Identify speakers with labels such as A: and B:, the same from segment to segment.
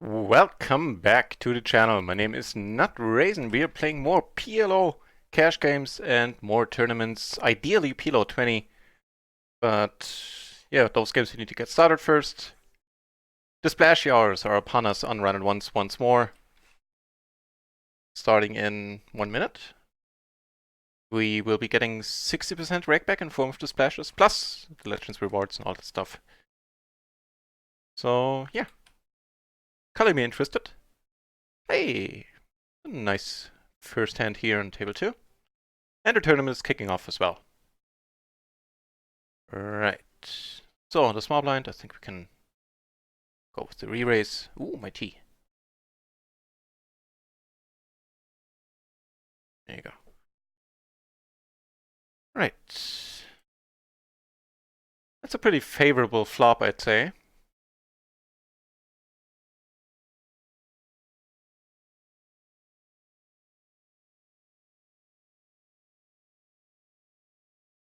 A: Welcome back to the channel. My name is NutRaisin. We are playing more PLO cash games and more tournaments, ideally PLO 20. But yeah, those games we need to get started first. The splashy hours are upon us on Run It once more. Starting in 1 minute. We will be getting 60% rake back in form of the splashes, plus the Legends rewards and all that stuff. So yeah. Color me interested. Hey, nice first hand here on table 2. And the tournament is kicking off as well. Right. So on the small blind, I think we can go with the re-raise. Ooh, my T. There you go. Right. That's a pretty favorable flop, I'd say.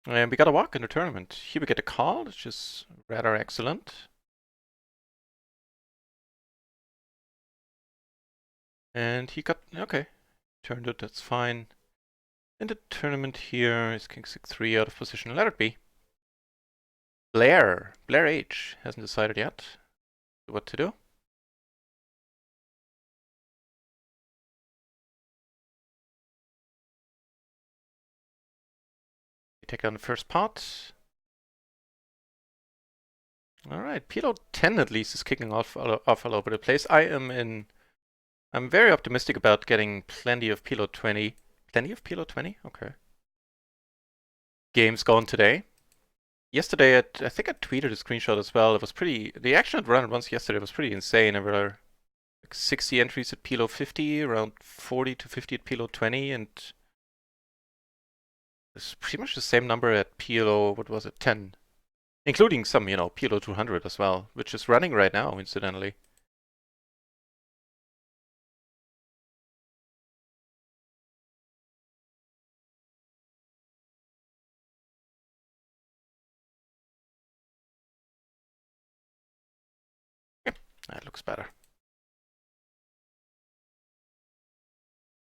A: And we got a walk in the tournament. Here we get a call, which is rather excellent. And he got, okay, turned it, that's fine. In the tournament here is King 6-3 out of position. Let it be. Blair H hasn't decided yet what to do. We take down the first pot. Alright, PLO 10 at least is kicking off all over the place. I'm very optimistic about getting plenty of PLO 20. Plenty of PLO 20? Okay. Games gone today. Yesterday, I think I tweeted a screenshot as well. It was pretty. The action at Run It Once yesterday was pretty insane. There were like 60 entries at PLO 50, around 40 to 50 at PLO 20, and it's pretty much the same number at PLO, what was it, 10. Including some, PLO 200 as well, which is running right now, incidentally. That looks better.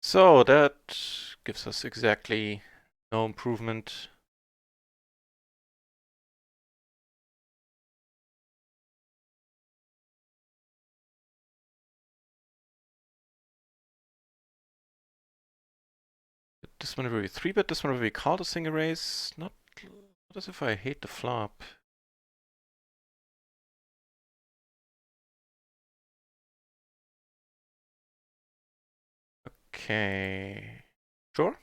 A: So that gives us exactly no improvement. This one will be 3-bet, this one will be called a single raise. Not as if I hate the flop. Okay. Sure.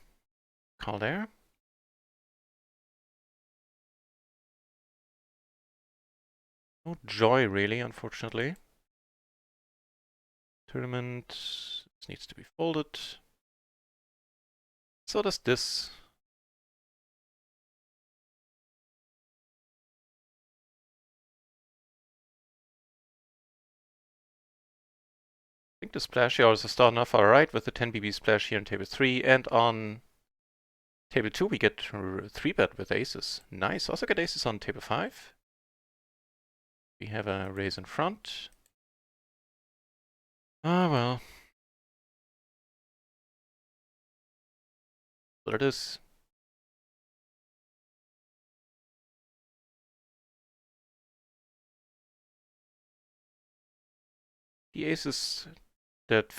A: Call there. No joy, really, unfortunately. Tournament. This needs to be folded. So does this. I think the splash here is starting off alright with the 10 BB splash here on table 3, and on table 2 we get 3-bet with aces. Nice. Also get aces on table 5. We have a raise in front. Ah, well. What it is. The aces that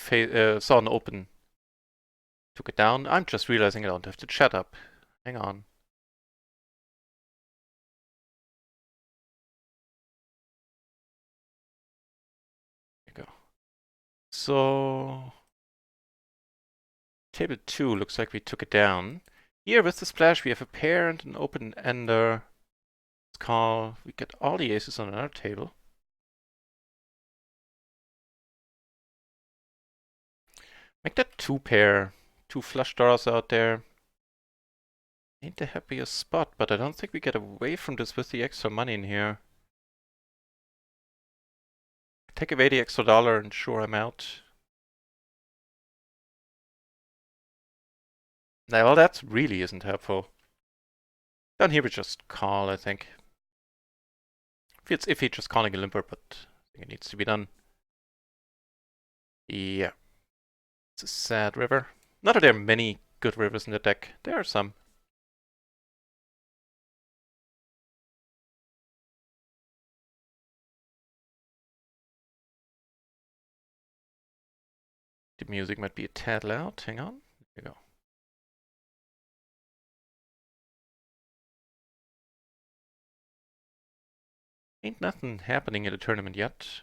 A: saw an open took it down. I'm just realizing I don't have to chat up. Hang on. There you go. So table 2 looks like we took it down. Here with the splash we have a pair and an open ender. Let's call. We get all the aces on another table. Make that 2-pair. 2 flush draws out there. Ain't the happiest spot, but I don't think we get away from this with the extra money in here. Take away the extra dollar and sure, I'm out. Now, well, that really isn't helpful. Down here we just call, I think. If it's just calling a limper, but I think it needs to be done. Yeah, it's a sad river. Not that there are many good rivers in the deck. There are some. The music might be a tad loud. Hang on. There you go. Ain't nothing happening in the tournament yet.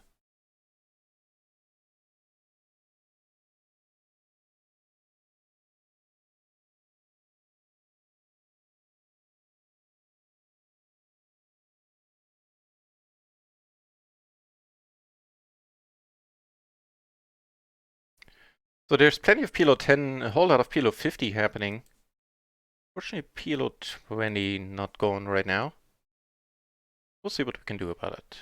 A: So there's plenty of PLO 10, a whole lot of PLO 50 happening. Fortunately, PLO 20 not going right now. We'll see what we can do about it.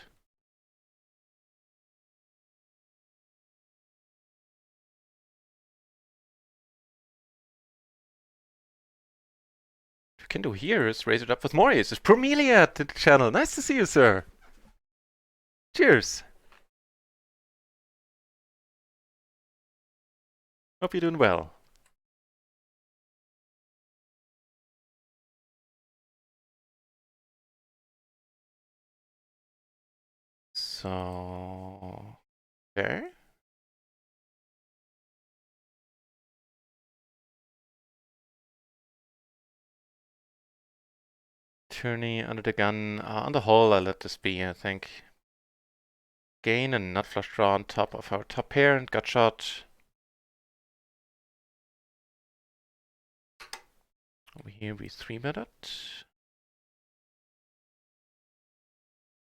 A: What we can do here is raise it up with more aces. Promelia to the channel. Nice to see you, sir. Cheers. Hope you're doing well. So, okay. Tourney under the gun. On the whole, I'll let this be, I think. Gain and nut flush draw on top of our top pair and gut shot. Over here we 3-bet it.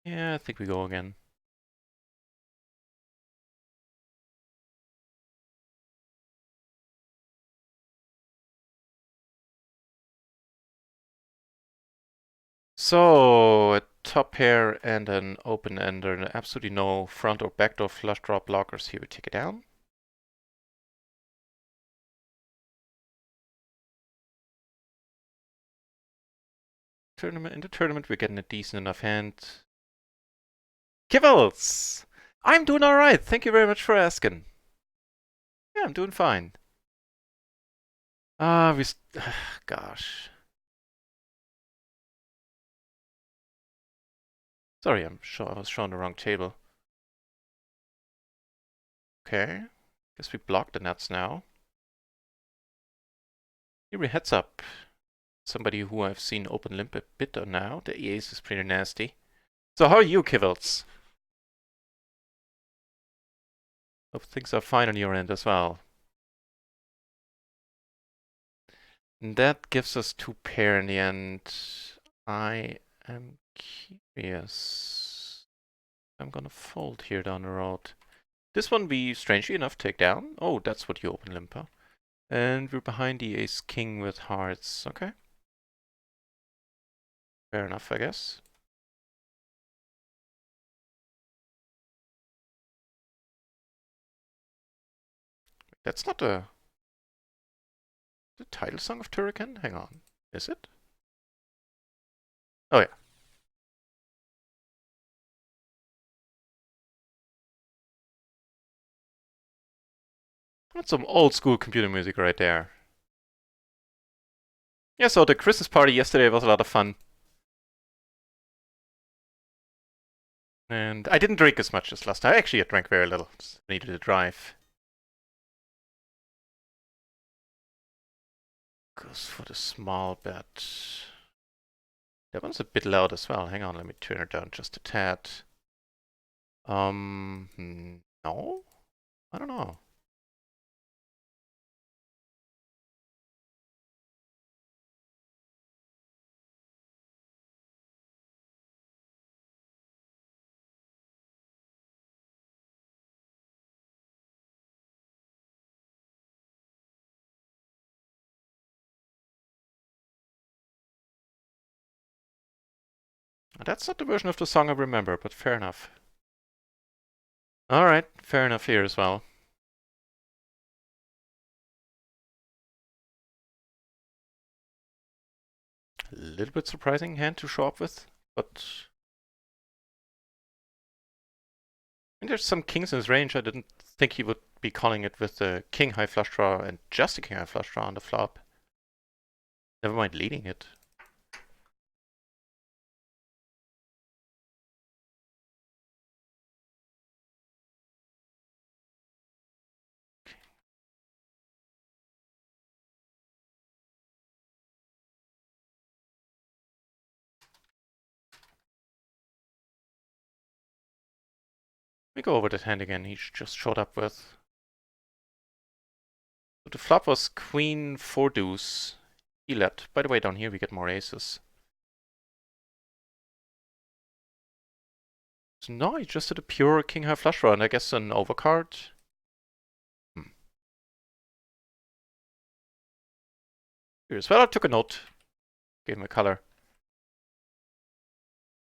A: Yeah, I think we go again. So, a top pair and an open ender, and absolutely no front or backdoor flush draw blockers here. We take it down. In the tournament, we're getting a decent enough hand. Kibbles! I'm doing alright. Thank you very much for asking. Yeah, I'm doing fine. Gosh. Sorry, I was showing the wrong table. Okay. Guess we block the nuts now. Here we heads up. Somebody who I've seen open limp a bit on now. The ace is pretty nasty. So how are you, Kivels? Hope things are fine on your end as well. And that gives us 2 pair in the end. I am curious. I'm gonna fold here down the road. This one we, strangely enough, take down. Oh, that's what you open limper. And we're behind the ace king with hearts. Okay. Fair enough, I guess. That's not the title song of Turrican? Hang on. Is it? Oh, yeah. That's some old school computer music right there. Yeah, so the Christmas party yesterday was a lot of fun. And I didn't drink as much as last time. Actually, I drank very little. Just needed to drive. Goes for the small bet. That one's a bit loud as well. Hang on, let me turn it down just a tad. No? I don't know. That's not the version of the song I remember, but fair enough. Alright, fair enough here as well. A little bit surprising hand to show up with, but And there's some kings in his range. I didn't think he would be calling it with the king high flush draw and just a king high flush draw on the flop. Never mind leading it. We go over that hand again. He just showed up with. So the flop was queen 4 deuce. He led. By the way, down here we get more aces. So no, he just did a pure king high flush draw and I guess an overcard. Curious. Well, I took a note. Gave him a color.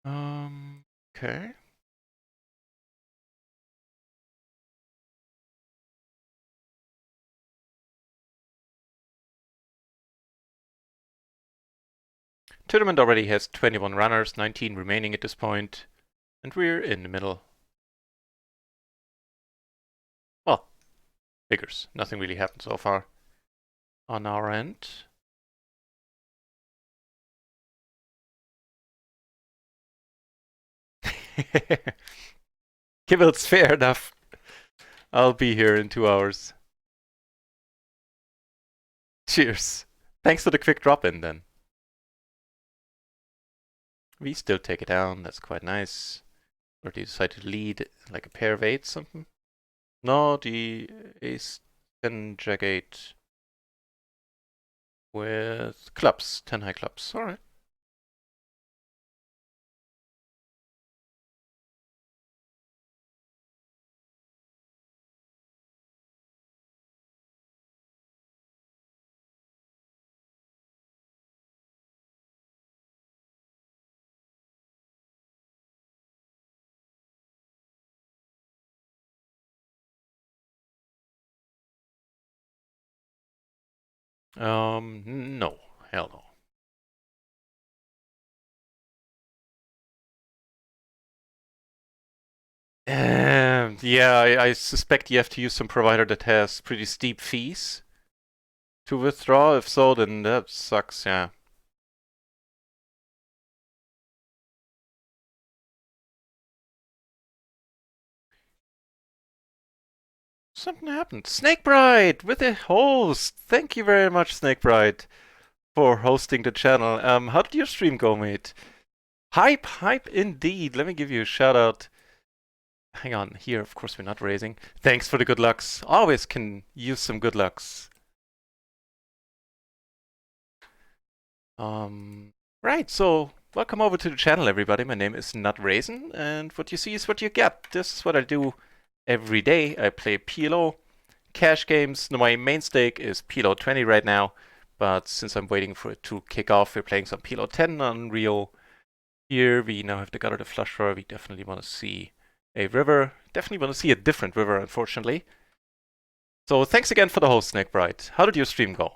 A: Okay. Tournament already has 21 runners, 19 remaining at this point, and we're in the middle. Well, figures. Nothing really happened so far on our end. Kibbles, fair enough. I'll be here in 2 hours. Cheers. Thanks for the quick drop in then. We still take it down, that's quite nice. Or do you decide to lead like a pair of 8s something? No, the ace 10 jack 8 with clubs, 10 high clubs. Alright. No. Hell no. Yeah, I suspect you have to use some provider that has pretty steep fees to withdraw. If so, then that sucks, yeah. Something happened. Snake Bride with a host. Thank you very much, Snake Bride, for hosting the channel. How did your stream go, mate? Hype indeed. Let me give you a shout out. Hang on, here, of course, we're not raising. Thanks for the good lucks. Always can use some good lucks. Right, so welcome over to the channel, everybody. My name is Nut Raisin, and what you see is what you get. This is what I do every day. I play PLO, cash games. Now, my main stake is PLO 20 right now, but since I'm waiting for it to kick off, we're playing some PLO 10 on RIO. Here we now have the gutter, the flush draw. We definitely want to see a river. Definitely want to see a different river, unfortunately. So thanks again for the host, Snake Bright. How did your stream go?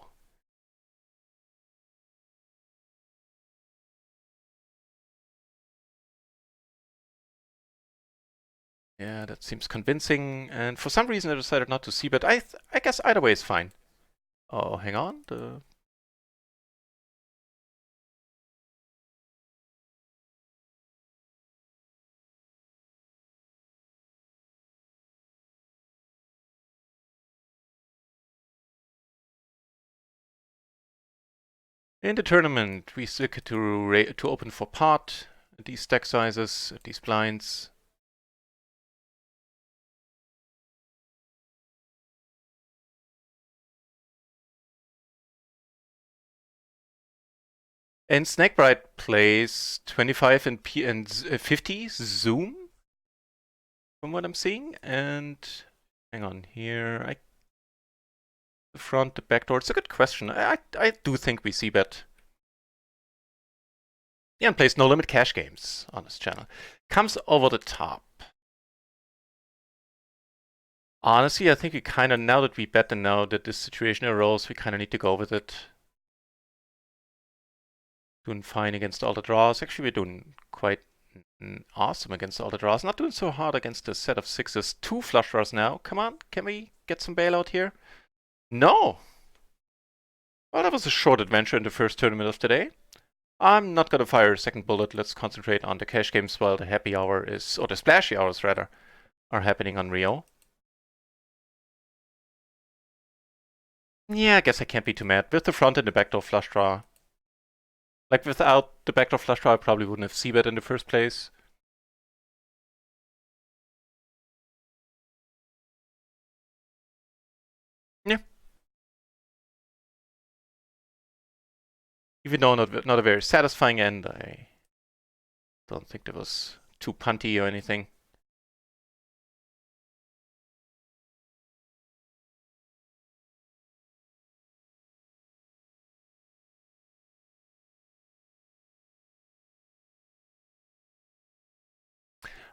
A: Yeah, that seems convincing. And for some reason I decided not to see, but I guess either way is fine. Oh, hang on. In the tournament, we stick to open for pot at these stack sizes, at these blinds. And Snakebright plays 25 and 50 zoom, from what I'm seeing. And hang on here, the front, the back door. It's a good question. I do think we see bet. Yeah, and plays no limit cash games on this channel. Comes over the top. Honestly, I think we kind of, now that we bet and now that this situation arose, we kind of need to go with it. Doing fine against all the draws. Actually, we're doing quite Awesome against all the draws. Not doing so hard against the set of sixes. 2 flush draws now. Come on, can we get some bailout here? No! Well, that was a short adventure in the first tournament of today. I'm not gonna fire a second bullet. Let's concentrate on the cash games while the happy hour is, or the splashy hours rather, are happening on Rio. Yeah, I guess I can't be too mad. With the front and the backdoor flush draw. Like, without the backdoor flush draw, I probably wouldn't have c-bet in the first place. Yeah. Even though not a very satisfying end, I don't think that was too punty or anything.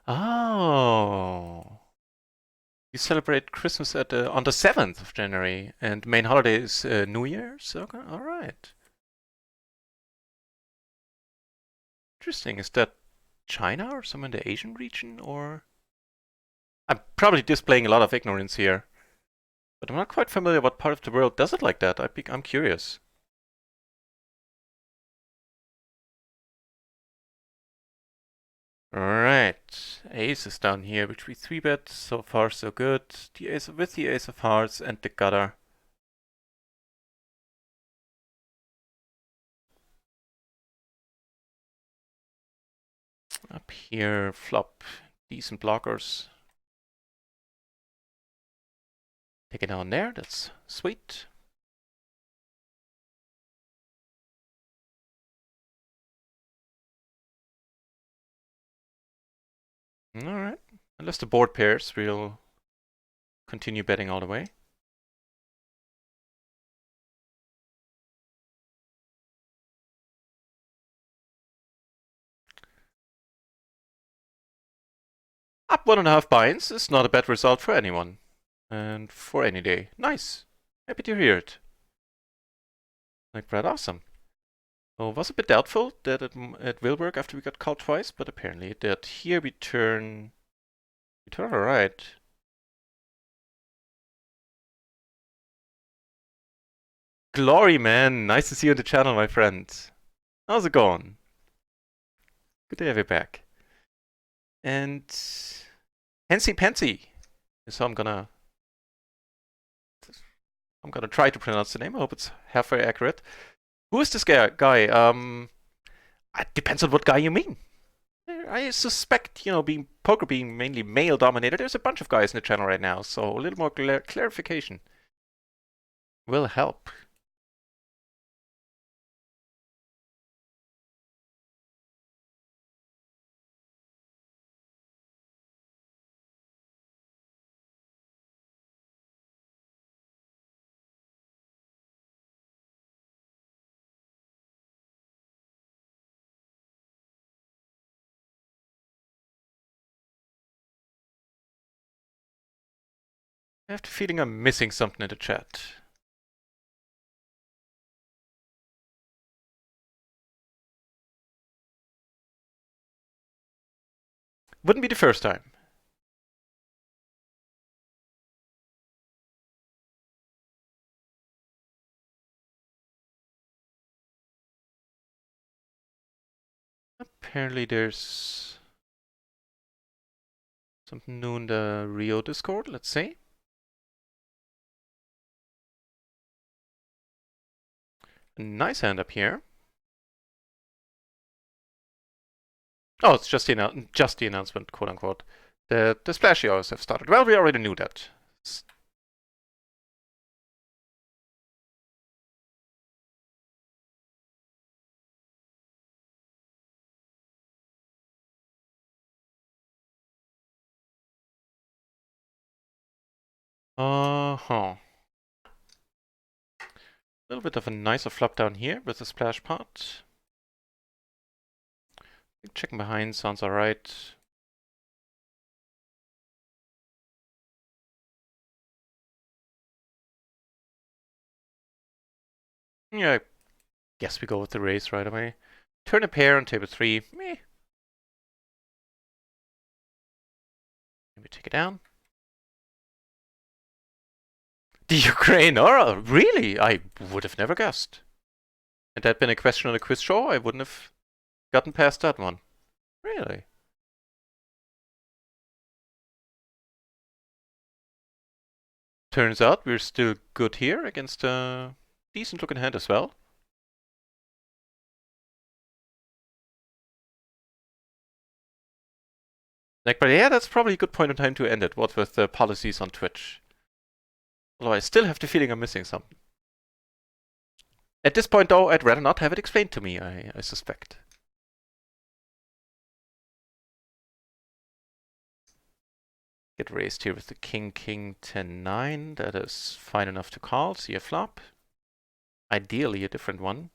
A: Oh. You celebrate Christmas on the 7th of January, and main holiday is New Year's? Okay, alright. Interesting. Is that China or some in the Asian region, or? I'm probably displaying a lot of ignorance here, but I'm not quite familiar what part of the world does it like that. I'm curious. Alright, ace is down here, which we 3-bet. So far, so good. The ace with the ace of hearts and the gutter. Up here, flop decent blockers. Take it down there, that's sweet. Alright, unless the board pairs, we'll continue betting all the way. Up 1.5 binds is not a bad result for anyone. And for any day. Nice. Happy to hear it. Like that, awesome. Well, was a bit doubtful that it will work after we got called twice, but apparently it did. Here we turn alright. Glory, man. Nice to see you on the channel, my friend. How's it going? Good to have you back. And Hensy Pensy is how I'm gonna try to pronounce the name. I hope it's halfway accurate. Who is this guy? It depends on what guy you mean. I suspect, being poker being mainly male dominated, there's a bunch of guys in the channel right now, so a little more clarification will help. I have the feeling I'm missing something in the chat. Wouldn't be the first time. Apparently there's something new in the RIO Discord, let's see. A nice hand up here. Oh, it's just the announcement, quote unquote. The splashy hours have started. Well, we already knew that. Uh-huh. A little bit of a nicer flop down here with the splash pot. Checking behind sounds alright. Yeah, I guess we go with the raise right away. Turn a pair on table 3. Meh. take it down. The Ukraine, oh, really? I would have never guessed. Had that been a question on a quiz show, I wouldn't have gotten past that one. Really? Turns out we're still good here against a decent looking hand as well. Like, but yeah, that's probably a good point in time to end it. What with the policies on Twitch. Although I still have the feeling I'm missing something. At this point, though, I'd rather not have it explained to me, I suspect. Get raised here with the king, 10-9. That is fine enough to call. See a flop. Ideally, a different one.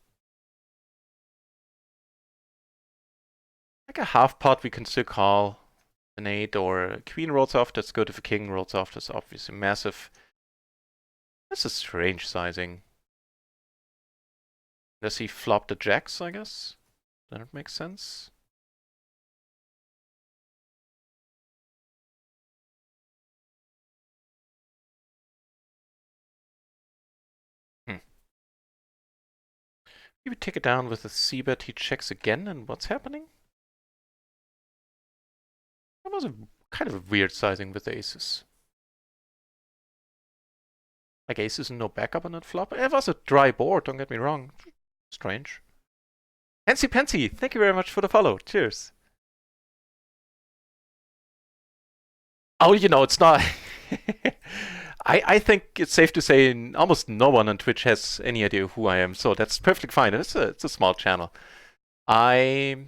A: Like a half pot, we can still call an 8, or a queen rolls off. That's good. If a king rolls off, that's obviously massive. That's a strange sizing. Does he flop the jacks, I guess? That makes sense. Maybe take it down with a c-bet. He checks again, and what's happening? That was a kind of a weird sizing with aces. Like aces and no backup on that flop. It was a dry board, don't get me wrong. Strange. Hancy Pansy, thank you very much for the follow. Cheers. Oh, you know, it's not... I think it's safe to say almost no one on Twitch has any idea who I am, so that's perfectly fine. It's a small channel. I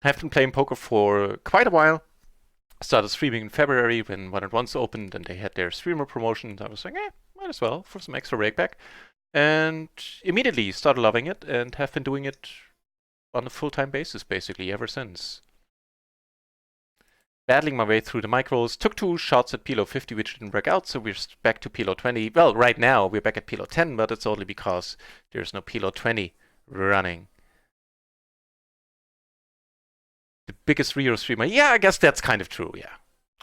A: have been playing poker for quite a while. Started streaming in February when 1&1s opened and they had their streamer promotion. I was like, might as well for some extra rake back. And immediately started loving it and have been doing it on a full-time basis basically ever since. Battling my way through the micros, took 2 shots at PLO 50 which didn't work out, so we're back to PLO 20. Well, right now we're back at PLO 10, but it's only because there's no PLO 20 running. The biggest RIO streamer. Yeah, I guess that's kind of true, yeah.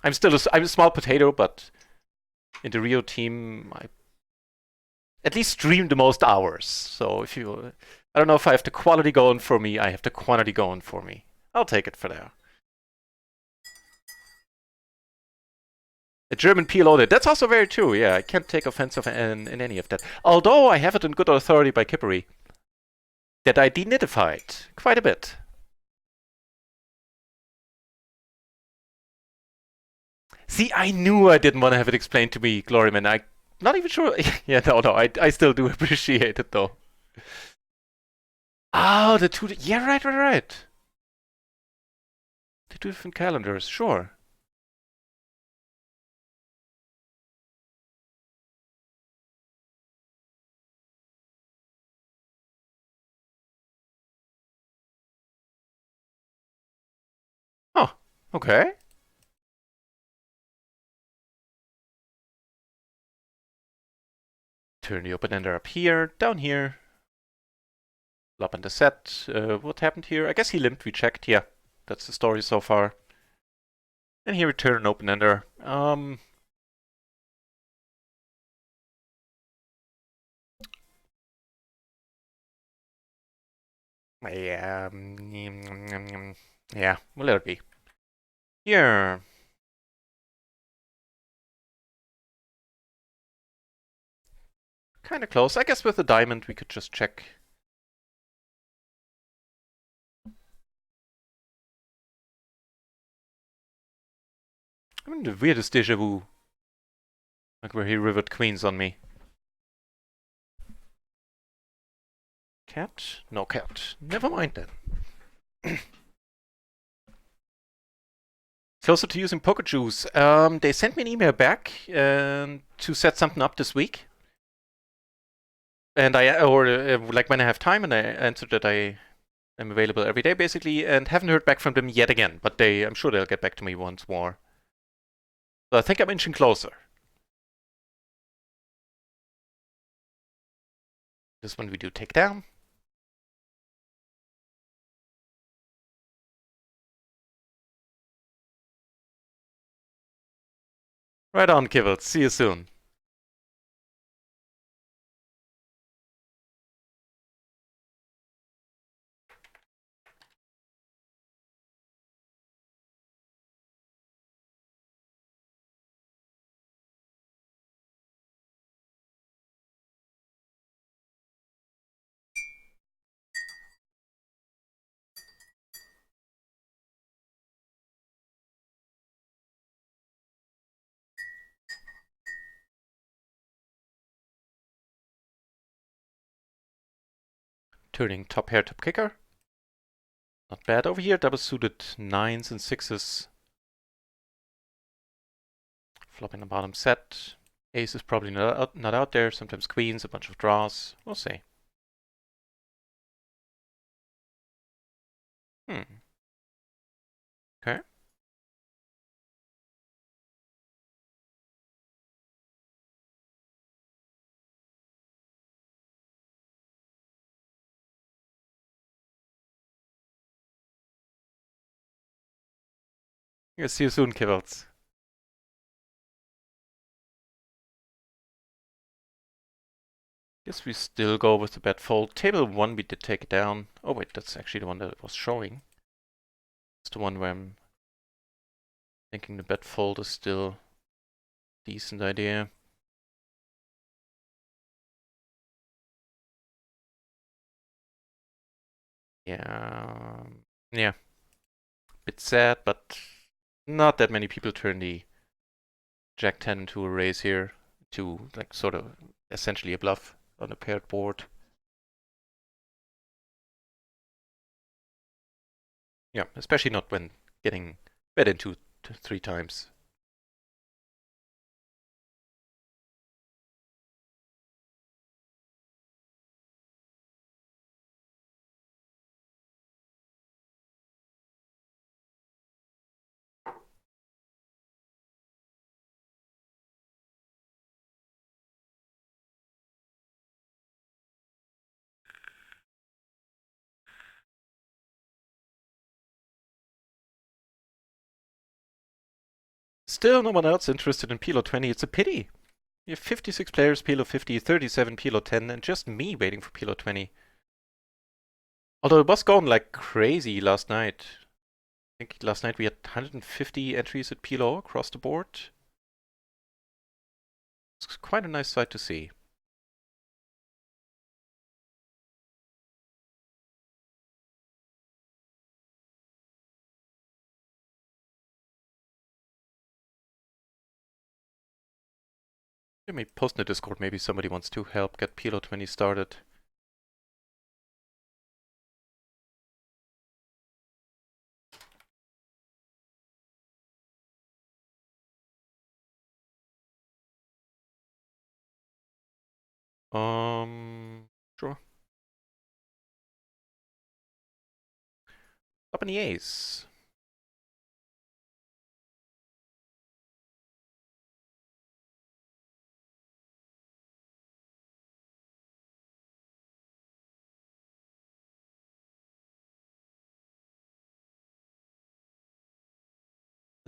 A: I'm a small potato, but in the RIO team, I at least stream the most hours. So if you... I don't know if I have the quality going for me, I have the quantity going for me. I'll take it for there. A German PLO, that's also very true, yeah. I can't take offense in any of that. Although I have it in good authority by Kippery that I denitified quite a bit. See, I knew I didn't want to have it explained to me, Gloryman. I'm not even sure. Yeah, no, I still do appreciate it, though. Oh, the two... Yeah, right. The 2 different calendars, sure. Oh, okay. Turn the open-ender up here, down here. Flop in the set. What happened here? I guess he limped, we checked. Yeah, that's the story so far. And here we turn an open-ender. Yeah, yeah, we'll let it be. Here. Kind of close. I guess with the diamond we could just check. I mean, the weirdest deja vu. Like where he rivered queens on me. Cat? No cat. Never mind then. Closer to using Poker Juice. They sent me an email back to set something up this week. And like when I have time, and I answered that I am available every day basically, and haven't heard back from them yet again. But I'm sure they'll get back to me once more. So I think I'm inching closer. This one we do take down. Right on, Kibbles. See you soon. Turning top pair, top kicker. Not bad over here. Double suited 9s and 6s. Flopping the bottom set. Ace is probably not out there. Sometimes queens, a bunch of draws. We'll see. Okay. Yeah, see you soon, Kibbles. Guess we still go with the bet fold. Table 1 we did take it down. Oh wait, that's actually the one that was showing. It's the one where I'm thinking the bet fold is still a decent idea. Yeah. Yeah. Bit sad, but not that many people turn the Jack 10 into a raise here to like sort of essentially a bluff on a paired board. Yeah, especially not when getting bet into 3 times. Still no one else interested in PLO 20. It's a pity. You have 56 players, PLO 50, 37 PLO 10, and just me waiting for PLO 20. Although it was going like crazy last night. I think last night we had 150 entries at PLO across the board. It's quite a nice sight to see. You may post in the Discord, maybe somebody wants to help get PLO 20 started. Sure. Up in the ace.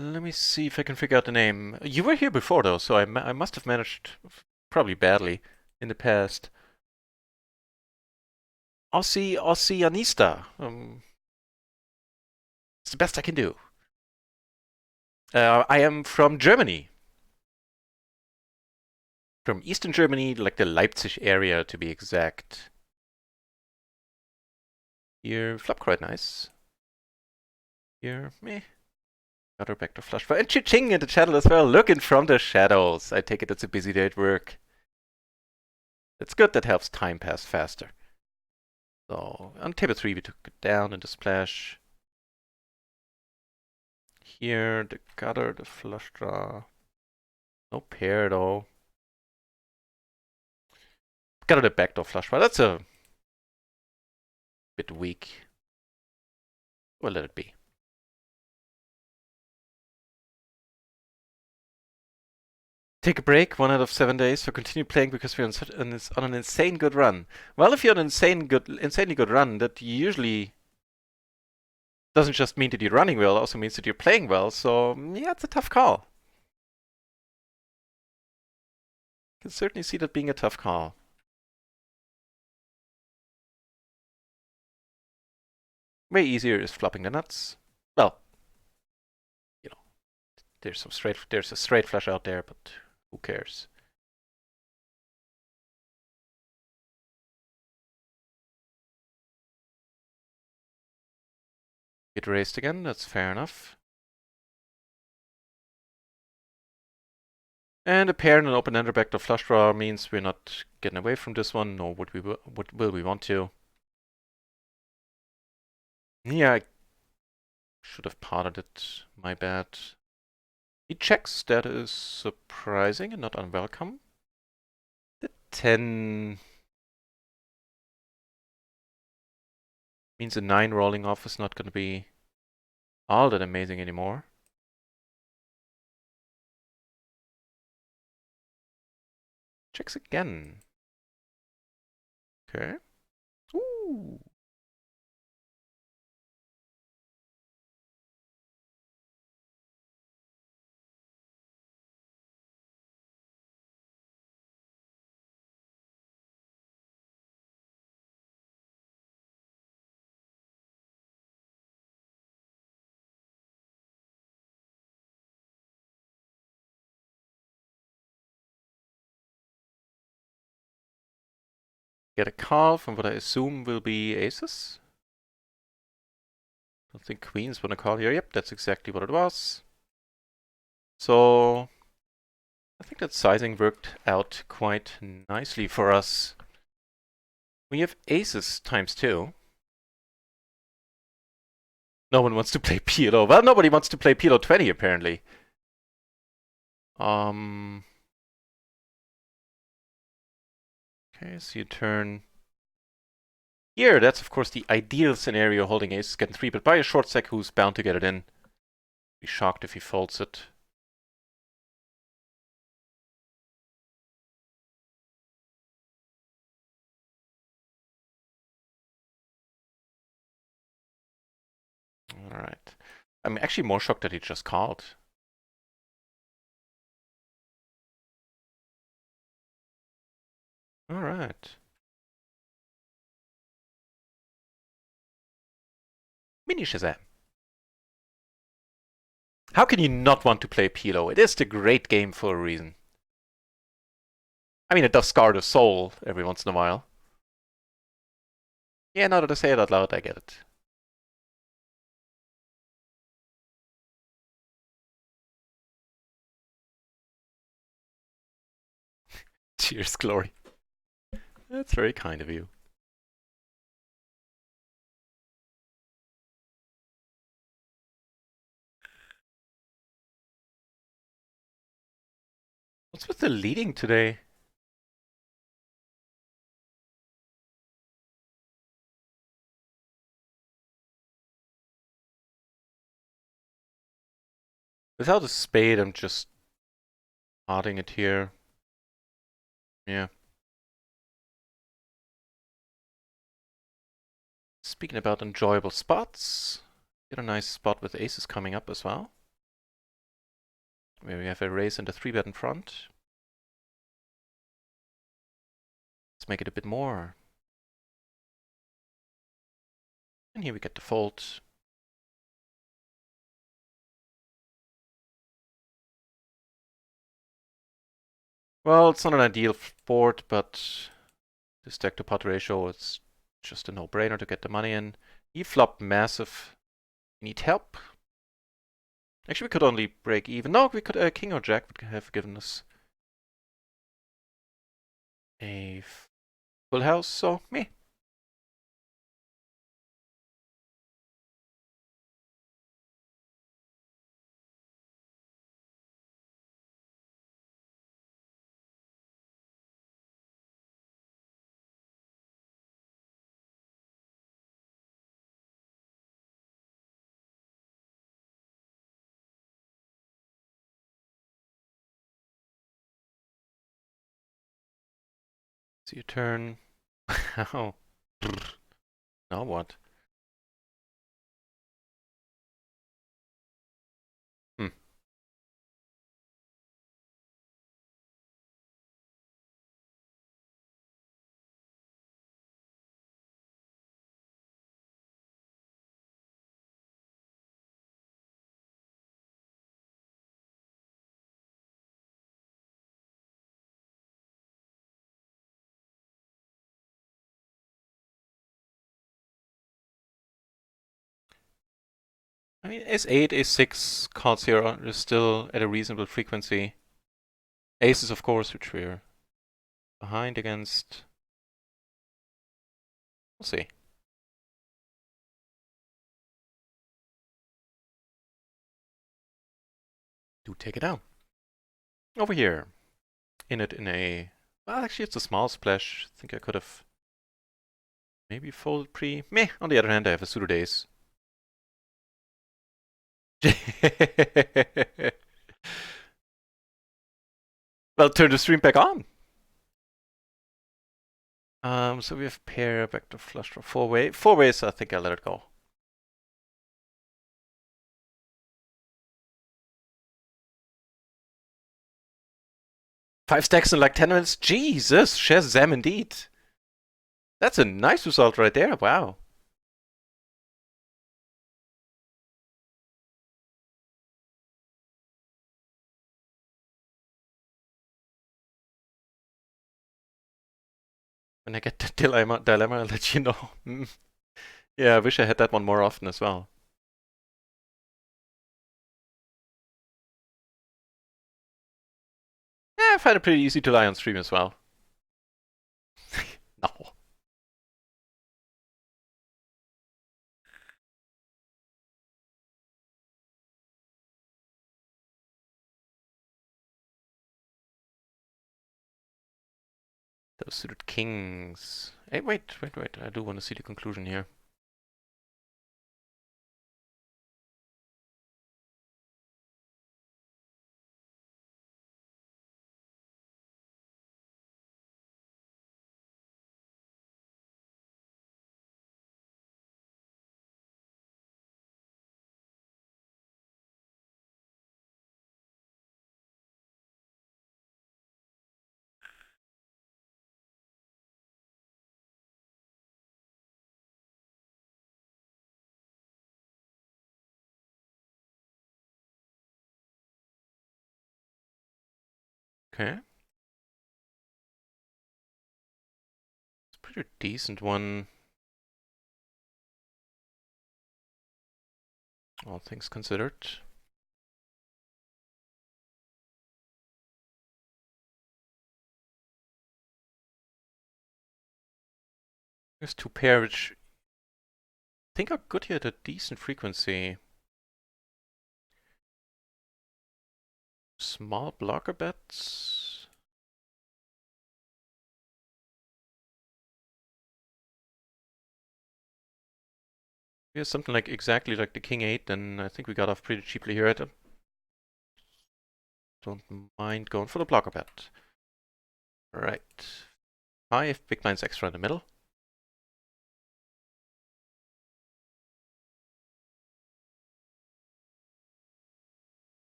A: Let me see if I can figure out the name. You were here before though, so I must have managed, probably badly, in the past. Oceanista. It's the best I can do. I am from Germany. From Eastern Germany, like the Leipzig area to be exact. Here, flop quite nice. Here, meh. Got her back to flush. And Chi-Ching in the channel as well, looking from the shadows. I take it it's a busy day at work. It's good, that helps time pass faster. So, on table 3 we took it down in the splash. Here, the gutter, the flush draw. No pair though. Got the backdoor flush draw. That's a bit weak. We'll let it be. Take a break, 1 out of 7 days, so continue playing because we're on an insane good run. Well, if you're on an insanely good run, that usually doesn't just mean that you're running well, also means that you're playing well, so yeah, it's a tough call. Can certainly see that being a tough call. Way easier is flopping the nuts. Well, you know, there's a straight flush out there, but who cares? Get raised again, that's fair enough. And a pair and an open-ender backdoor flush draw means we're not getting away from this one, nor will we want to. Yeah, I should have parted it, my bad. He checks, that is surprising and not unwelcome. The 10 means a 9 rolling off is not going to be all that amazing anymore. Checks again. Okay. Ooh. Get a call from what I assume will be aces. Don't think queens want to call here. Yep, that's exactly what it was. So I think that sizing worked out quite nicely for us. We have aces times 2. No one wants to play PLO. Well, nobody wants to play PLO 20 apparently. Okay, so you turn here. That's of course the ideal scenario, holding aces, getting 3, but by a short stack who's bound to get it in. Be shocked if he folds it. Alright. I'm actually more shocked that he just called. Alright. Mini Shazam. How can you not want to play PLO? It is the great game for a reason. I mean, it does scar the soul every once in a while. Yeah, now that I say it out loud, I get it. Cheers, Glory. That's very kind of you. What's with the leading today? Without a spade, I'm just potting it here. Yeah. Speaking about enjoyable spots, get a nice spot with aces coming up as well. Where we have a raise and a 3-bet in front. Let's make it a bit more. And here we get the fold. Well, it's not an ideal board, but the stack to pot ratio, it's just a no-brainer to get the money in. E-flop massive. Need help? Actually, we could only break even. No, we could, king or jack would have given us a full house, so meh. It's your turn. Oh. Now what? Hmm. I mean, ace-8, ace-6 cards here are still at a reasonable frequency. Aces, of course, which we're behind against. We'll see. Do take it down. Over here. In a... Well, actually, it's a small splash. I think I could have maybe folded pre... Meh. On the other hand, I have a suited ace. Well, turn the stream back on. So we have pair, vector, flush draw, four-way. Four ways, I think I'll let it go. Five stacks in like 10 minutes? Jesus, Shazam indeed. That's a nice result right there, wow. When I get the dilemma, I'll let you know. Yeah, I wish I had that one more often as well. Yeah, I find it pretty easy to lie on stream as well. No. Those suited kings. Hey, wait. I do want to see the conclusion here. Okay. It's a pretty decent one. All things considered. There's two pair which I think are good here at a decent frequency. Small blocker bets. Here's something like exactly like the king 8, then I think we got off pretty cheaply here. I don't mind going for the blocker bet. Right. 5 big blinds extra in the middle.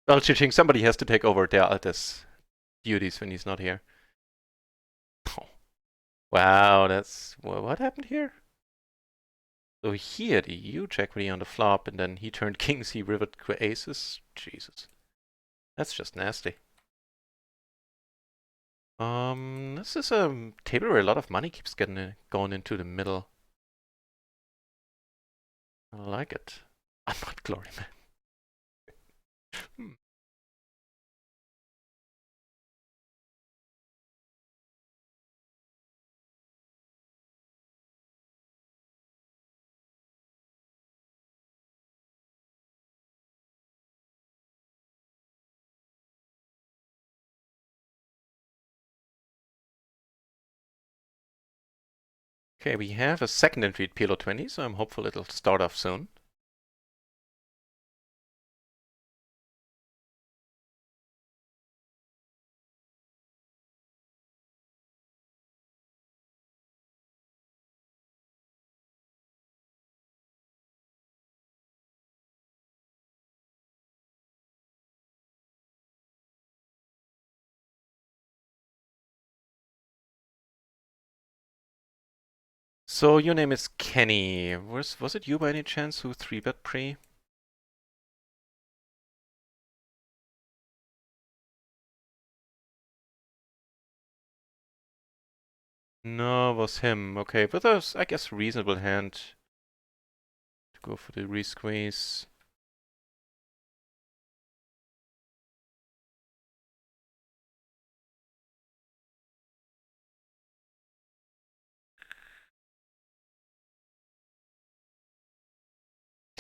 A: Well, Chiching, somebody has to take over their Altus duties when he's not here. Oh. Wow, that's... What happened here? So he had a huge equity on the flop, and then he turned kings, he rivered aces. Jesus. That's just nasty. This is a table where a lot of money keeps going into the middle. I like it. I'm not glory man. Okay, we have a second entry at PLO 20, so I'm hopeful it'll start off soon. So your name is Kenny. Was it you by any chance who 3-bet pre? No, it was him. Okay, but that was, I guess, reasonable hand to go for the re-squeeze.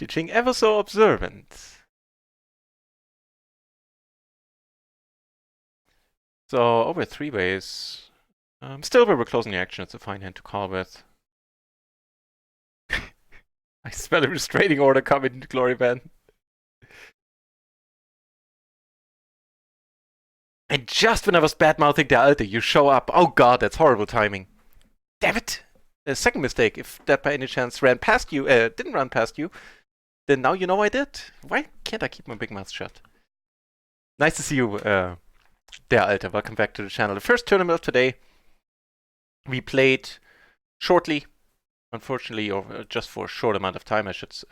A: Teaching ever so observant. So over 3 ways. Still very close in the action. It's a fine hand to call with. I smell a restraining order coming, Glory Van. And just when I was bad-mouthing the Alte, you show up. Oh god, that's horrible timing. Damn it! A second mistake. If that by any chance ran past you, didn't run past you, then now you know I did. Why can't I keep my big mouth shut? Nice to see you, der Alte. Welcome back to the channel. The first tournament of today, we played shortly, unfortunately, or just for a short amount of time, I should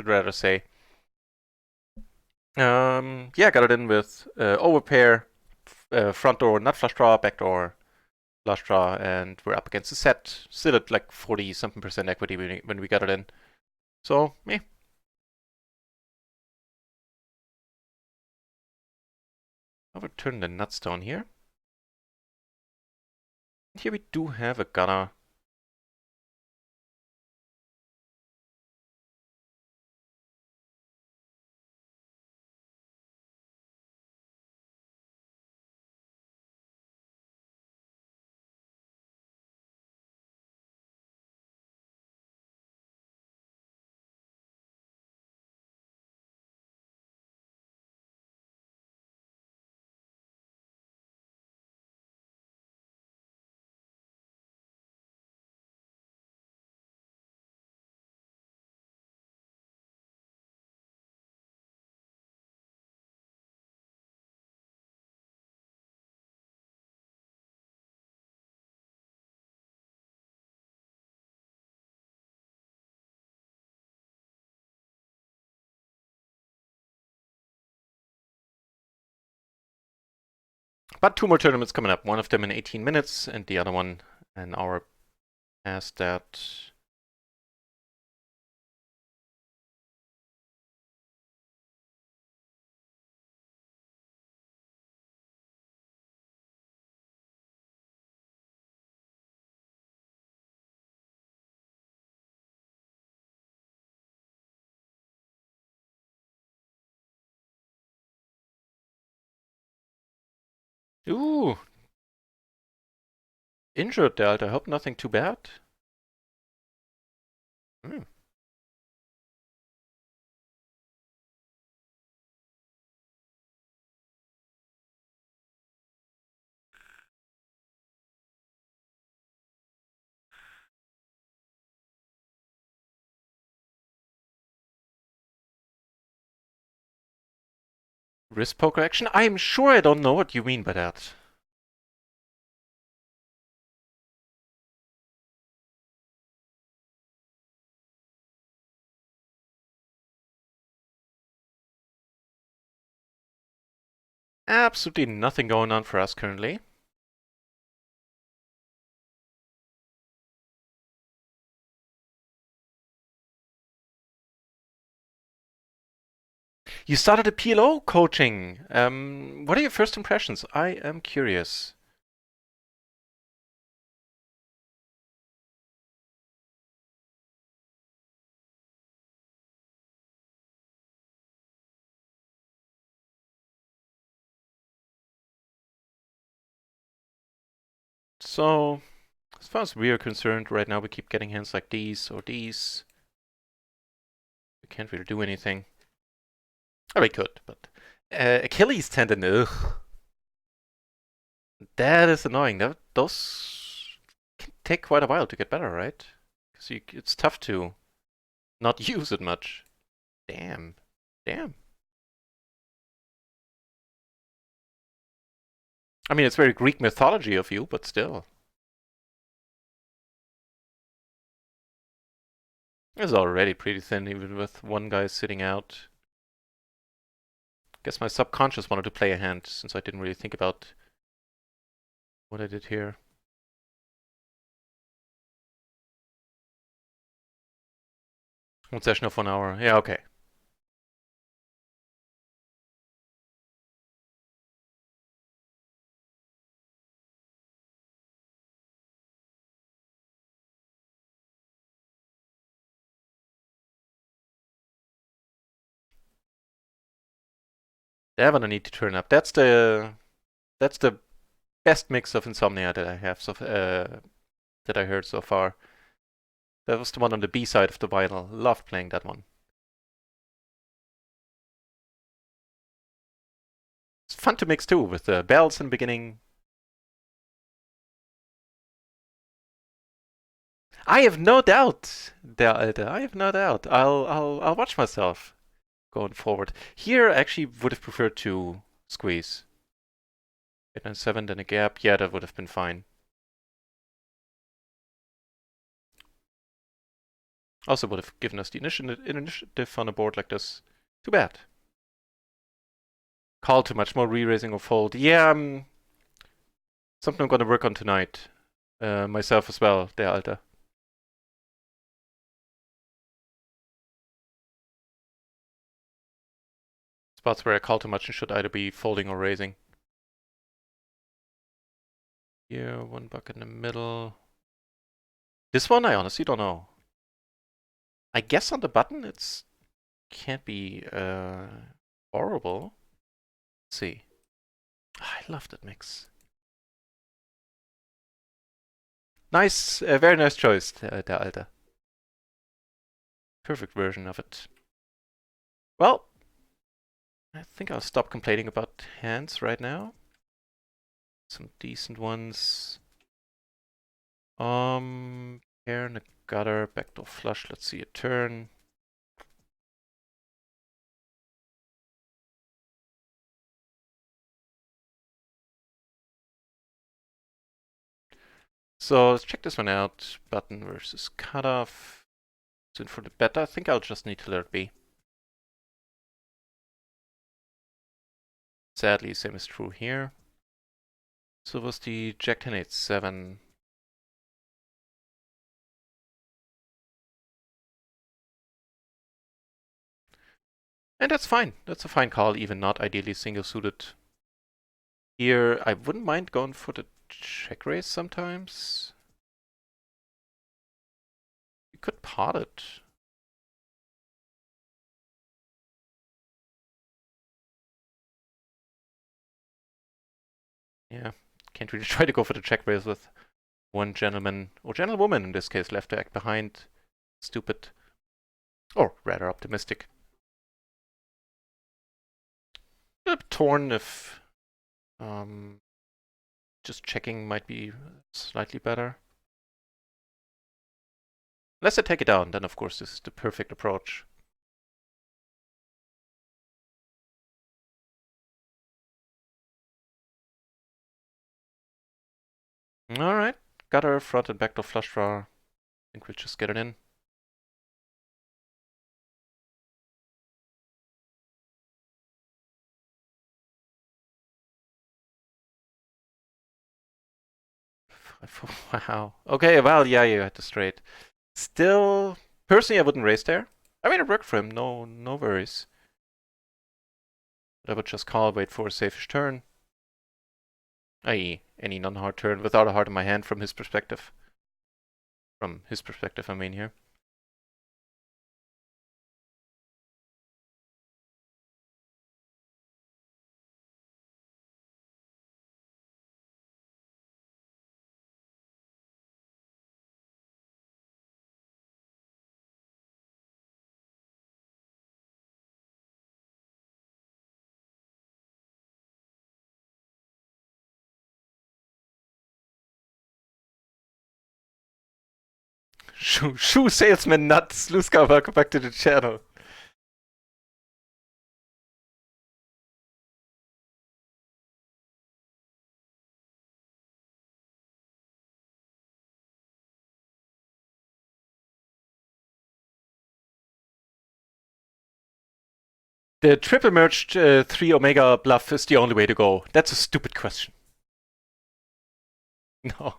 A: rather say. Yeah, got it in with overpair, front door, nut flush draw, back door, flush draw, and we're up against the set. Still at like 40-something% equity when we got it in. So, yeah. I'll return the nutstone here. Here we do have a gunner. But 2 more tournaments coming up. One of them in 18 minutes, and the other one an hour past that. Ooh! Injured, der Alte. I hope nothing too bad. Hmm. Wrist poker action? I'm sure I don't know what you mean by that. Absolutely nothing going on for us currently. You started a PLO coaching. What are your first impressions? I am curious. So, as far as we are concerned, right now we keep getting hands like these or these. We can't really do anything. Oh, we could, but Achilles tendon, ugh. That is annoying. Those can take quite a while to get better, right? Because it's tough to not use it much. Damn. Damn. I mean, it's very Greek mythology of you, but still. It's already pretty thin, even with one guy sitting out. Guess my subconscious wanted to play a hand, since I didn't really think about what I did here. One session of 1 hour. Yeah, okay. That one I need to turn up. That's the best mix of Insomnia that I have that I heard so far. That was the one on the B side of the vinyl. Loved playing that one. It's fun to mix too, with the bells in the beginning. I have no doubt, der Alte. I have no doubt. I'll watch myself going forward. Here, I actually would have preferred to squeeze 897, then a gap. Yeah, that would have been fine. Also would have given us the initiative on a board like this. Too bad. Call too much, more re-raising or fold. Yeah, something I'm gonna work on tonight. Myself as well, der Alte. Spots where I call too much and should either be folding or raising. Here, one buck in the middle. This one, I honestly don't know. I guess on the button, it's can't be horrible. Let's see. I love that mix. Nice, very nice choice, der Alte. Perfect version of it. Well, I think I'll stop complaining about hands right now. Some decent ones. Pair and a gutter, backdoor flush. Let's see a turn. So let's check this one out. Button versus cutoff. So for the bet, I think I'll just need to let it be. Sadly, same is true here. So was the Jack 10 8 7. And that's fine. That's a fine call, even not ideally single suited. Here, I wouldn't mind going for the check raise sometimes. We could pot it. Yeah, can't really try to go for the check raise with one gentleman, or gentlewoman in this case, left to act behind. Stupid. Or rather optimistic. A bit torn if just checking might be slightly better. Unless I take it down, then of course this is the perfect approach. Alright, got our front and backdoor flush draw. I think we'll just get it in. Wow. Okay, well, yeah, you had to straight. Still, personally, I wouldn't raise there. I mean, it worked for him, no worries. But I would just call, wait for a safe turn. I.e., any non-hard turn without a heart in my hand from his perspective. From his perspective, I mean here. Shoe salesman nuts. Sluska, welcome back to the channel. The triple merged 3 Omega bluff is the only way to go. That's a stupid question. No.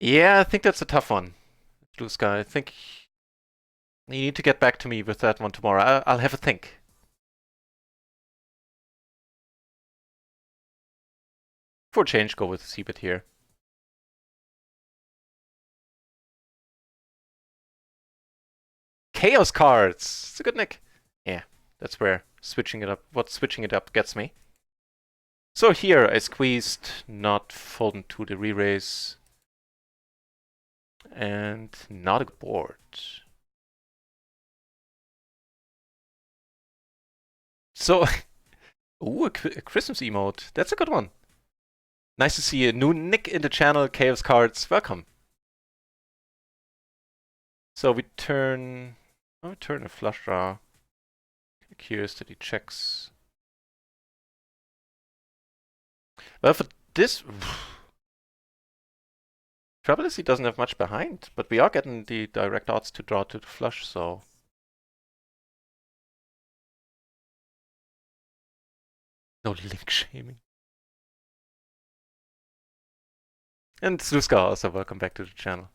A: Yeah, I think that's a tough one, Blue Sky. I think you need to get back to me with that one tomorrow. I'll have a think. For change, go with the C-bet here. Chaos cards! It's a good nick. Yeah, that's where switching it up, what switching it up gets me. So here I squeezed, not folding to the re-raise, and not a board. So, ooh, a Christmas emote. That's a good one. Nice to see a new nick in the channel, Chaos Cards. Welcome. So we turn a flush draw. Curious that he checks. Well, for this, trouble is he doesn't have much behind, but we are getting the direct odds to draw to the flush, so. No link shaming. And Sluska also, welcome back to the channel.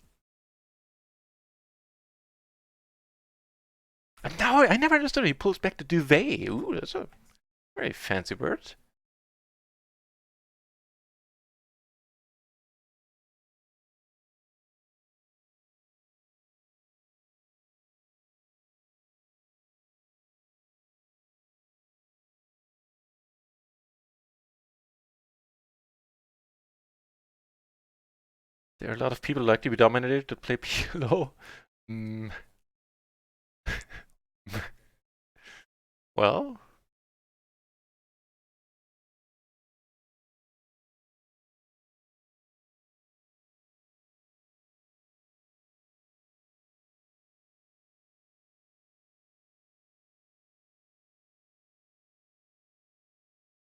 A: And now I never understood. He pulls back the duvet. Ooh, that's a very fancy word. There are a lot of people like to be dominated that play PLO. Mm. Well,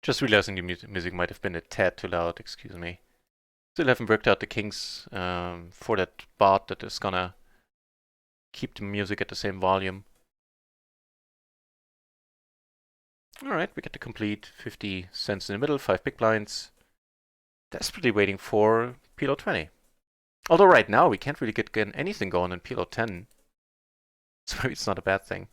A: just realizing the music might have been a tad too loud, excuse me. Still haven't worked out the kinks for that bot that is gonna keep the music at the same volume. Alright, we get the complete 50 cents in the middle, 5 big blinds. Desperately waiting for PLO 20. Although right now we can't really get anything going in PLO 10. So maybe it's not a bad thing.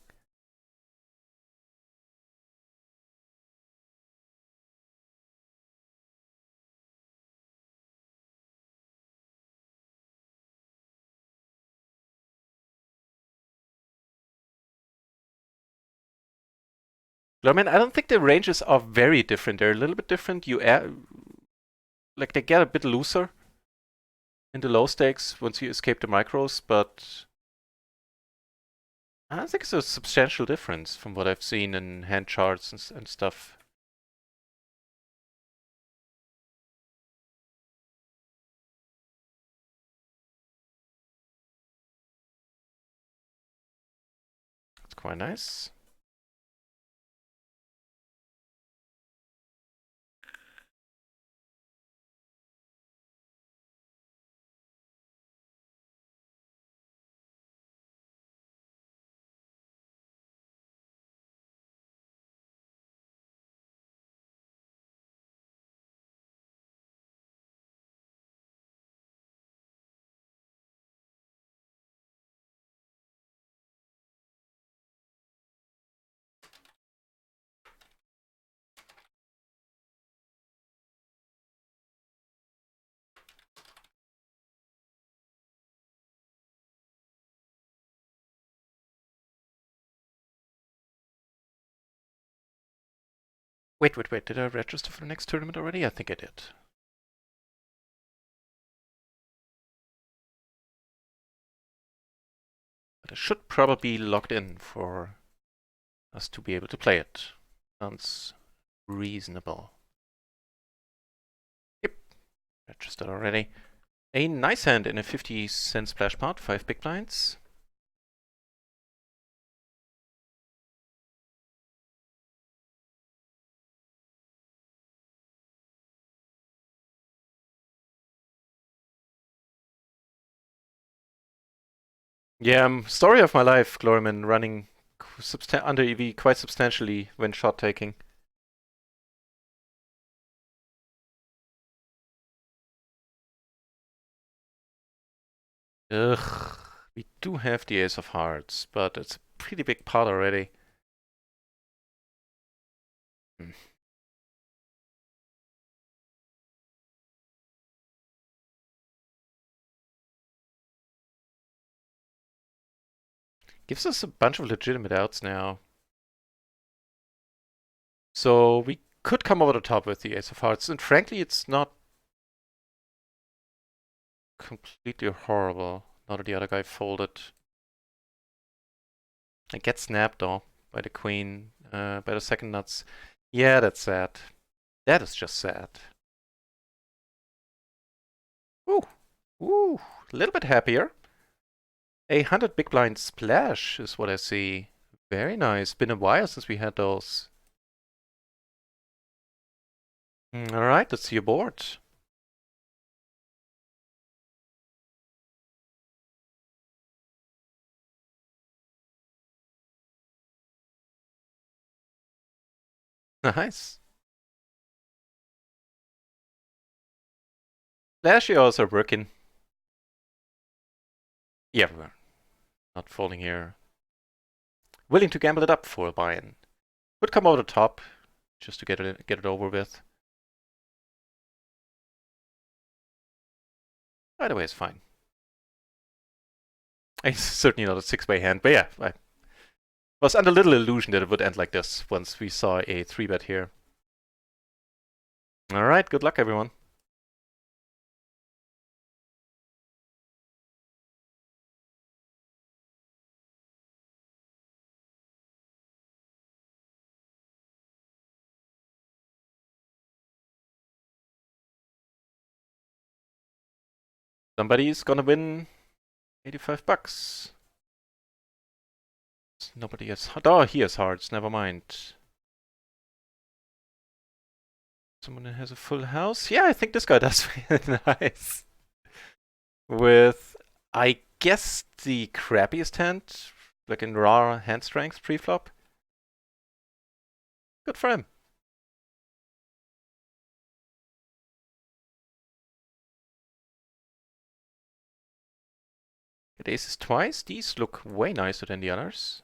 A: I mean, I don't think the ranges are very different. They're a little bit different. Like they get a bit looser in the low stakes once you escape the micros, but I don't think it's a substantial difference from what I've seen in hand charts and stuff. It's quite nice. Wait, did I register for the next tournament already? I think I did. But I should probably be logged in for us to be able to play it. Sounds reasonable. Yep, registered already. A nice hand in a 50-cent splash pot, 5 big blinds. Yeah, story of my life, Gloriman, running under EV quite substantially when shot taking. Ugh, we do have the Ace of Hearts, but it's a pretty big pot already. Hmm. Gives us a bunch of legitimate outs now. So we could come over the top with the ace of hearts, and frankly, it's not completely horrible. Now that the other guy folded. I get snapped though by the queen, by the second nuts. Yeah, that's sad. That is just sad. Ooh, ooh, a little bit happier. 100 big blind splash is what I see. Very nice. Been a while since we had those. All right, let's see your board. Nice. Flash RIOs are working. Yeah, we're not folding here. Willing to gamble it up for a buy-in. Would come over the top just to get it over with. Either way, it's fine. It's certainly not a six-way hand, but yeah, I was under little illusion that it would end like this once we saw a 3-bet here. All right, good luck, everyone. Somebody's gonna win 85 bucks. Nobody has. Oh, he has hearts. Never mind. Someone who has a full house. Yeah, I think this guy does. Nice. With, I guess, the crappiest hand, like in raw hand strength pre-flop. Good for him. Get aces twice. These look way nicer than the others.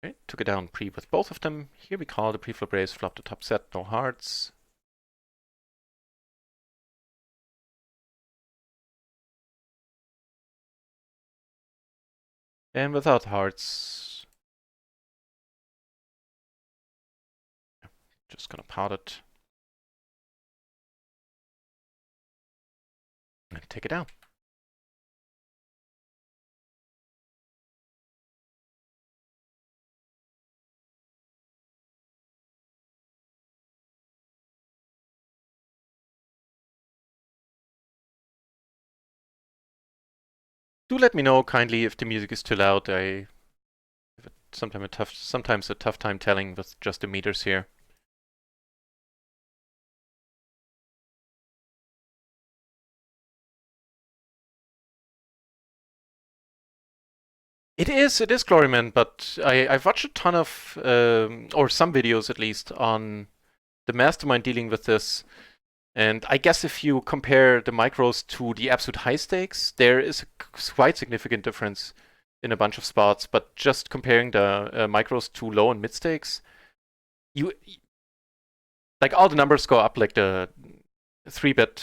A: Okay, took it down pre with both of them. Here we call the pre-flop raise, flop the top set, no hearts. And without hearts, just gonna pot it. And take it down. Do let me know kindly if the music is too loud. I have sometimes a tough time telling with just the meters here. It is Gloryman, but I've watched a ton of, or some videos at least, on the mastermind dealing with this. And I guess if you compare the micros to the absolute high stakes, there is a quite significant difference in a bunch of spots. But just comparing the micros to low and mid stakes, you like all the numbers go up. Like the 3-bet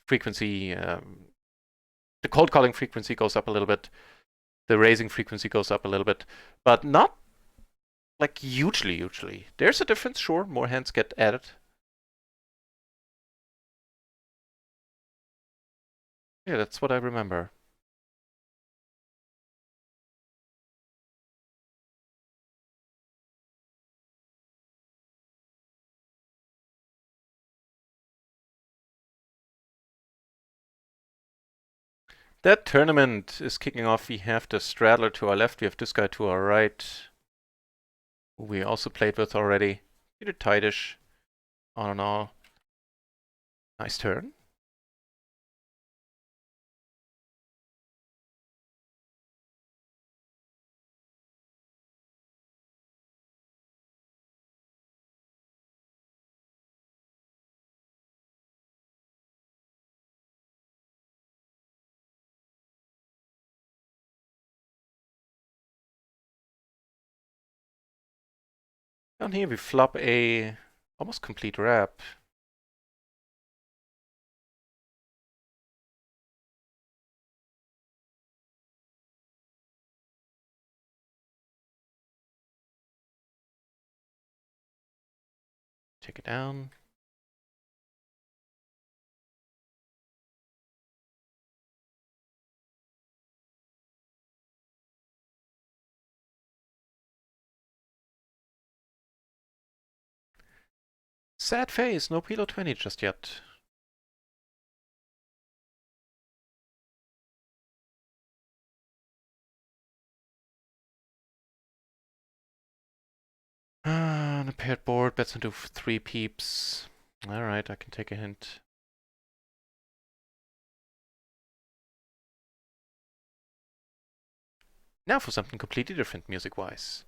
A: frequency, the cold calling frequency goes up a little bit. The raising frequency goes up a little bit, but not like hugely. There's a difference, sure. More hands get added. Yeah, that's what I remember. That tournament is kicking off. We have the straddler to our left. We have this guy to our right, who we also played with already. Pretty tightish. All in all, nice turn. Down here we flop a almost complete wrap. Take it down. Sad face, no PLO 20 just yet. On a paired board, bets into 3 peeps. Alright, I can take a hint. Now for something completely different music-wise.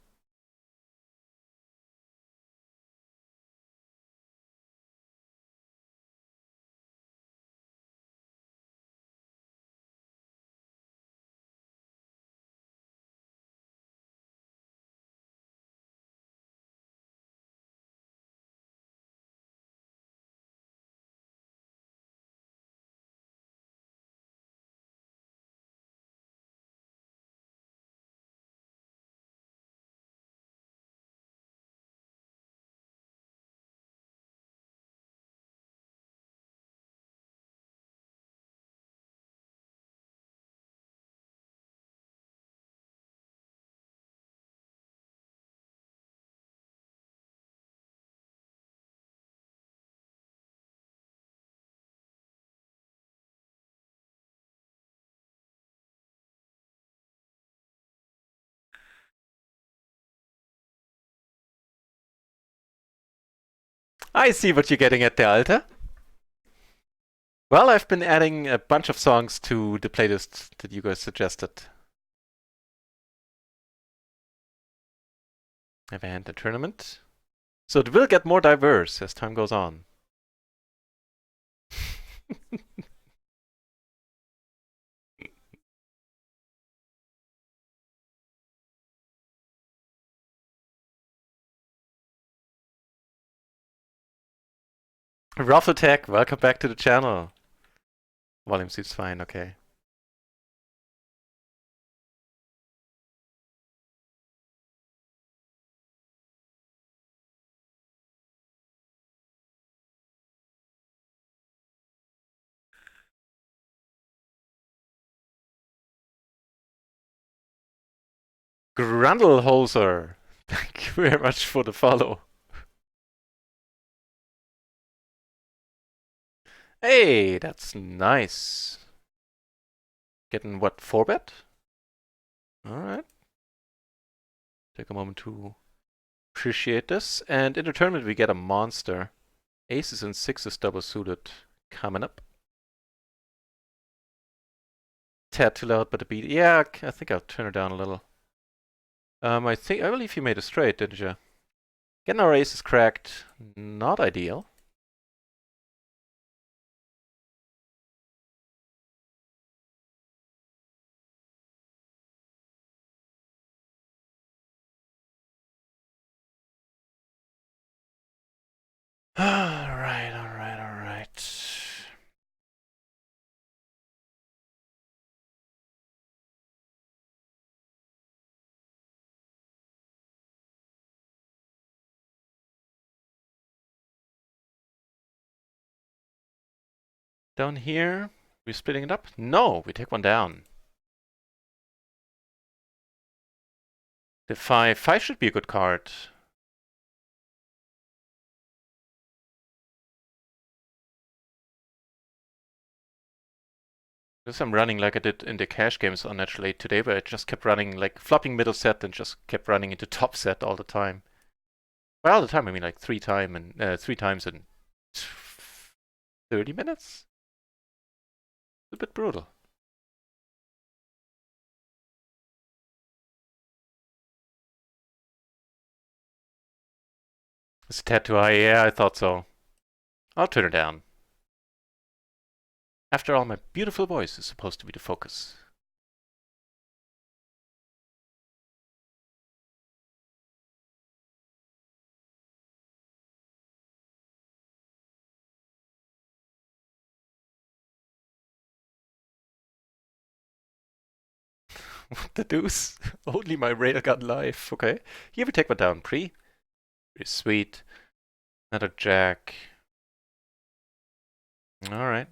A: I see what you're getting at there, Alter. Well, I've been adding a bunch of songs to the playlist that you guys suggested. I've had a tournament. So it will get more diverse as time goes on. Rough Attack, welcome back to the channel. Volume seems fine, okay. Grundlehoser, thank you very much for the follow. Hey, that's nice. Getting what, 4-bet? Alright. Take a moment to appreciate this. And in the tournament we get a monster. Aces and sixes double suited coming up. Tad too loud, but the beat. Yeah, I think I'll turn it down a little. I believe you made a straight, didn't you? Getting our aces cracked, not ideal. Alright, alright, alright. Down here, we're splitting it up? No, we take one down. The 5. 5 should be a good card. Because I'm running like I did in the cash games on Natural 8 today, where I just kept running, like flopping middle set and just kept running into top set all the time. Well, all the time, I mean like 3 times in 30 minutes? It's a bit brutal. It's a tad too high, yeah, I thought so. I'll turn it down. After all, my beautiful voice is supposed to be the focus. The deuce. Only my railgun life. Okay. You ever take one down? Pretty sweet. Another jack. Alright.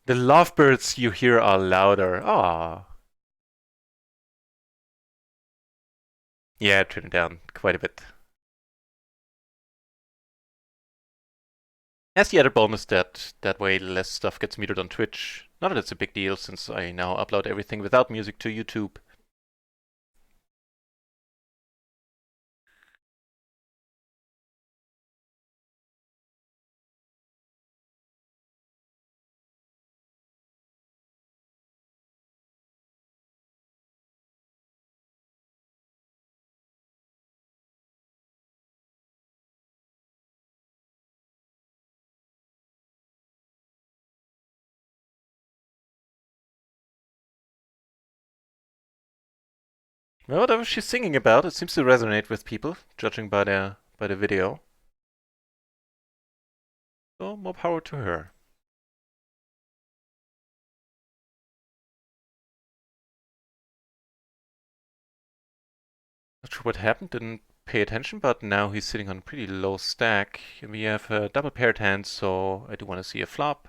A: The lovebirds you hear are louder. Ah. Yeah, turn it down quite a bit. As the other bonus that way less stuff gets metered on Twitch. Not that it's a big deal since I now upload everything without music to YouTube. Well, whatever she's singing about, it seems to resonate with people, judging by the video. So more power to her. Not sure what happened, didn't pay attention, but now he's sitting on a pretty low stack. We have double paired hands, so I do want to see a flop.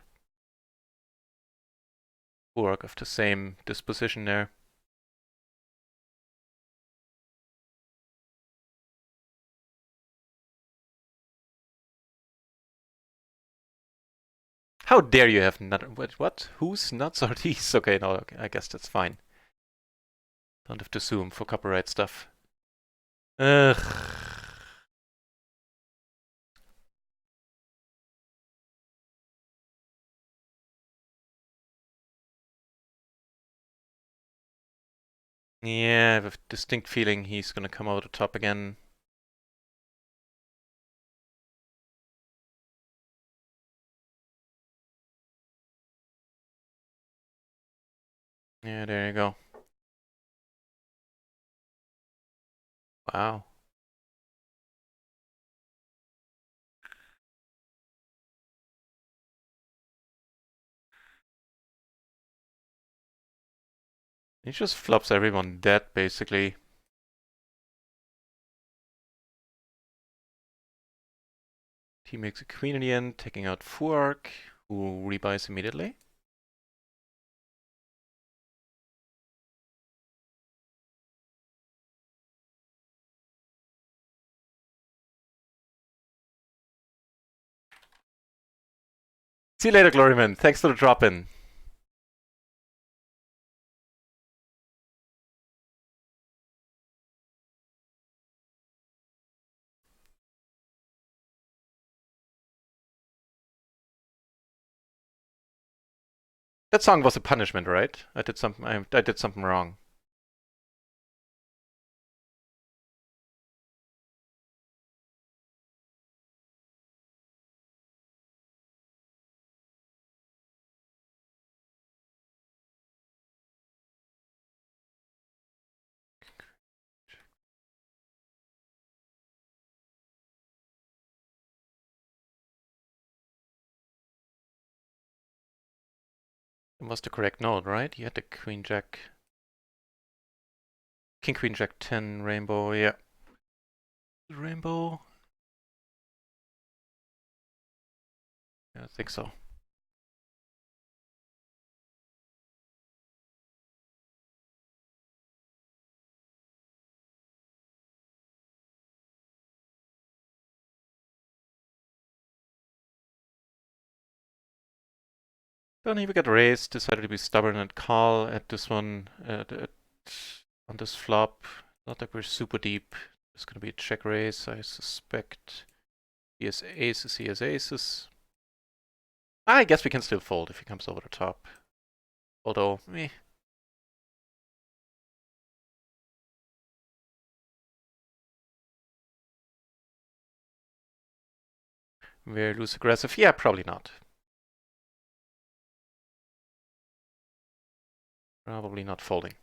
A: Work of the same disposition there. How dare you have nut? What? Whose nuts are these? Okay, no, okay, I guess that's fine. Don't have to sue him for copyright stuff. Ugh. Yeah, I have a distinct feeling he's gonna come out the top again. Yeah, there you go. Wow. He just flops everyone dead, basically. He makes a queen in the end, taking out Fuark, who rebuys immediately. See you later, Gloryman. Thanks for the drop-in. That song was a punishment, right? I did something wrong. It was the correct note, right? You had the Queen Jack, King Queen Jack 10 rainbow, yeah. Rainbow. Yeah, I think so. Then he got raised, decided to be stubborn and call at this one, on this flop. Not that we're super deep. It's gonna be a check raise, I suspect. He has aces, he has aces. I guess we can still fold if he comes over the top. Although, eh. Very loose aggressive. Yeah, probably not. Probably not folding.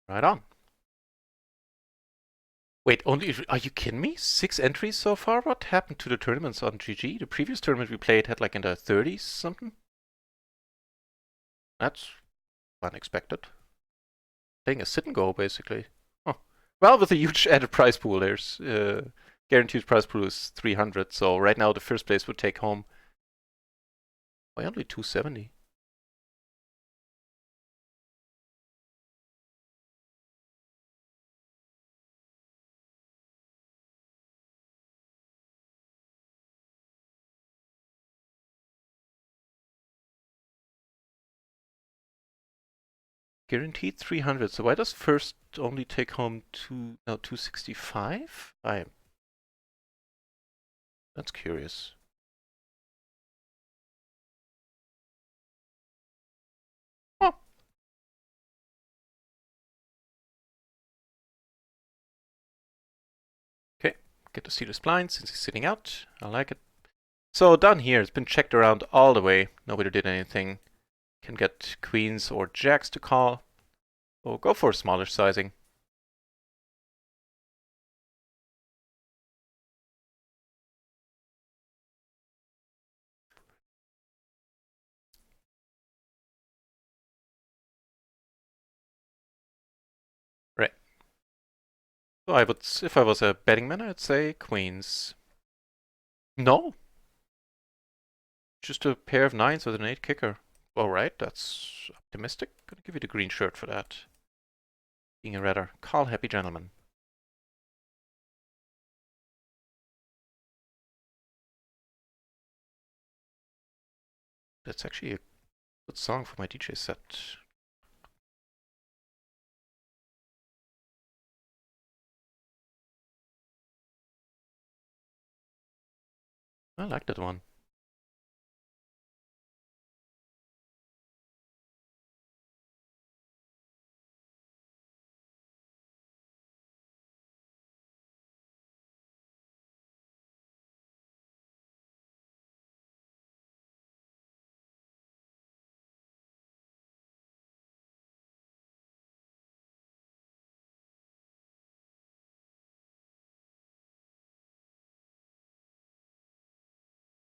A: Right on. Wait, are you kidding me? 6 entries so far? What happened to the tournaments on GG? The previous tournament we played had like in the 30s something? That's unexpected. Playing a sit and go basically. Huh. Well, with a huge added prize pool, there's guaranteed prize pool is 300. So right now the first place would take home why only 270. Guaranteed 300. So why does first only take home 265? That's curious. Oh, okay. Get to see the spline since he's sitting out. I like it. So down here, it's been checked around all the way. Nobody did anything. Can get queens or jacks to call. Or go for a smaller sizing. Right. So I would, if I was a betting man, I'd say queens. No, just a pair of nines with an 8 kicker. All right, that's optimistic. Gonna give you the green shirt for that. Being a rather call-happy gentleman. That's actually a good song for my DJ set. I like that one.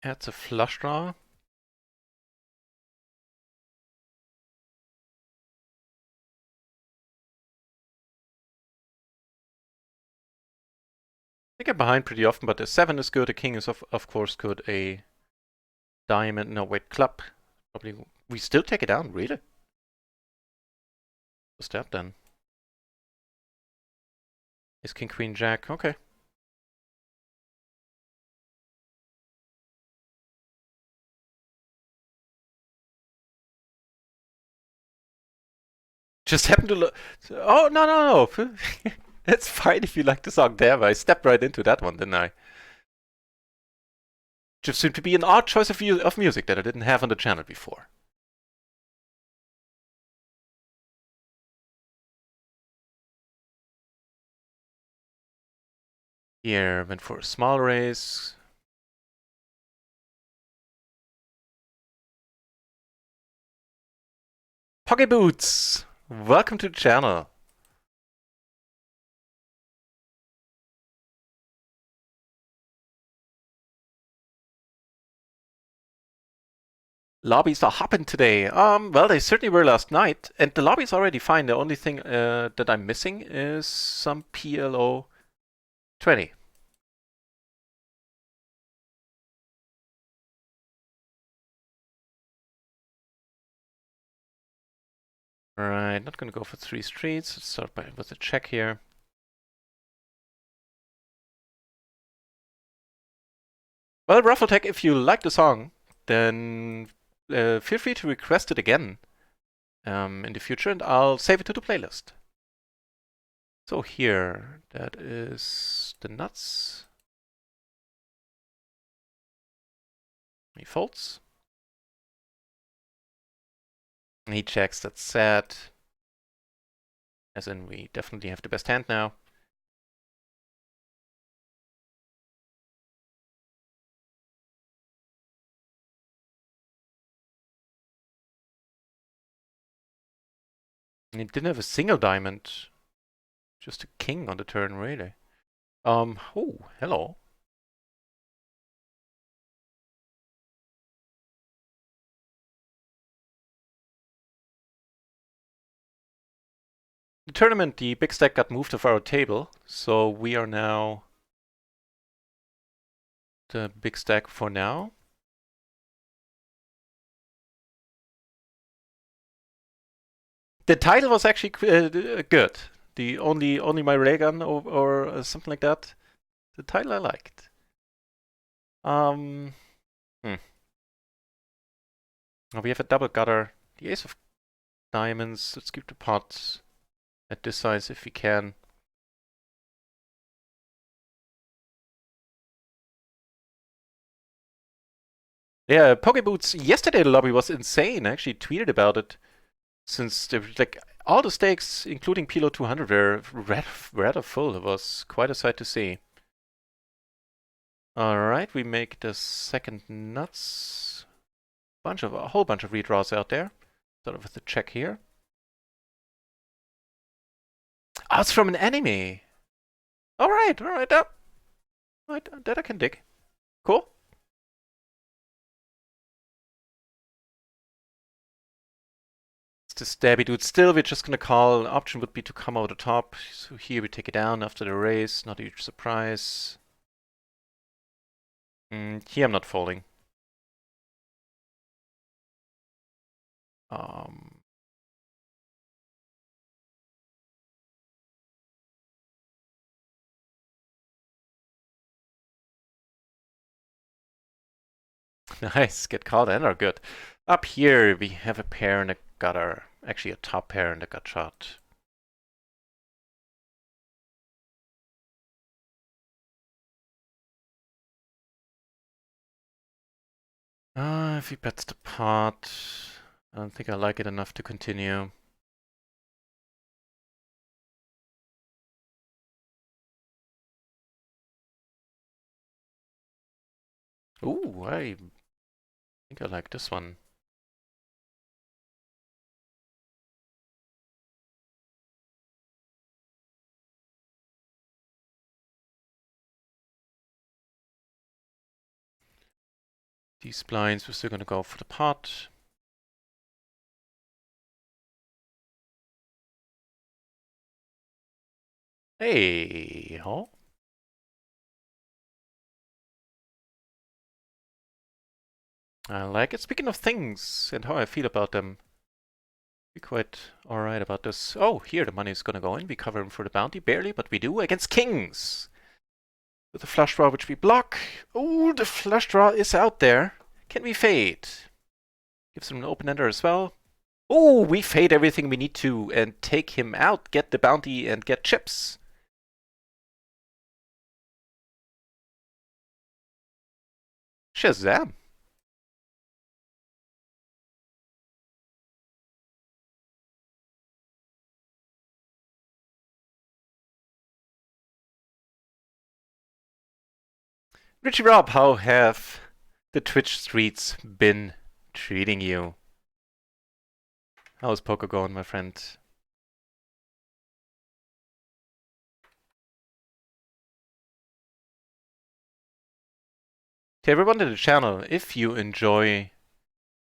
A: Adds a flush draw. I get behind pretty often, but a 7 is good, a king is of course good, a diamond, no wait, club. Probably, we still take it down, really? What's that then? Is king, queen, jack, okay. Just happened to look, oh, no. It's fine if you like the song, damn, I stepped right into that one, didn't I? Just seemed to be an odd choice of music that I didn't have on the channel before. Here, went for a small raise. Pocket Boots! Welcome to the channel. Lobbies are hopping today. Well, they certainly were last night, and the lobby's already fine. The only thing that I'm missing is some PLO 20. Alright, not gonna go for 3 streets. Let's start with a check here. Well, Ruffletech, if you like the song, then feel free to request it again in the future, and I'll save it to the playlist. So here, that is the nuts. He folds. He checks, that's sad. As in, we definitely have the best hand now. And he didn't have a single diamond. Just a king on the turn, really. Oh, hello. The tournament, the big stack got moved off our table, so we are now the big stack for now. The title was actually good. The only my ray gun or something like that. The title I liked. Um, hmm. Oh, we have a double gutter. The ace of diamonds. Let's keep the pot at this size if we can. Yeah, Pokeboots. Yesterday the lobby was insane. I actually tweeted about it since like all the stakes, including PLO 200, were rather full. It was quite a sight to see. All right, we make the second nuts. A whole bunch of redraws out there. Sort of with the check here. Oh, it's from an anime. All right, that I can dig. Cool. It's the stabby dude. Still, we're just gonna call. An option would be to come over the top. So here we take it down after the race. Not a huge surprise. Here I'm not folding. Um, nice, get called and are good. Up here we have a pair and a gutter. Actually a top pair and a gut shot. If he bets the pot, I don't think I like it enough to continue. Ooh, I think I like this one. These blinds, we're still gonna go for the pot. Hey, ho. I like it. Speaking of things and how I feel about them, be quite alright about this. Oh, here the money is gonna go in. We cover him for the bounty, barely, but we do against kings. With the flush draw, which we block. Oh, the flush draw is out there. Can we fade? Gives him an open-ender as well. Oh, we fade everything we need to and take him out, get the bounty, and get chips. Shazam. Richie Rob, how have the Twitch streets been treating you? How's poker going, my friend? To everyone in the channel, if you enjoy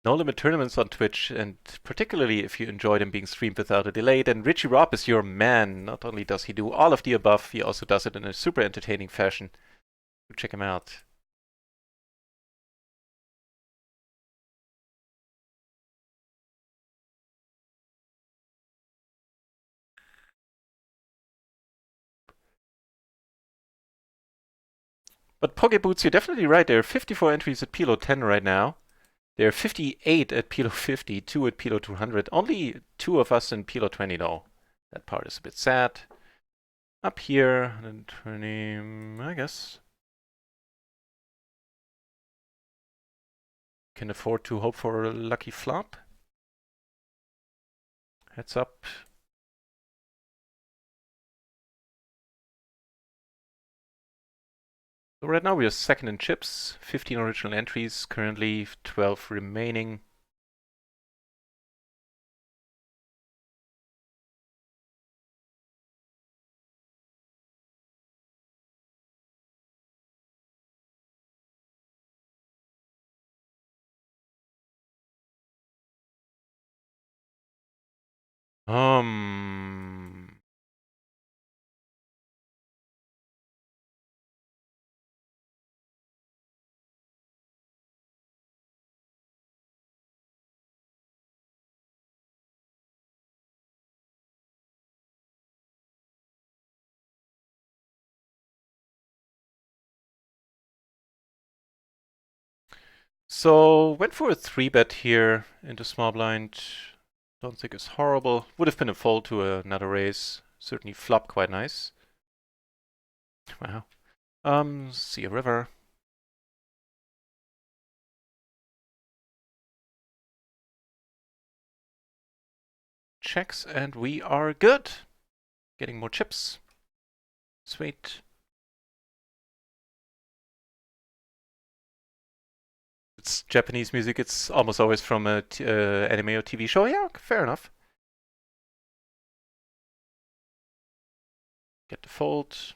A: No Limit tournaments on Twitch, and particularly if you enjoy them being streamed without a delay, then Richie Rob is your man. Not only does he do all of the above, he also does it in a super entertaining fashion. Check him out. But Pokeboots, you're definitely right. There are 54 entries at PLO 10 right now. There are 58 at PLO 50, 2 at PLO 200. Only 2 of us in PLO 20 though. That part is a bit sad. Up here, 120, I guess. Can afford to hope for a lucky flop. Heads up. So right now we are second in chips, 15 original entries, currently 12 remaining. Um. So went for a 3-bet here into small blind. Don't think it's horrible. Would have been a fold to another raise. Certainly flop quite nice. Wow. See a river. Checks and we are good. Getting more chips. Sweet. It's Japanese music. It's almost always from a anime or TV show. Yeah, fair enough. Get the fold.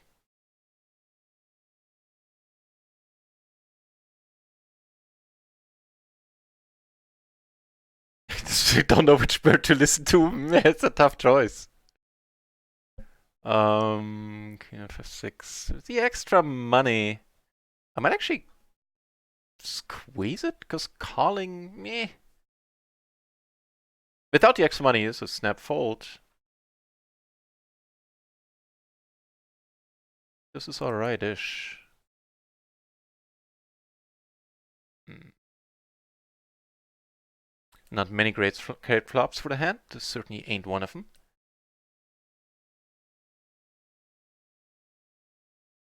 A: I don't know which bird to listen to. It's a tough choice. King of F6. The extra money. I might actually squeeze it because calling me without the extra money is a snap fold. This is alright-ish. Not many great flops for the hand. This certainly ain't one of them.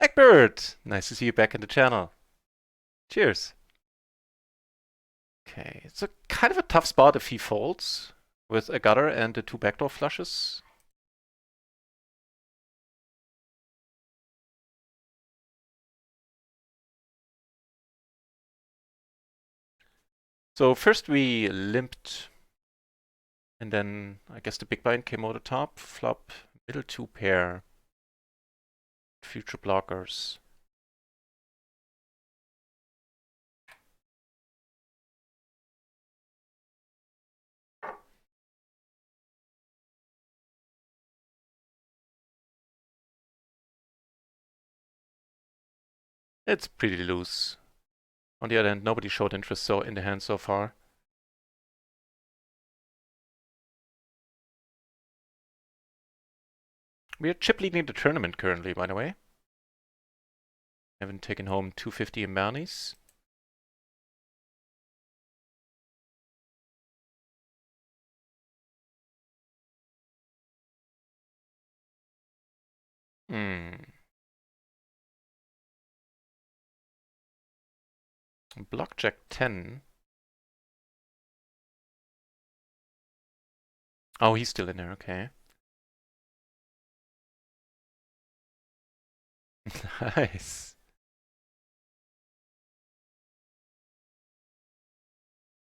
A: Egbert! Nice to see you back in the channel. Cheers. Okay, it's a kind of a tough spot if he folds with a gutter and the 2 backdoor flushes. So first we limped, and then I guess the big blind came over the top. Flop, middle 2 pair. Future blockers. It's pretty loose. On the other hand, nobody showed interest in the hand so far. We are chip leading the tournament currently, by the way. Haven't taken home 250 in bounties. Block Jack 10. Oh, he's still in there, okay. Nice.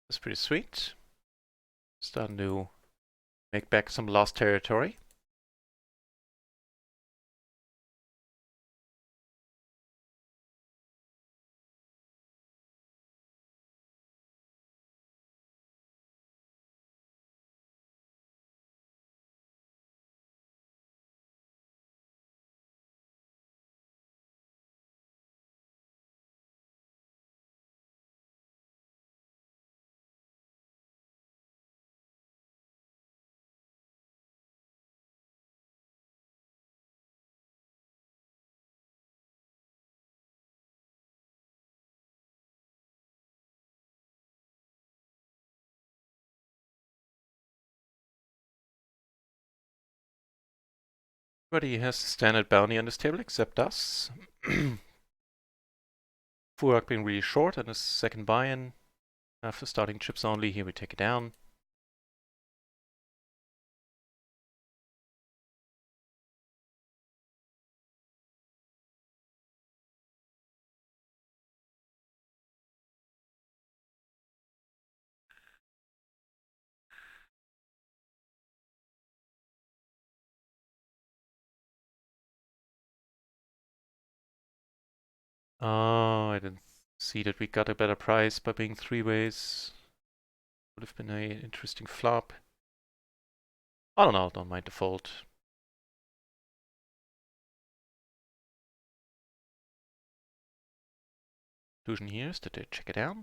A: That's pretty sweet. Starting to make back some lost territory. Everybody has the standard bounty on this table except us. Furak being really short and a second buy-in. After starting chips only, here we take it down. Oh, I didn't see that we got a better price by being 3 ways. Would have been an interesting flop. I don't know, don't mind the fold. Illusion here is that they check it out.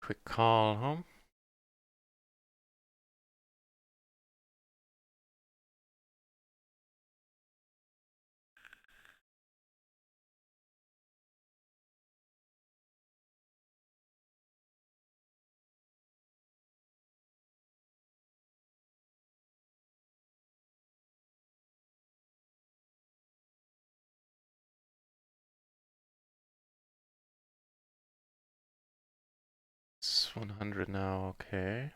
A: Quick call home. It's 100 now, okay.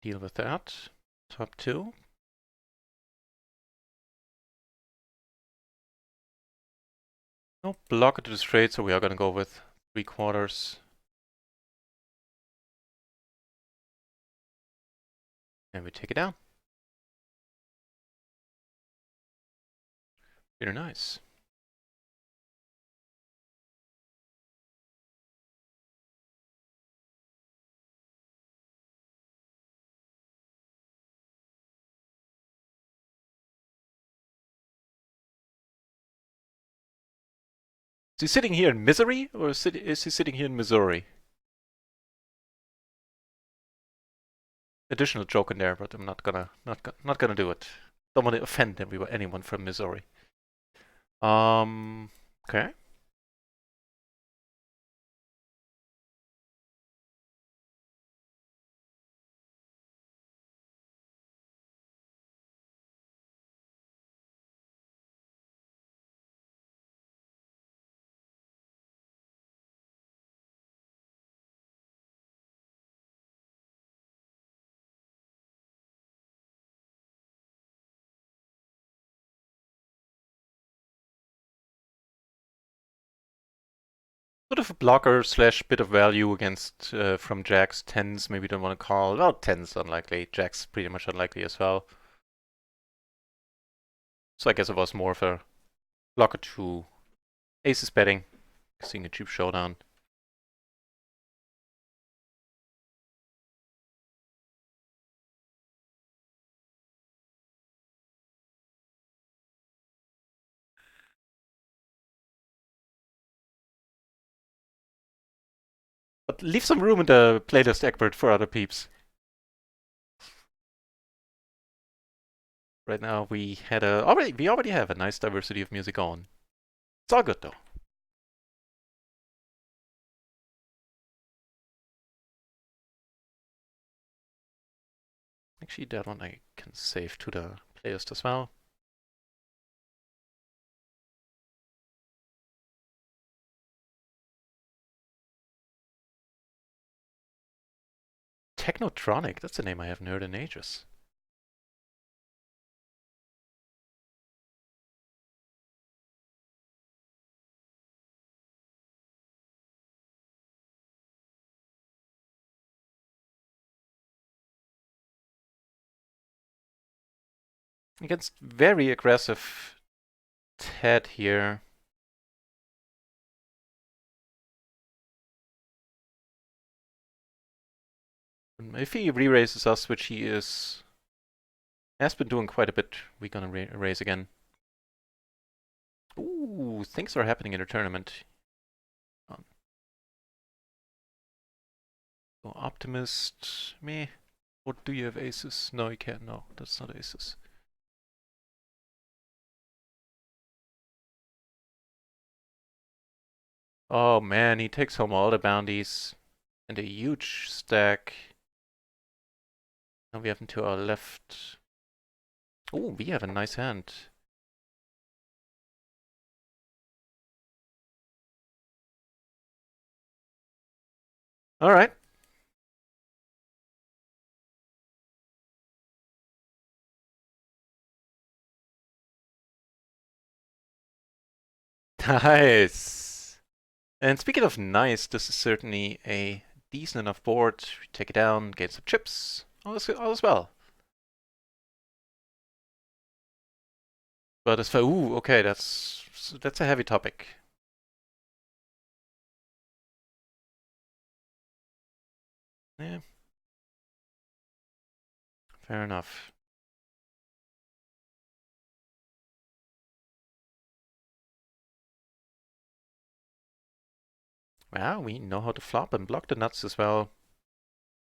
A: Deal with that. Top 2. No blocker to the straight, so we are gonna go with 3/4. And we take it down. Very nice. Is he sitting here in misery, or is he sitting here in Missouri? Additional joke in there, but I'm not gonna do it. Don't want to offend anyone from Missouri. Okay. Sort of a blocker slash bit of value against from jacks. Tens maybe don't want to call. Well, tens unlikely. Jacks pretty much unlikely as well. So I guess it was more of a blocker to aces betting, seeing a cheap showdown. But leave some room in the playlist, Egbert, for other peeps. Right now we already have a nice diversity of music on. It's all good though. Actually, that one I can save to the playlist as well. Technotronic, that's a name I haven't heard in ages. Against very aggressive Ted here. If he re-raises us, which he has been doing quite a bit, we're gonna raise again. Ooh, things are happening in the tournament. So Optimist, me. Or do you have aces? No, you can't. No, that's not aces. Oh man, he takes home all the bounties and a huge stack. Now we have him to our left. Oh, we have a nice hand. All right. Nice. And speaking of nice, this is certainly a decent enough board. We take it down, get some chips. All is well. But as for ooh, okay, that's a heavy topic. Yeah, fair enough. Well, we know how to flop and block the nuts as well.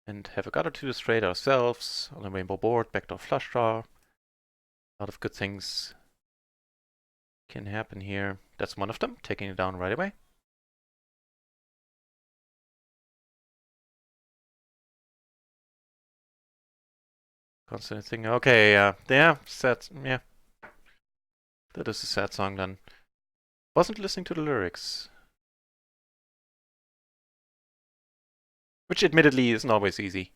A: And have a gutter to the straight ourselves on the rainbow board, backdoor flush draw. A lot of good things can happen here. That's one of them, taking it down right away. Constant thing. Okay, yeah, sad. Yeah, that is a sad song then. Wasn't listening to the lyrics, which admittedly isn't always easy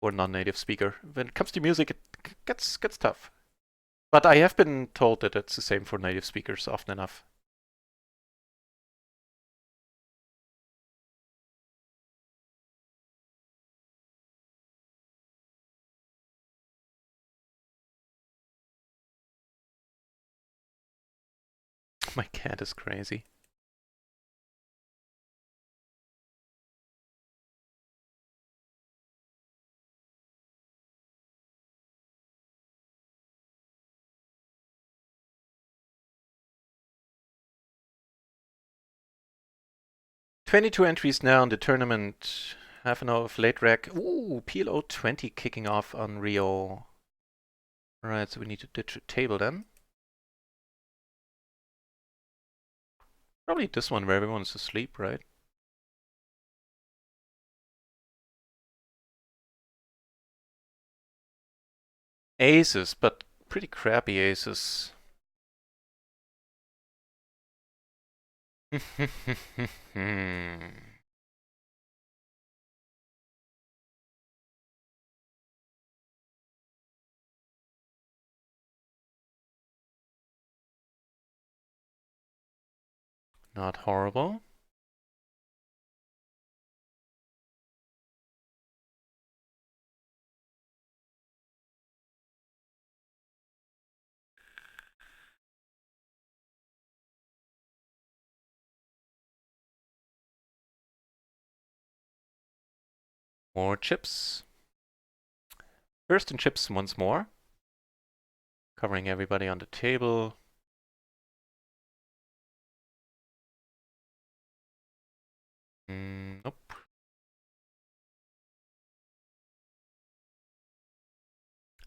A: for a non-native speaker. When it comes to music, it gets tough. But I have been told that it's the same for native speakers often enough. My cat is crazy. "22 entries now in the tournament. Half an hour of late rec. Ooh, PLO 20 kicking off on RIO. Alright, so we need to ditch a table then. Probably this one where everyone's asleep, right? Aces, but pretty crappy aces. Not horrible. More chips. First in chips once more. Covering everybody on the table. Nope.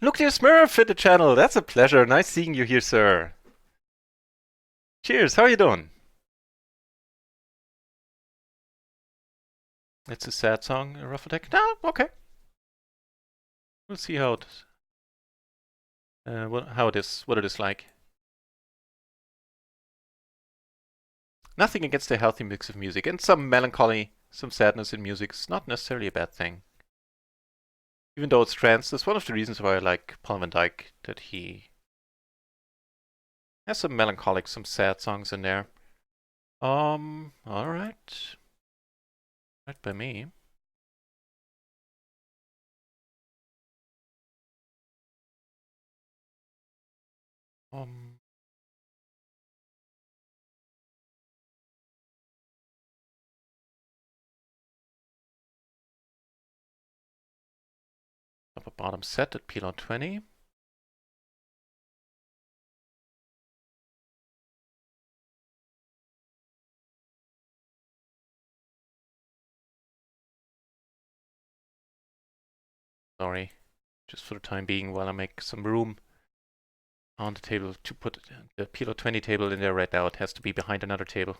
A: Look, there's Smurf in the channel. That's a pleasure. Nice seeing you here, sir. Cheers. How are you doing? It's a sad song, a rough attack. No, okay. We'll see how it, what it is like. Nothing against a healthy mix of music, and some melancholy, some sadness in music is not necessarily a bad thing. Even though it's trance, that's one of the reasons why I like Paul van Dyk, that he has some melancholic, some sad songs in there. Alright. Right by me. Um, Upper bottom set at PLO 20. Sorry, just for the time being while I make some room on the table to put the PLO 20 table in there right now. It has to be behind another table.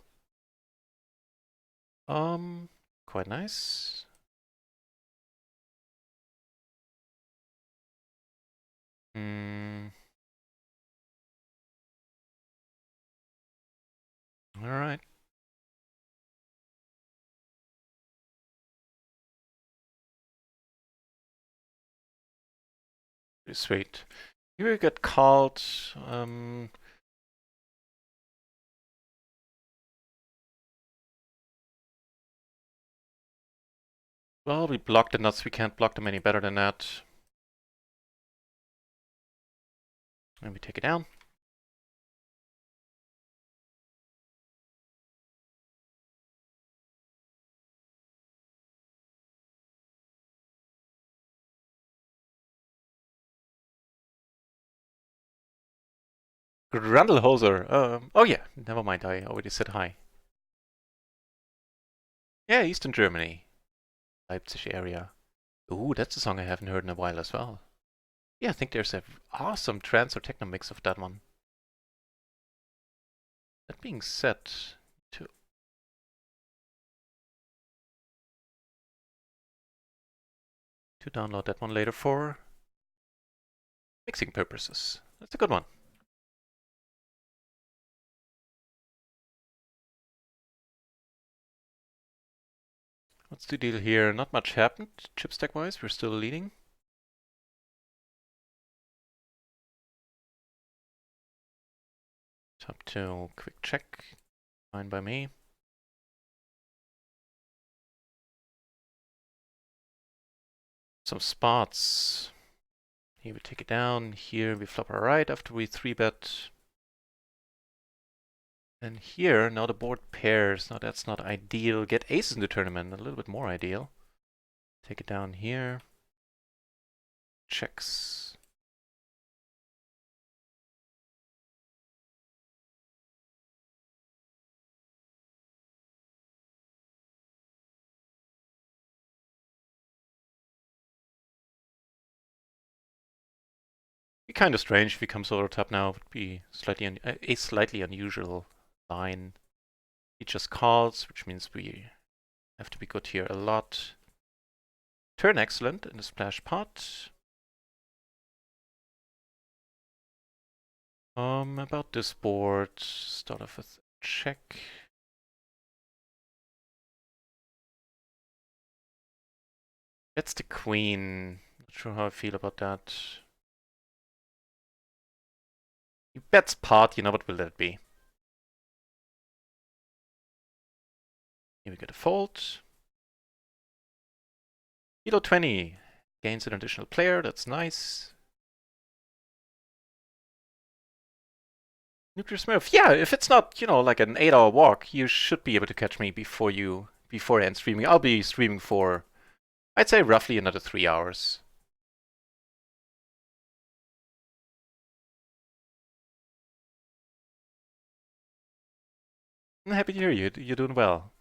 A: Quite nice. Hmm. All right. Pretty sweet. Here we get called. Um, well, we blocked the nuts. We can't block them any better than that. And we take it down. Grundlhoser. Oh yeah, never mind. I already said hi. Yeah, Eastern Germany, Leipzig area. Ooh, that's a song I haven't heard in a while as well. Yeah, I think there's a awesome trance or techno mix of that one. That being said, to download that one later for mixing purposes. That's a good one. What's the deal here? Not much happened chip stack wise. We're still leading. Top 2, quick check. Fine by me. Some spots. Here we take it down. Here we flop our right after we 3-bet. And here, now the board pairs. Now that's not ideal. Get aces in the tournament. A little bit more ideal. Take it down here. Checks. Be kind of strange if he comes over top now. Would be slightly a slightly unusual line. He just calls, which means we have to be good here a lot. Turn excellent in the splash pot. About this board, start off with a check. That's the queen. Not sure how I feel about that. He bets pot, what will that be? Here we get a fold. PLO 20 gains an additional player, that's nice. Nuclear Smurf. Yeah, if it's not, like an 8-hour walk, you should be able to catch me before I end streaming. I'll be streaming for, I'd say, roughly another 3 hours. I'm happy to hear you. You're doing well.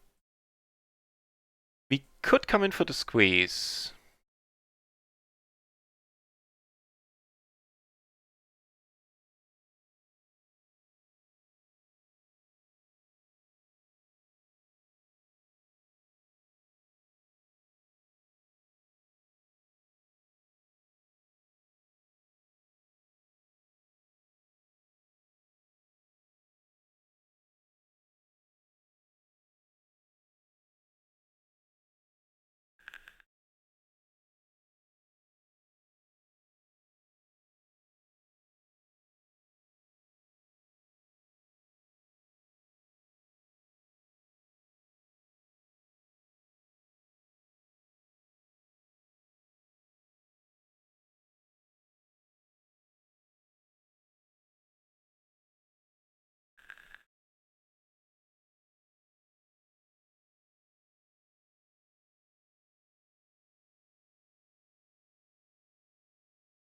A: We could come in for the squeeze.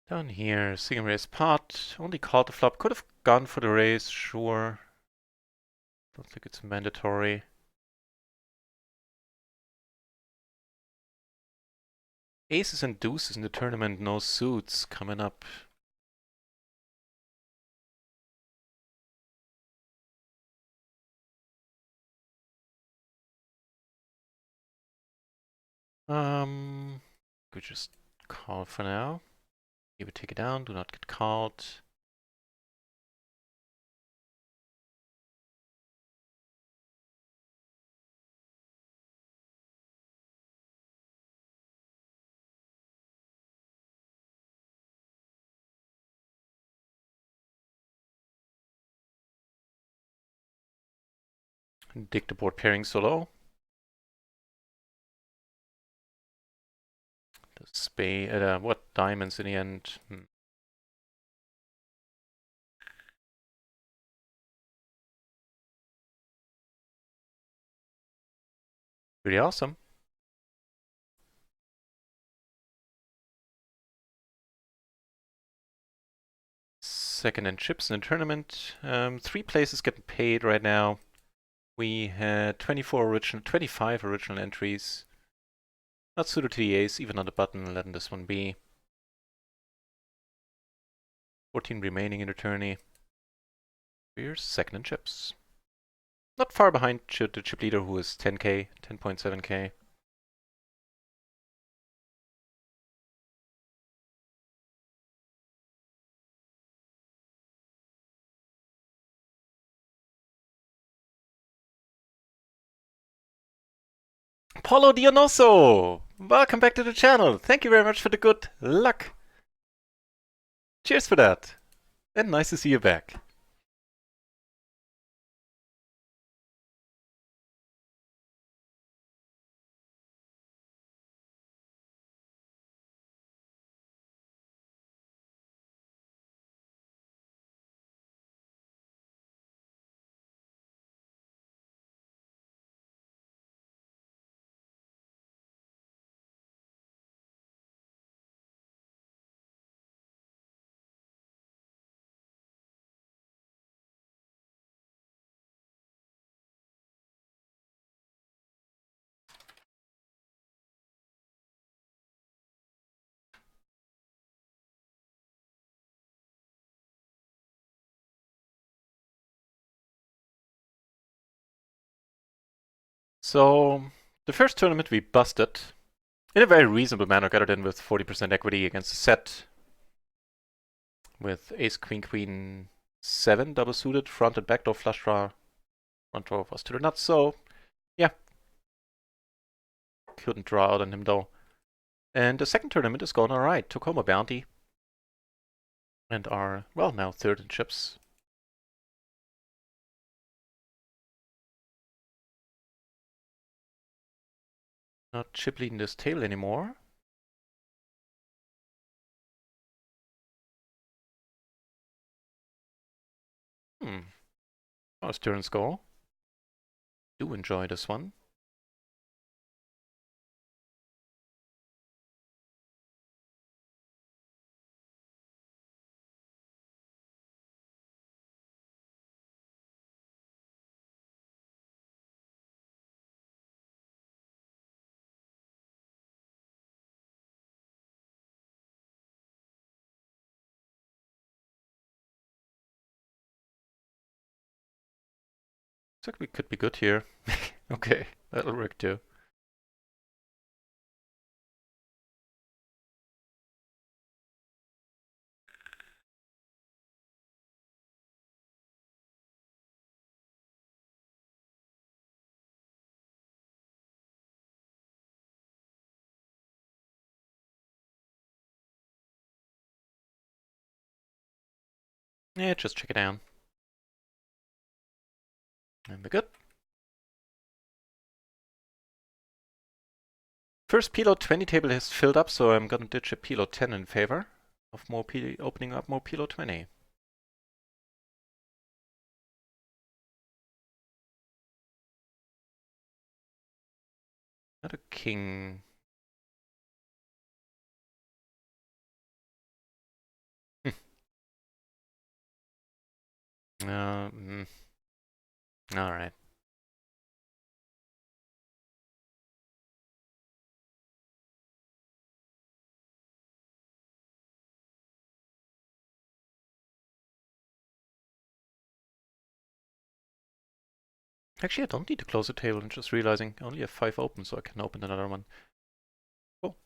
A: Down here, single raise pot. Only called the flop. Could have gone for the raise, sure. Don't think it's mandatory. Aces and deuces in the tournament, no suits coming up. Could just call for now. You would take it down, do not get caught. Dig the board pairing so low. The spade, what diamonds in the end? Pretty awesome. Second in chips in the tournament. 3 places getting paid right now. We had 25 original entries. Not suited to the ace, even on the button, letting this one be. 14 remaining in the tourney. We're second in chips. Not far behind the chip leader, who is 10k, 10.7k. Paulo Dionoso! Welcome back to the channel. Thank you very much for the good luck. Cheers for that. And nice to see you back. So, the first tournament we busted in a very reasonable manner, got it in with 40% equity against a set with ace, queen, queen, 7 double suited, front and backdoor flush draw. Front draw was to the nuts, so yeah. Couldn't draw out on him though. And the second tournament is going alright. Took home a bounty. And are, well, now third in chips. Not chip leading this table anymore. Oh, it's turn score. Do enjoy this one. Looks like we could be good here. Okay, that'll work too. Yeah, just check it down. And we're good. First PLO 20 table has filled up, so I'm gonna ditch a PLO 10 in favor of more opening up more PLO 20. Not a king. Alright. Actually, I don't need to close the table. I'm just realizing I only have 5 open, so I can open another one. Cool.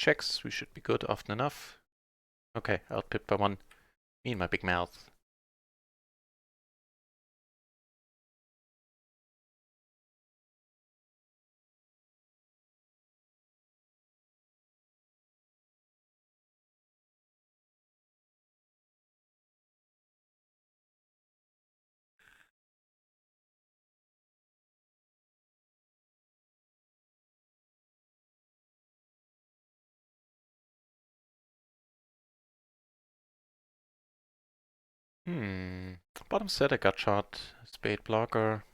A: checks. We should be good often enough. Okay, outpit by 1. Me and my big mouth. Bottom set I got shot. Spade blocker.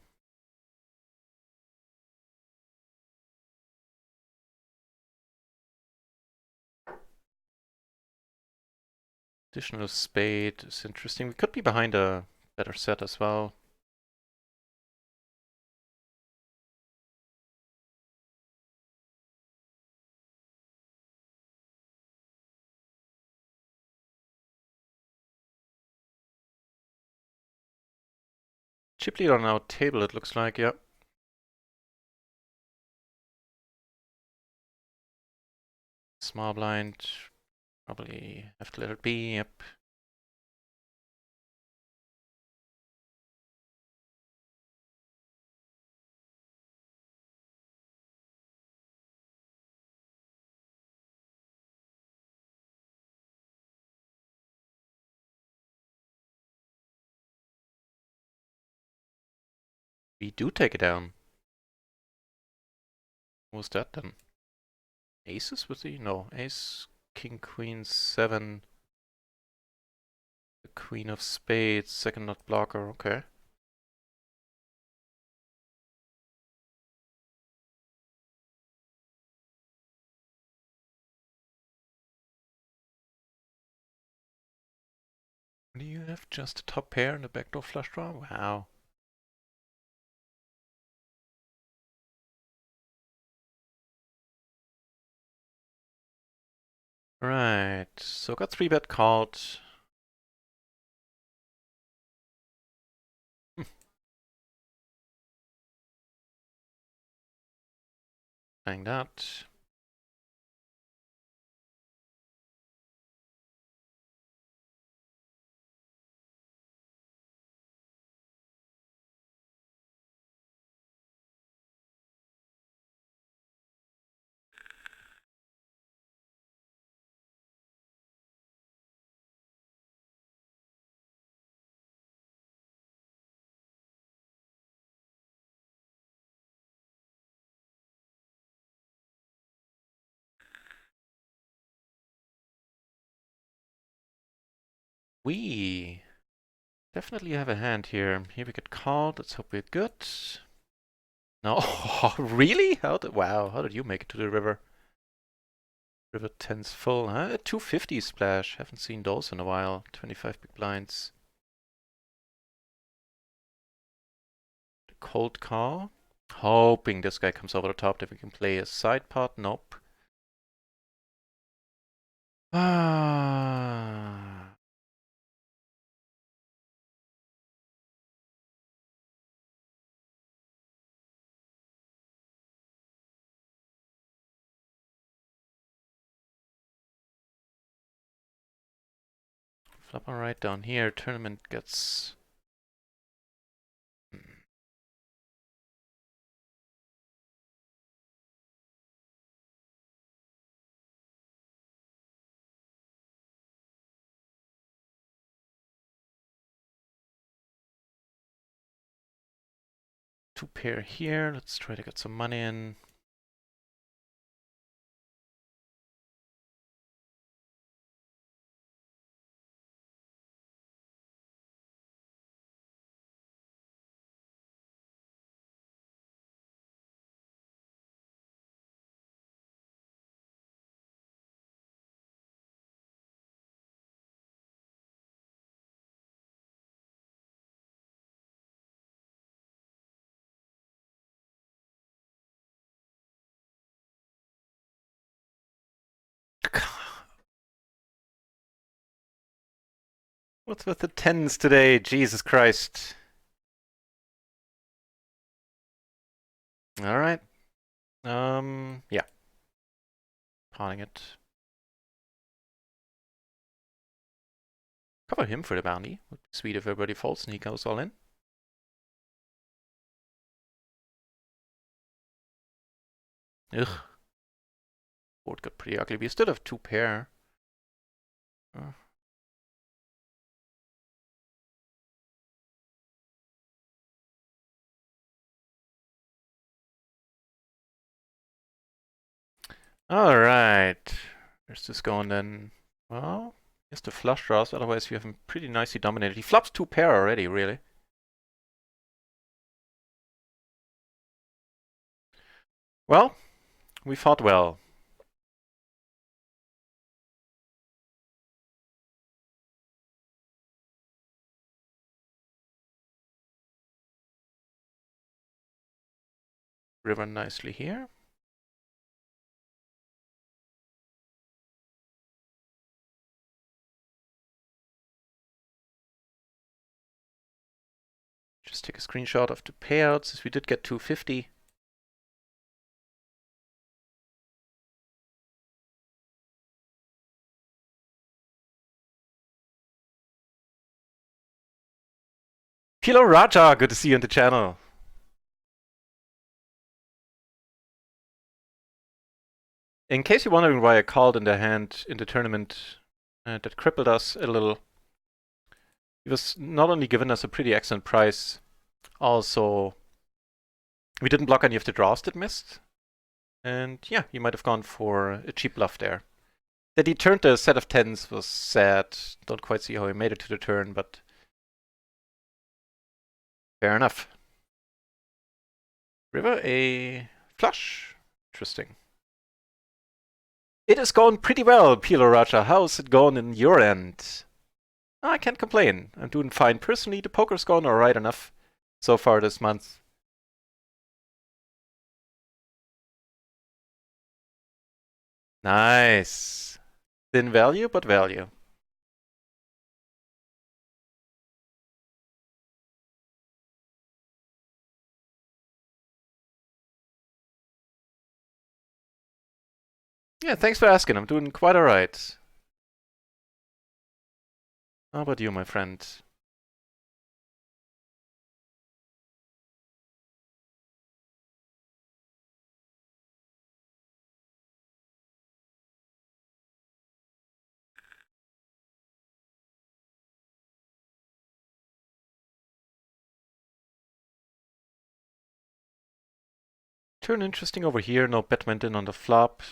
A: Additional spade is interesting. We could be behind a better set as well. Chip lead on our table, it looks like, yeah. Small blind. Probably have to let it be, yep. We do take it down. What was that then? Aces with the? No, ace, king, queen, 7. The queen of spades, second nut blocker, okay. Do you have just a top pair and a backdoor flush draw? Wow. Right, so got 3-bet called. Playing that. We definitely have a hand here. Here we get called. Let's hope we're good. No, really? Wow, how did you make it to the river? River 10's full, huh? 250 splash. Haven't seen those in a while. 25 big blinds. Cold call. Hoping this guy comes over the top that we can play a side pot. Nope. Ah. Flop on right down here. Tournament gets... Two pair here. Let's try to get some money in. What's with the 10s today? Jesus Christ. Alright. Yeah. Pawning it. Cover him for the bounty. Would be sweet if everybody folds and he goes all in. Ugh. Board got pretty ugly. We still have 2 pair. Alright. Where's this going then? Well, he has the flush draws, otherwise we have him pretty nicely dominated. He flops 2 pair already, really. Well, we fought well. River nicely here. Just take a screenshot of the payouts, since we did get 250. PLO Raja, good to see you on the channel. In case you're wondering why I called in the hand in the tournament that crippled us a little, he was not only giving us a pretty excellent price, also we didn't block any of the draws that missed. And yeah, he might have gone for a cheap bluff there. That he turned the set of 10s was sad. Don't quite see how he made it to the turn, but fair enough. River a flush. Interesting. It is going pretty well, PLO Raja. How's it going in your end? I can't complain. I'm doing fine personally. The poker's going alright enough so far this month. Nice. Thin value, but value. Yeah, thanks for asking. I'm doing quite alright. How about you, my friend? Turn interesting over here. No bet went in on the flop.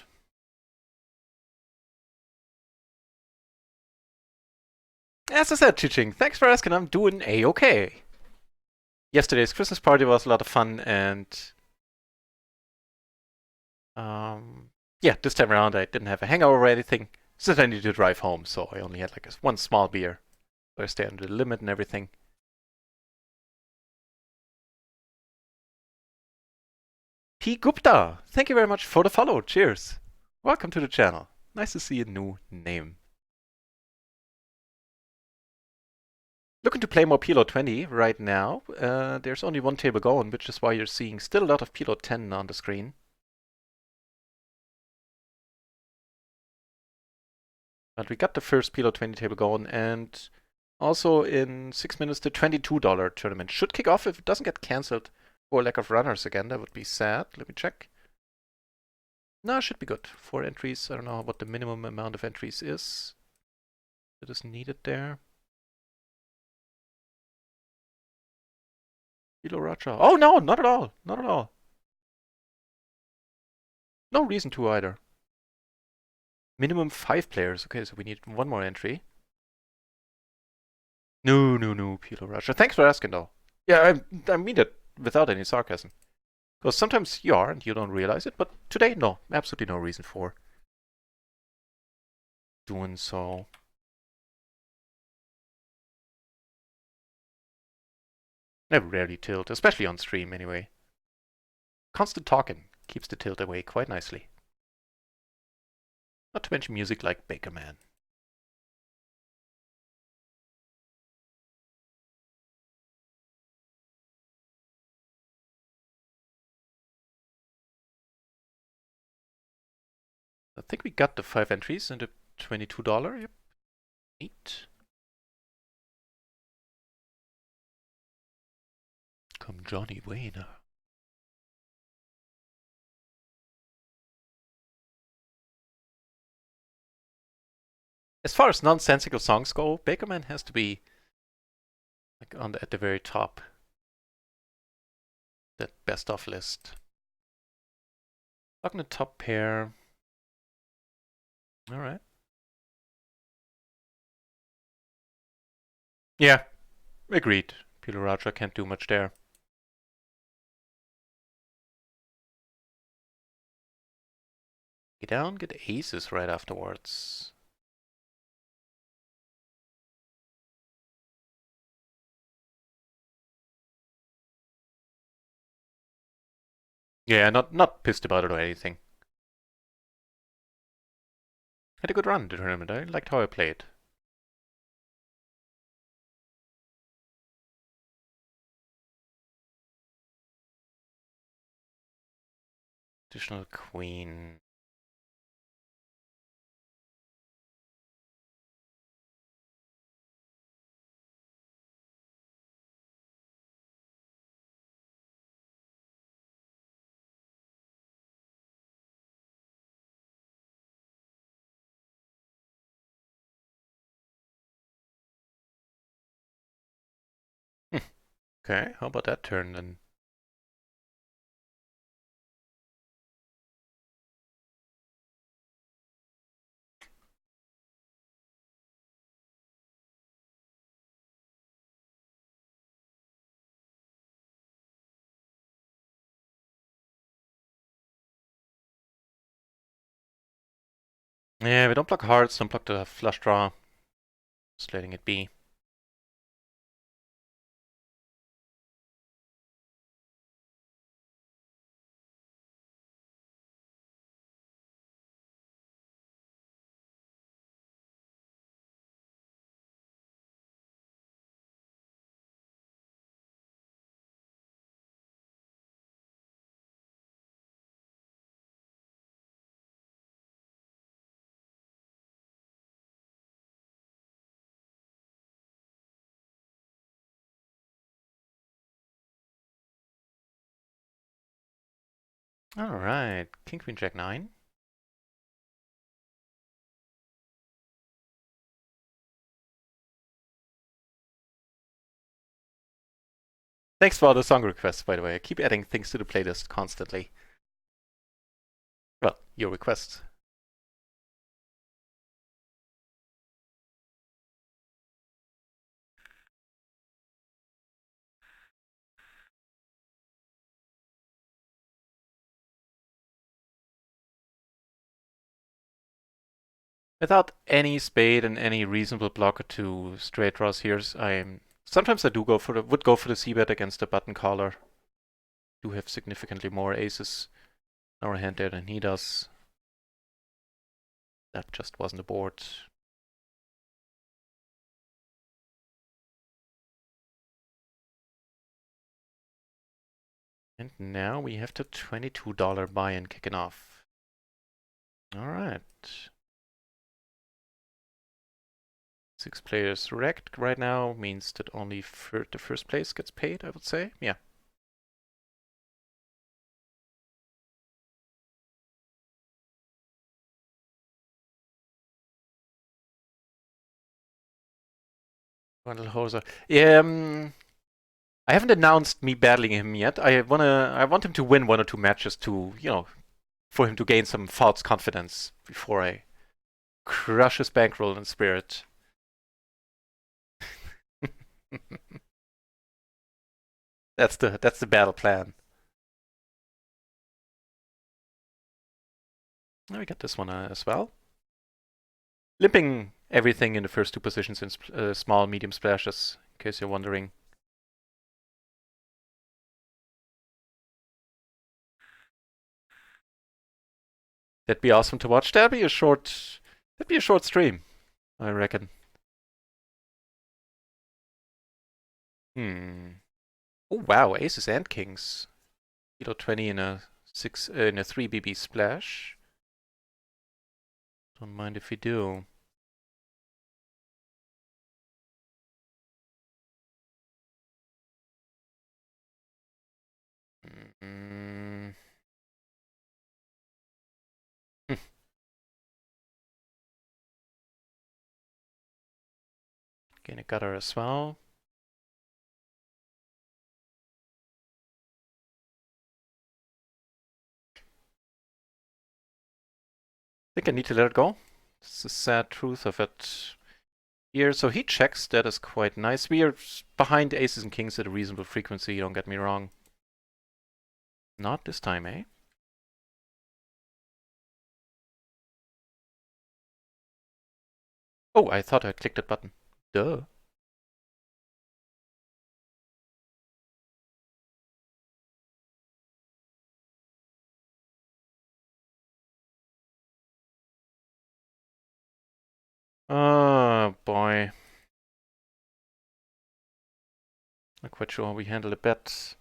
A: As I said, Chiching, thanks for asking. I'm doing a-okay. Yesterday's Christmas party was a lot of fun, and yeah, this time around I didn't have a hangover or anything. Since I needed to drive home, so I only had like one small beer. So I stay under the limit and everything. P. Gupta, thank you very much for the follow. Cheers. Welcome to the channel. Nice to see a new name. Looking to play more PLO 20 right now. There's only one table going, which is why you're seeing still a lot of PLO 10 on the screen. But we got the first PLO 20 table going, and also in 6 minutes the $22 tournament should kick off if it doesn't get cancelled for lack of runners again. That would be sad. Let me check. No, it should be good. 4 entries. I don't know what the minimum amount of entries is that is needed there. PLO Raja. Oh no, not at all. Not at all. No reason to either. Minimum 5 players. Okay, so we need one more entry. No, PLO Raja. Thanks for asking though. Yeah, I mean it without any sarcasm. Because sometimes you are and you don't realize it, but today, no. Absolutely no reason for doing so. I rarely tilt, especially on stream anyway. Constant talking keeps the tilt away quite nicely. Not to mention music like Baker Man. I think we got the 5 entries and the $22. Yep. Neat. Come Johnny Wayne. As far as nonsensical songs go, Bakerman has to be like at the very top. That best of list. Lock in the top pair. Alright. Yeah, agreed. PLO Raja can't do much there. Get down, get aces right afterwards. Yeah, not pissed about it or anything. Had a good run the tournament. I liked how I played. Additional queen. Okay, how about that turn then? Yeah, we don't block hearts, don't block the flush draw. Just letting it be. Alright, King Queen Jack 9. Thanks for all the song requests, by the way. I keep adding things to the playlist constantly. Well, your requests. Without any spade and any reasonable blocker to straight draws here, sometimes I would go for the c-bet against the button caller. Do have significantly more aces in our hand there than he does. That just wasn't a board. And now we have the $22 buy-in kicking off. Alright. 6 players wrecked right now means that only the first place gets paid, I would say. Yeah. Wandelhoser. I haven't announced me battling him yet. I want him to win 1 or 2 matches to, for him to gain some false confidence before I crush his bankroll in spirit. That's the battle plan. Now we got this one as well. Limping everything in the first 2 positions in small, medium splashes, in case you're wondering. That'd be awesome to watch. That'd be a short stream, I reckon. Oh wow, aces and kings. Kilo 20 in a 3 BB splash. Don't mind if we do. Gain a gutter as well. I think I need to let it go. It's the sad truth of it here. So he checks. That is quite nice. We are behind aces and kings at a reasonable frequency, don't get me wrong. Not this time, eh? Oh, I thought I clicked that button. Duh. Oh, boy. Not quite sure how we handle a bet.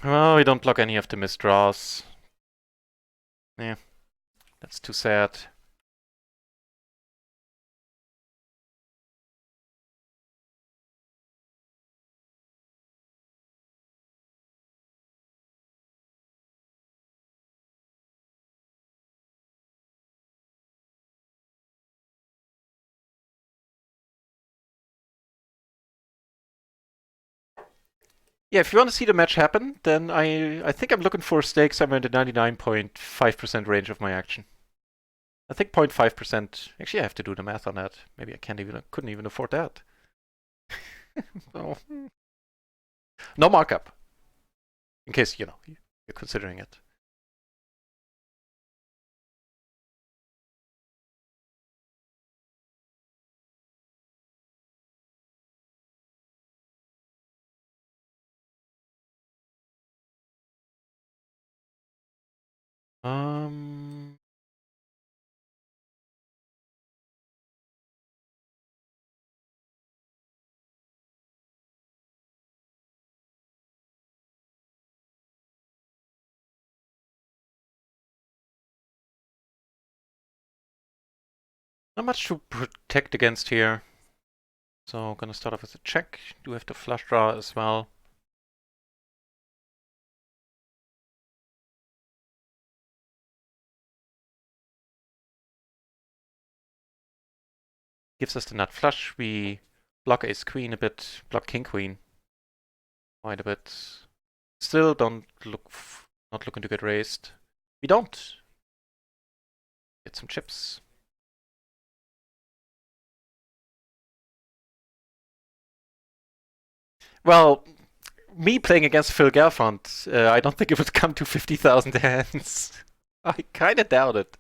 A: Well, we don't block any of the missed draws. Yeah, that's too sad. Yeah, if you want to see the match happen, then I think I'm looking for stakes somewhere in the 99.5% range of my action. I think 0.5%. Actually, I have to do the math on that. Maybe I couldn't even afford that. So, no markup. In case, you're considering it. Um, Not much to protect against here. So gonna start off with a check. Do have the flush draw as well. Gives us the nut flush. We block ace queen a bit, block king queen quite a bit. Still not looking to get raised. We don't. Get some chips. Well, me playing against Phil Gelfand, I don't think it would come to 50,000 hands. I kinda doubt it.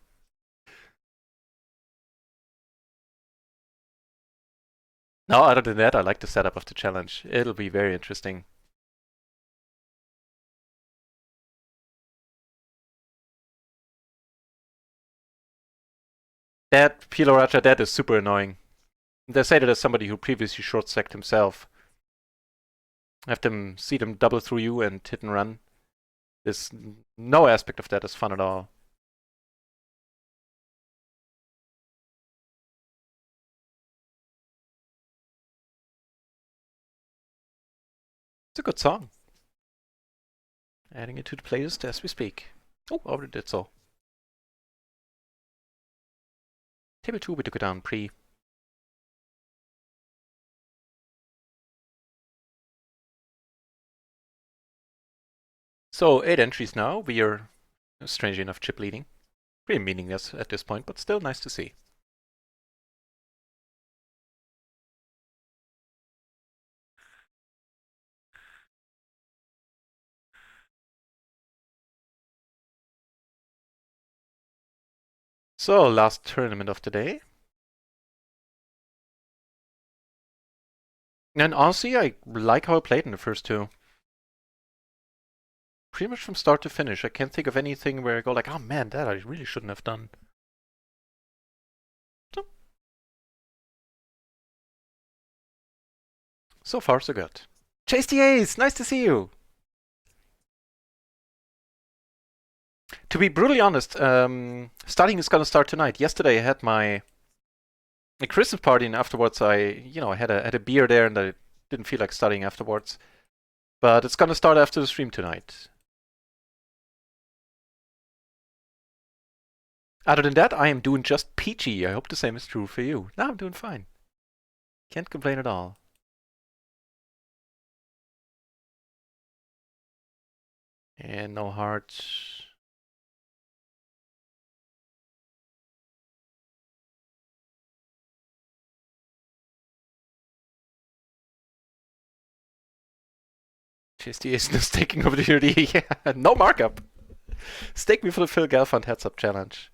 A: No, other than that, I like the setup of the challenge. It'll be very interesting. That PLO Raja, that is super annoying. They say that as somebody who previously short-stacked himself. Have them see them double through you and hit and run. There's no aspect of that is fun at all. It's a good song. Adding it to the playlist as we speak. Oh, already did so. Table 2, we took it down pre. So 8 entries now. We are, strangely enough, chip leading. Pretty meaningless at this point, but still nice to see. So, last tournament of the day. And honestly, I like how I played in the first two. Pretty much from start to finish. I can't think of anything where I go like, oh man, that I really shouldn't have done. So far, so good. Chase the Ace! Nice to see you! To be brutally honest, studying is gonna start tonight. Yesterday I had my Christmas party, and afterwards I had a beer there, and I didn't feel like studying afterwards. But it's gonna start after the stream tonight. Other than that, I am doing just peachy. I hope the same is true for you. No, I'm doing fine. Can't complain at all. And no hearts. JST is taking over the UD. Yeah, no markup. Stake me for the Phil Gelfand heads up challenge.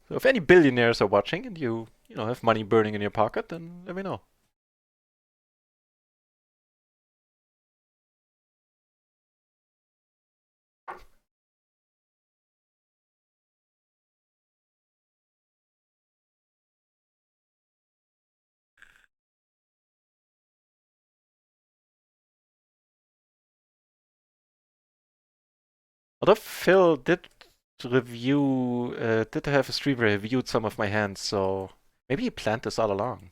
A: So if any billionaires are watching and you have money burning in your pocket, then let me know. Although Phil did did have a stream where he reviewed some of my hands, so maybe he planned this all along.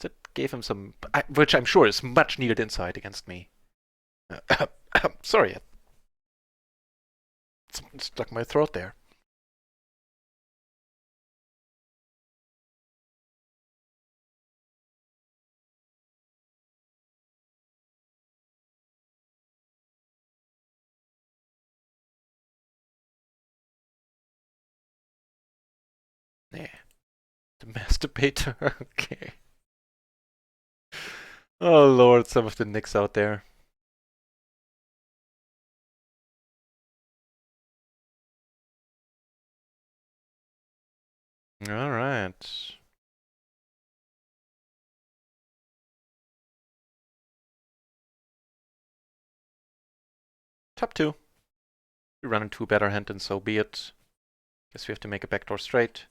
A: That gave him some, which I'm sure is much needed insight against me. Sorry, it stuck my throat there. Yeah, the masturbator. Okay. Oh lord, some of the nicks out there. All right. Top two. We run into a better hand, and so be it. Guess we have to make a backdoor straight.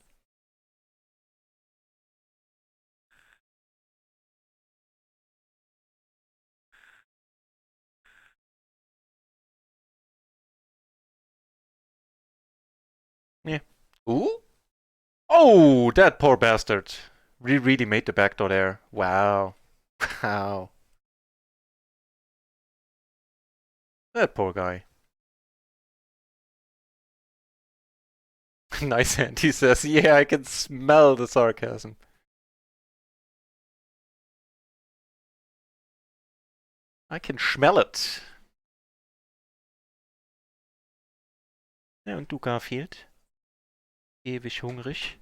A: Yeah. Ooh. Oh, that poor bastard. We really made the backdoor there. Wow. Wow. That poor guy. Nice hand, he says. Yeah, I can smell the sarcasm. I can smell it. Ja, und du, Garfield? Ewig hungrig.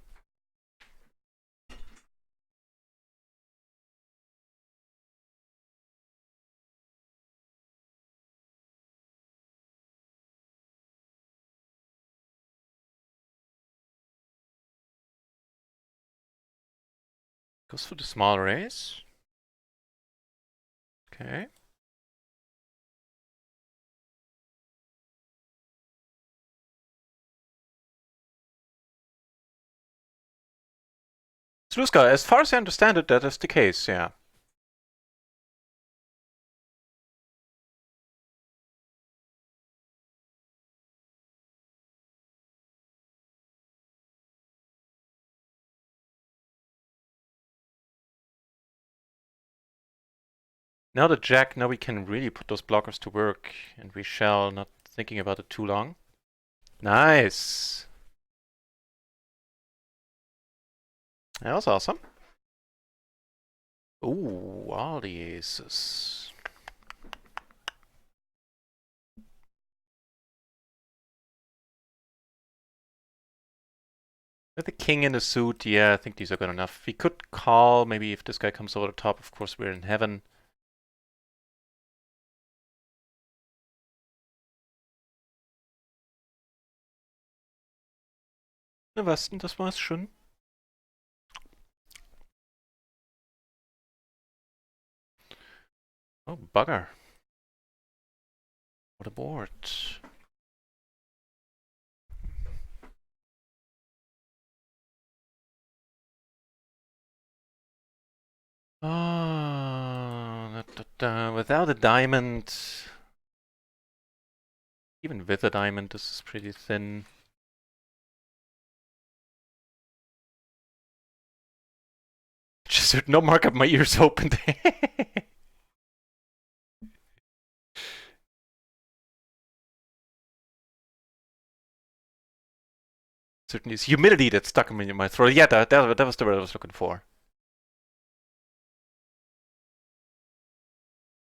A: Goes for the small raise. Okay. Sluska, as far as I understand it, that is the case, yeah. Now the jack, now we can really put those blockers to work, and we shall, not thinking about it too long. Nice. That was awesome. Ooh, all the aces. With the king in the suit, yeah, I think these are good enough. We could call, maybe if this guy comes over the top, of course we're in heaven. Na was denn, das war's schon. Oh, bugger. What a board. Oh, without a diamond, even with a diamond, this is pretty thin. Just no markup, my ears opened. Certainly it's humidity that stuck in my throat. Yeah, that was the word I was looking for.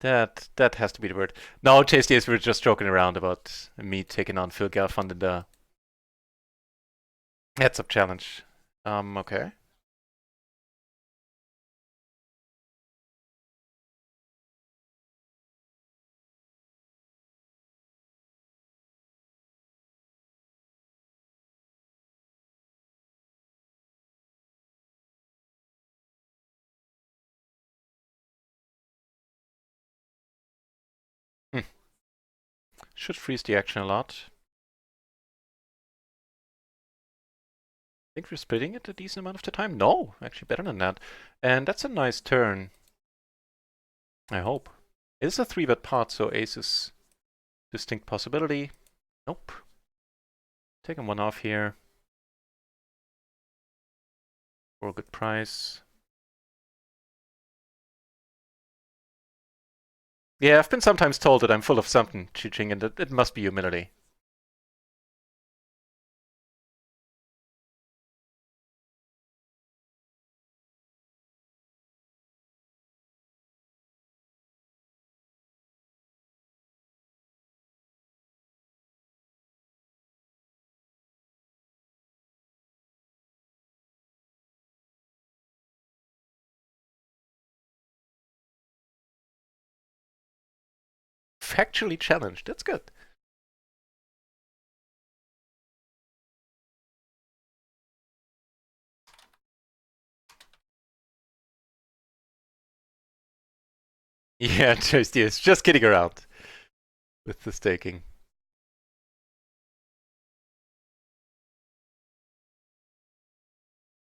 A: That has to be the word. No, JSDS, we were just joking around about me taking on Phil Gelfand in the heads-up challenge. Okay. Hmm. Should freeze the action a lot. I think we're splitting it a decent amount of the time. No, actually better than that. And that's a nice turn. I hope. It is a 3-bet pot, so ace is distinct possibility. Nope. Taking one off here. For a good price. Yeah, I've been sometimes told that I'm full of something, Chi-Ching, and that it must be humility. Factually challenged. That's good. Yeah, just kidding around with the staking.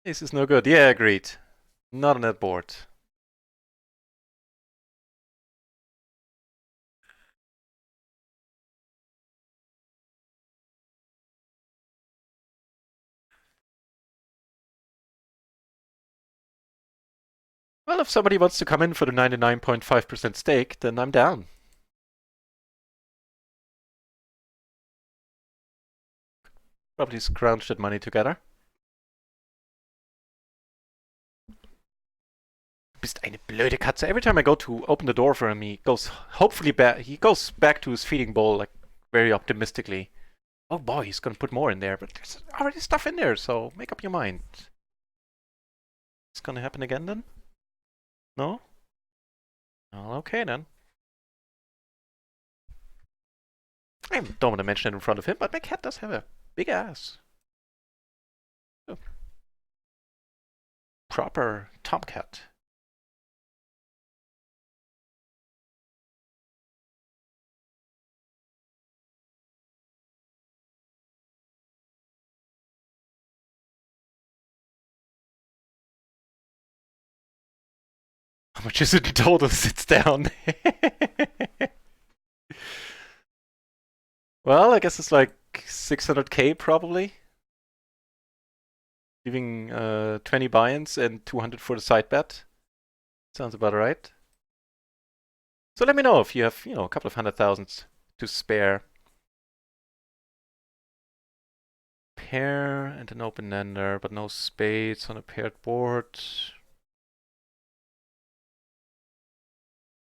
A: This is no good. Yeah, agreed. Not on that board. Well, if somebody wants to come in for the 99.5% stake, then I'm down. Probably scrounge that money together. Bist eine blöde Katze. Every time I go to open the door for him, he goes hopefully back. He goes back to his feeding bowl like very optimistically. Oh boy, he's gonna put more in there, but there's already stuff in there, so make up your mind. It's gonna happen again then? No? Well, okay then. I don't want to mention it in front of him, but my cat does have a big ass. Oh, proper tomcat. How much is it in total? Sits down. Well, I guess it's like 600k probably. Leaving 20 buy-ins and 200 for the side bet. Sounds about right. So let me know if you have, a couple of 100,000 to spare. Pair and an open-ender, but no spades on a paired board.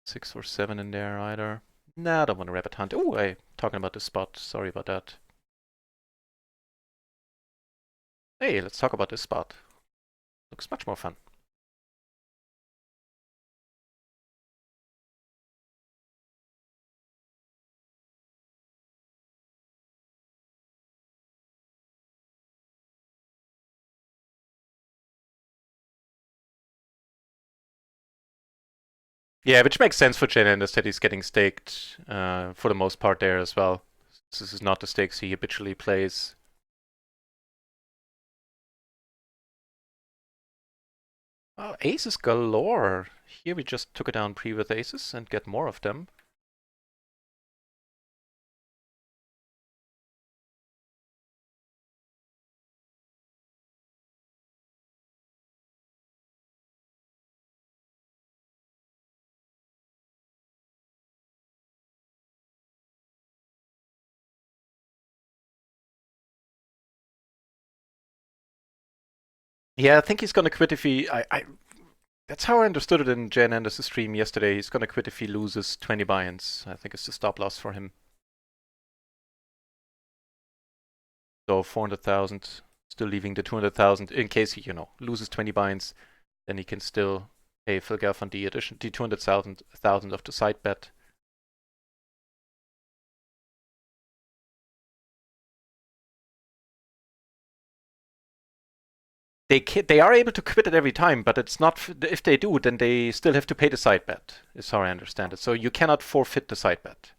A: 6 or 7 in there either. Nah, I don't want to rabbit hunt. Oh, I'm talking about the spot. Sorry about that. Hey, let's talk about this spot. Looks much more fun. Yeah, which makes sense for Jane Anders that he's getting staked for the most part there as well. This is not the stakes he habitually plays. Oh, aces galore. Here we just took it down pre with aces and get more of them. Yeah, I think he's gonna quit if he. That's how I understood it in Jan Anders' stream yesterday. He's gonna quit if he loses 20 buy-ins. I think it's the stop loss for him. So 400,000, still leaving the 200,000 in case he, loses 20 buy-ins. Then he can still pay Phil Gelfand the 200,000 of the side bet. They are able to quit it every time, but it's not. If they do, then they still have to pay the side bet. Is how I understand it. So you cannot forfeit the side bet.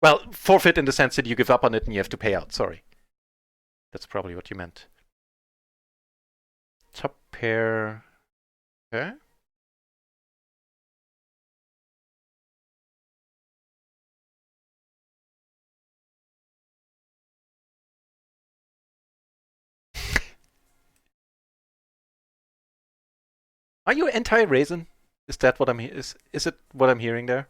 A: Well, forfeit in the sense that you give up on it and you have to pay out. Sorry, that's probably what you meant. Top pair. Okay. Are you anti-raisin? Is that what is it what I'm hearing there?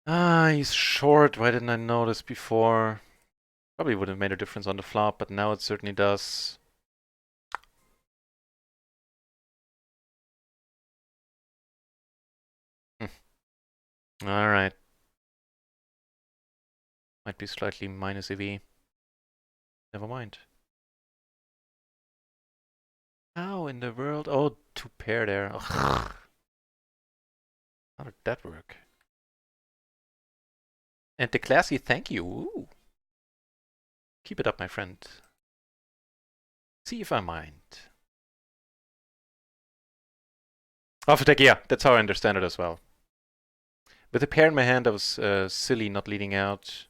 A: Ah, he's short. Why didn't I know this before? Probably would have made a difference on the flop, but now it certainly does. All right. Might be slightly minus EV. Never mind. How in the world? Oh, two pair there. Ugh. How did that work? And the classy thank you. Ooh. Keep it up, my friend. See if I mind. Oh, for yeah, that's how I understand it as well. With a pair in my hand, I was silly not leading out.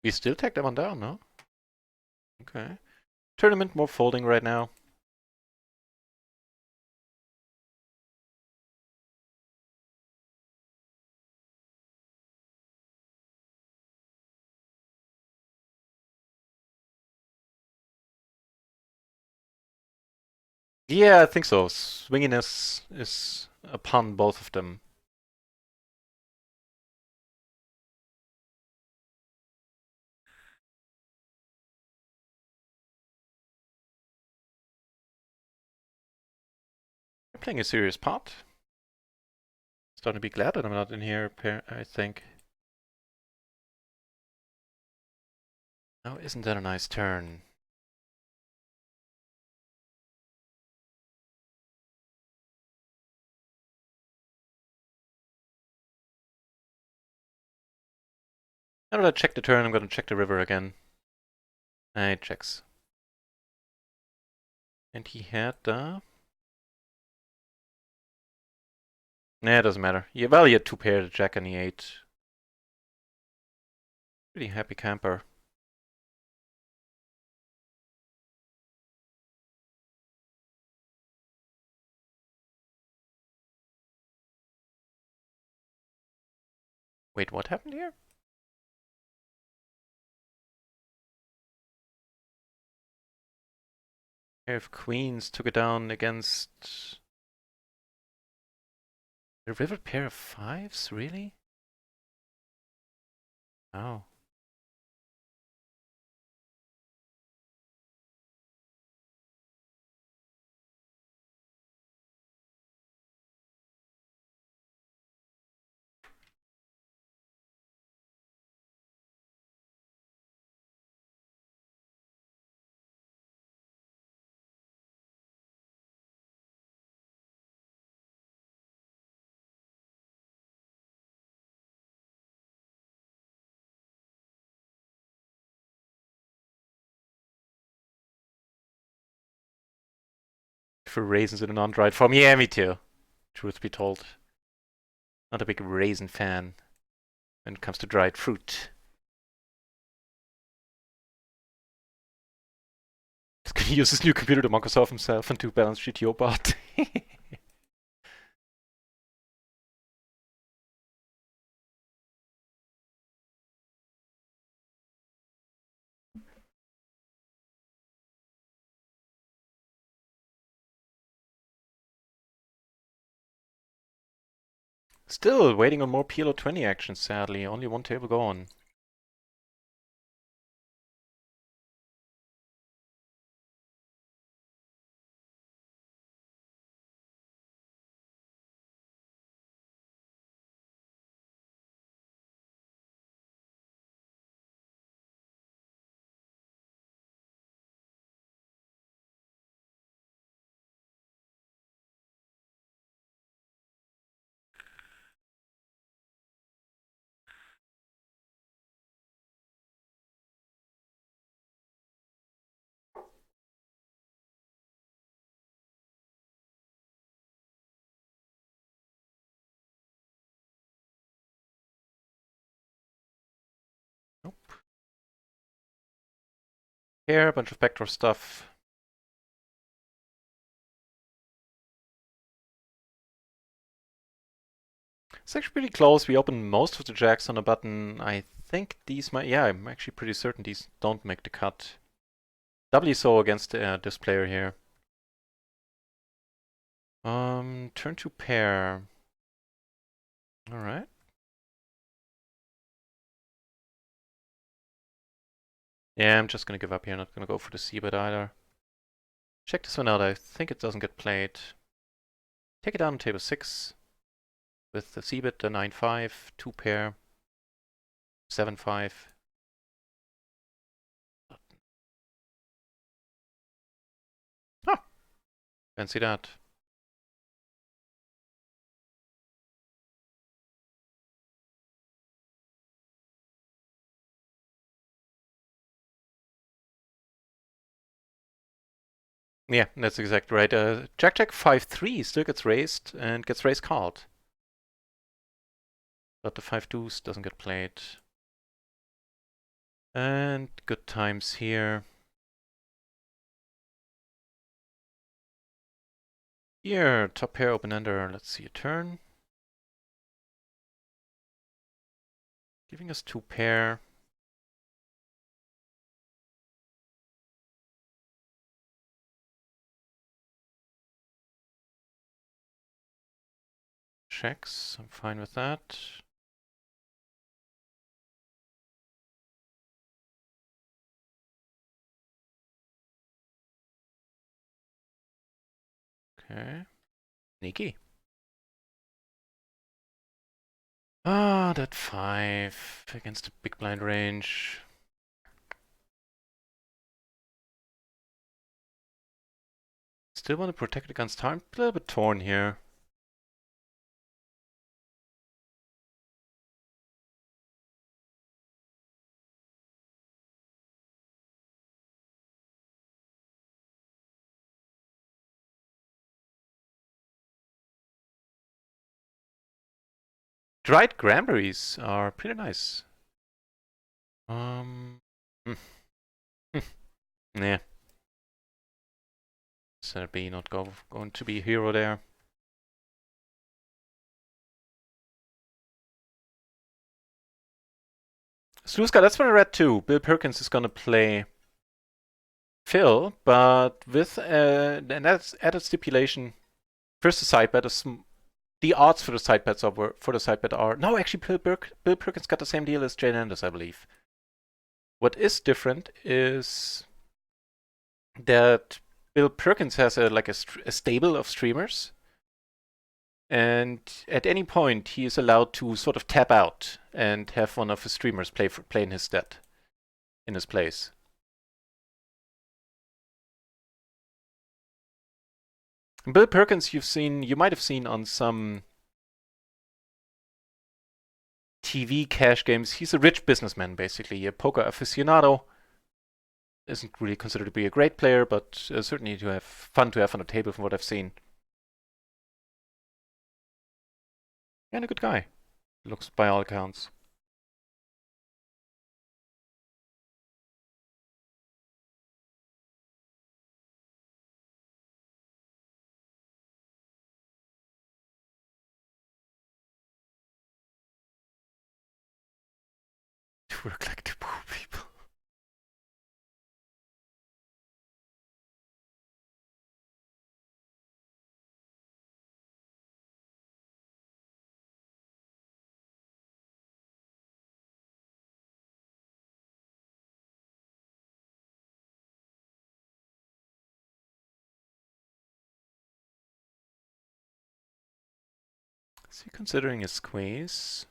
A: We still take that one down, no? Okay. Tournament more folding right now. Yeah, I think so. Swinginess is upon both of them. You're playing a serious pot. Starting to be glad that I'm not in here, I think. Oh, isn't that a nice turn? Now that I check the turn, I'm gonna check the river again. It checks. And he had Nah, it doesn't matter. Yeah, well, he had two pair, the jack and the 8. Pretty happy camper. Wait, what happened here? Pair of queens took it down against the river pair of 5s, really? Oh. For raisins in a non-dried form. Yeah, me too. Truth be told. Not a big raisin fan when it comes to dried fruit. gonna use his new computer to Microsoft himself and to balance GTO bot. Still waiting on more PLO 20 action, sadly. Only one table gone. Nope. Here, a bunch of backdoor stuff. It's actually pretty close. We opened most of the jacks on the button. I think these might... Yeah, I'm actually pretty certain these don't make the cut. Doubly so against this player here. Turn to pair. Alright. Yeah, I'm just gonna give up here. Not gonna go for the c-bet either. Check this one out. I think it doesn't get played. Take it down on table 6. With the c-bet, the 9-5, 2 pair, 7-5. Oh, fancy that. Yeah, that's exactly right. Jack 5-3 still gets raised and gets raised called. But the 5 deuce doesn't get played. And good times here. Here, top pair, open-ender. Let's see a turn. Giving us 2 pair. Checks, I'm fine with that. Okay. Sneaky. Ah, that 5 against the big blind range. Still want to protect against time. A little bit torn here. Dried cranberries are pretty nice. Hmm. Yeah. Center B not going to be a hero there. Sluska, that's what I read too. Bill Perkins is gonna play Phil, but with an added stipulation. First, the side bet is the odds for the side bets are no. Actually, Bill Perkins got the same deal as Jane Anders, I believe. What is different is that Bill Perkins has a stable of streamers, and at any point he is allowed to sort of tap out and have one of his streamers play in his stead, in his place. Bill Perkins, you might have seen on some TV cash games. He's a rich businessman, basically, a poker aficionado. Isn't really considered to be a great player, but certainly to have fun to have on the table from what I've seen. And a good guy, looks by all accounts. work like two poor people. Is he considering a squeeze?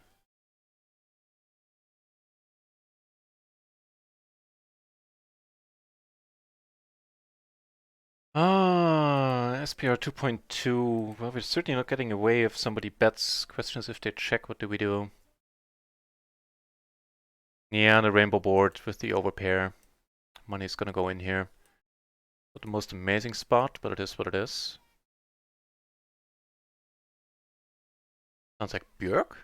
A: Ah, SPR 2.2. Well, we're certainly not getting away if somebody bets. Question is if they check, what do we do? Yeah, the rainbow board with the overpair. Money's gonna go in here. Not the most amazing spot, but it is what it is. Sounds like Björk.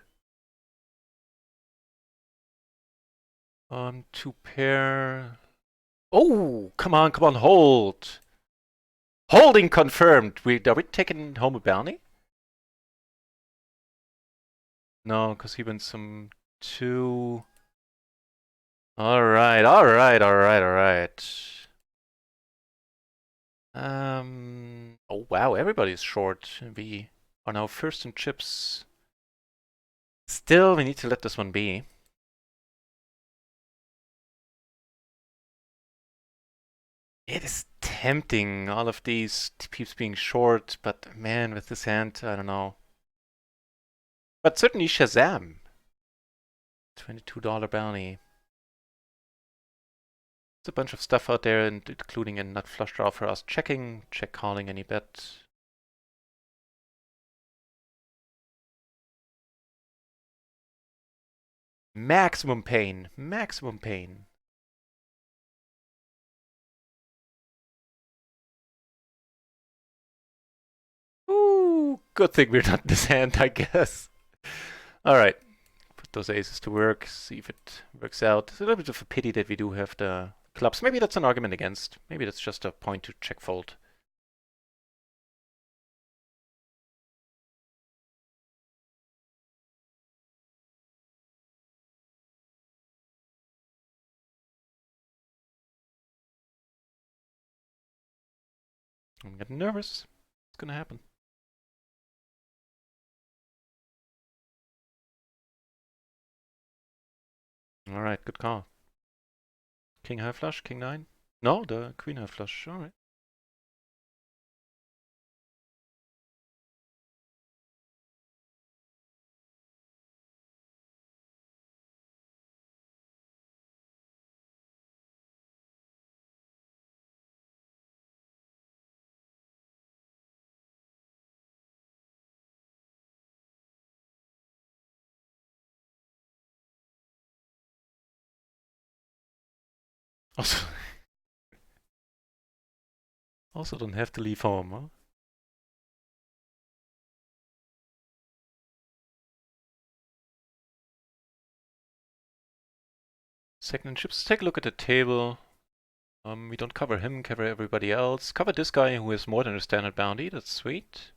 A: Two pair. Oh, come on, hold. Holding confirmed. Are we taking home a bounty? No, because he went some two. Alright. Oh wow, everybody's short. We are now first in chips. Still, we need to let this one be. It is tempting, all of these peeps being short, but man, with this hand, I don't know. But certainly Shazam. $22 bounty. There's a bunch of stuff out there, including a nut flush draw for us checking, check calling any bet. Maximum pain, maximum pain. Ooh, good thing we're not in this hand, I guess. Alright, put those aces to work, see if it works out. It's a little bit of a pity that we do have the clubs. Maybe that's an argument against. Maybe that's just a point to check fold. I'm getting nervous. What's gonna happen? Alright, good call. King high flush, king nine? No, the queen high flush. Alright. Also, also don't have to leave home, huh? Second in chips. Take a look at the table. We don't cover him, cover everybody else. Cover this guy who has more than a standard bounty. That's sweet.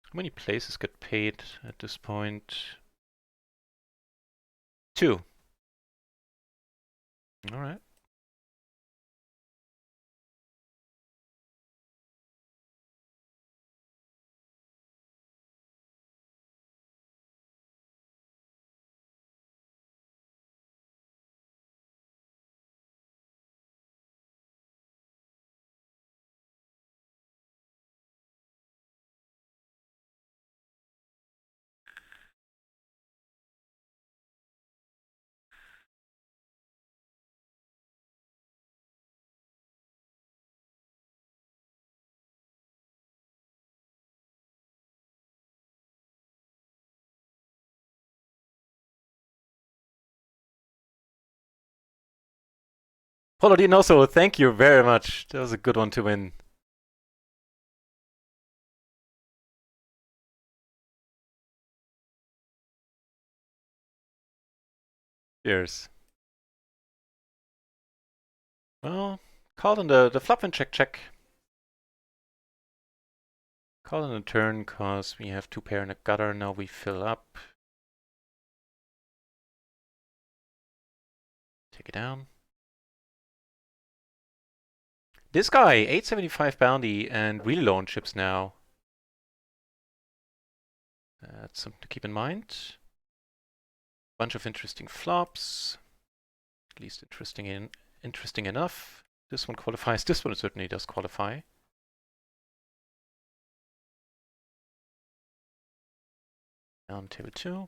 A: How many places get paid at this point? 2. Alright. Paladin also, thank you very much. That was a good one to win. Cheers. Well, called on the flop and check. Call on a turn, cause we have 2 pair in a gutter, now we fill up. Take it down. This guy, 875 bounty and really low on chips now. That's something to keep in mind. Bunch of interesting flops. At least interesting enough. This one qualifies. This one certainly does qualify. Down table 2.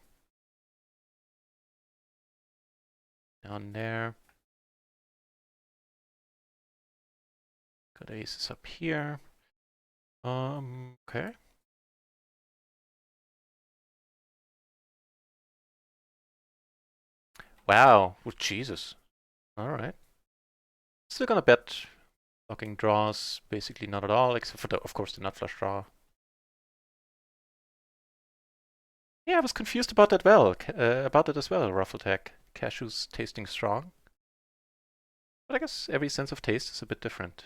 A: Down there. Got aces up here. Okay. Wow. Oh, Jesus. Alright. Still gonna bet blocking draws, basically not at all, except for, of course, the nut flush draw. Yeah, I was confused about that about it as well, Ruffletech. Cashews tasting strong. But I guess every sense of taste is a bit different.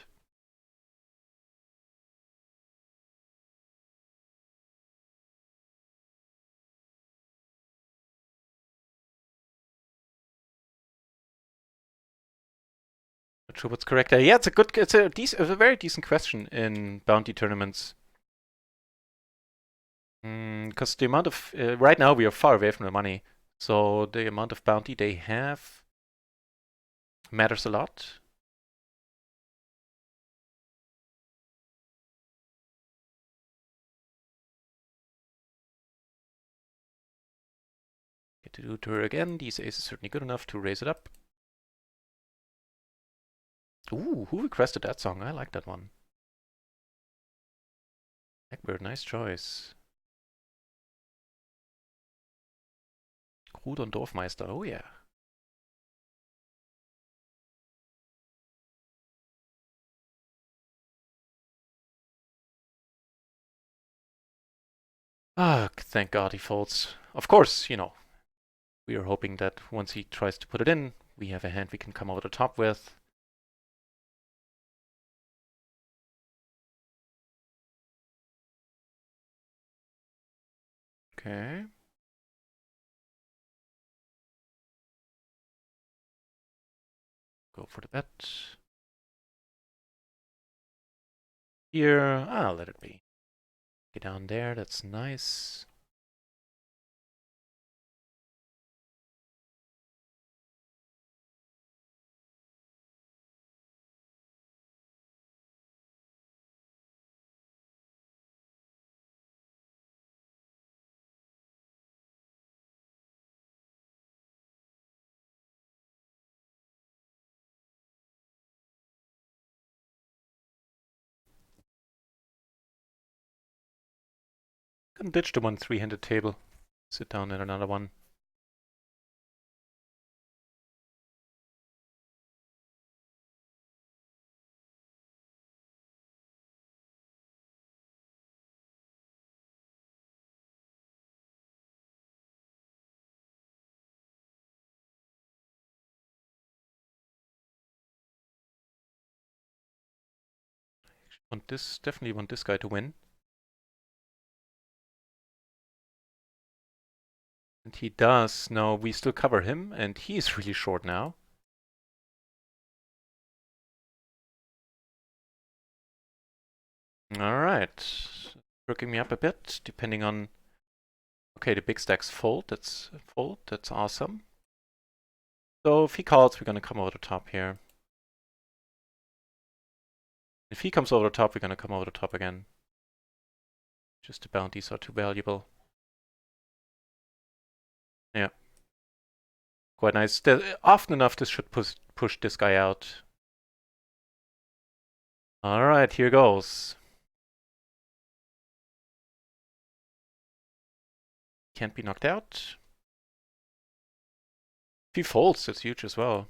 A: Not sure what's correct there. Yeah, it's a very decent question in bounty tournaments. Because the amount of right now we are far away from the money, so the amount of bounty they have matters a lot. Get to do to her again. These aces certainly good enough to raise it up. Ooh, who requested that song? I like that one. Blackbird, nice choice. Grud und Dorfmeister, oh yeah. Ah, thank God he folds. Of course, you know, we are hoping that once he tries to put it in, we have a hand we can come over the top with. Okay. Go for the bet. Here, I'll let it be. Get down there, that's nice. Can ditch the one three-handed table. Sit down at another one. Definitely want this guy to win. And he does. No, we still cover him, and he is really short now. Alright. Working me up a bit, depending on... Okay, the big stacks fold. That's awesome. So if he calls, we're gonna come over the top here. If he comes over the top, we're gonna come over the top again. Just the bounties are too valuable. Yeah. Quite nice. Often enough, this should push this guy out. Alright, here goes. Can't be knocked out. If he folds, that's huge as well.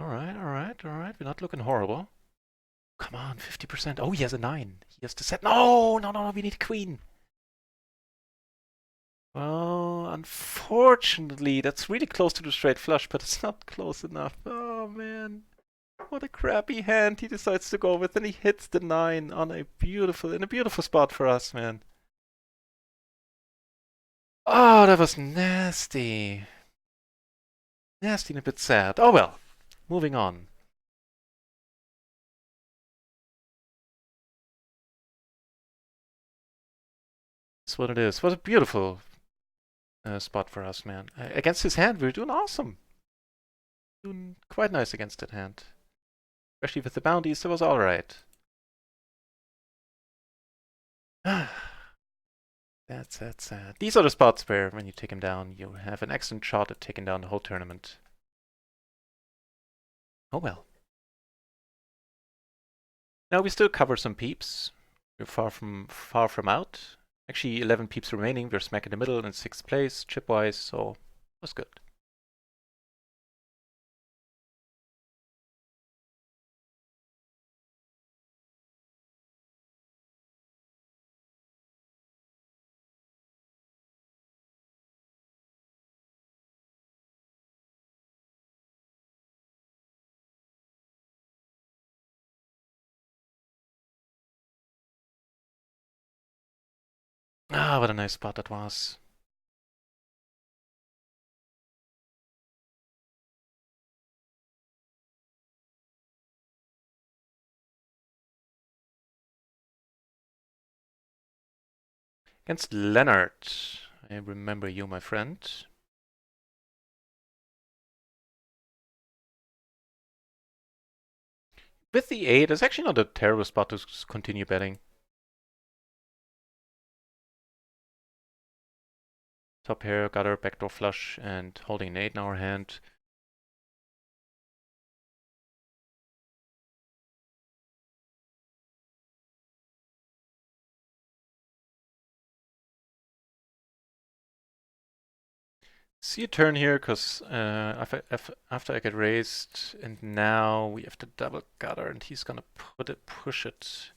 A: Alright. We're not looking horrible. Come on, 50%. Oh, he has a 9. He has to set. No, we need a queen. Well, unfortunately, that's really close to the straight flush, but it's not close enough. Oh, man. What a crappy hand he decides to go with, and he hits the 9 on in a beautiful spot for us, man. Oh, that was nasty. Nasty and a bit sad. Oh well. Moving on. That's what it is. What a beautiful spot for us, man. Against his hand, we're doing awesome. Doing quite nice against that hand. Especially with the bounties, that was alright. That's sad. These are the spots where, when you take him down, you have an excellent shot at taking down the whole tournament. Oh well. Now we still cover some peeps. We're far from out. Actually, 11 peeps remaining. We're smack in the middle in 6th place, chip-wise, so that's good. Ah, what a nice spot that was. Against Leonard. I remember you, my friend. With the 8, it's actually not a terrible spot to continue betting. Top pair, gutter, backdoor flush, and holding an 8 in our hand. See a turn here, because after I get raised, and now we have to double gutter, and he's gonna push it.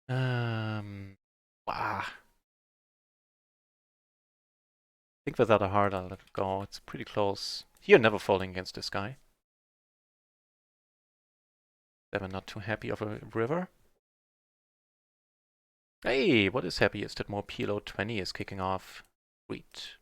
A: Wow. I think without a heart, I'll let it go. It's pretty close. Here, never falling against this guy. Never not too happy of a river. Hey, what is happy is that more PLO 20 is kicking off. Sweet.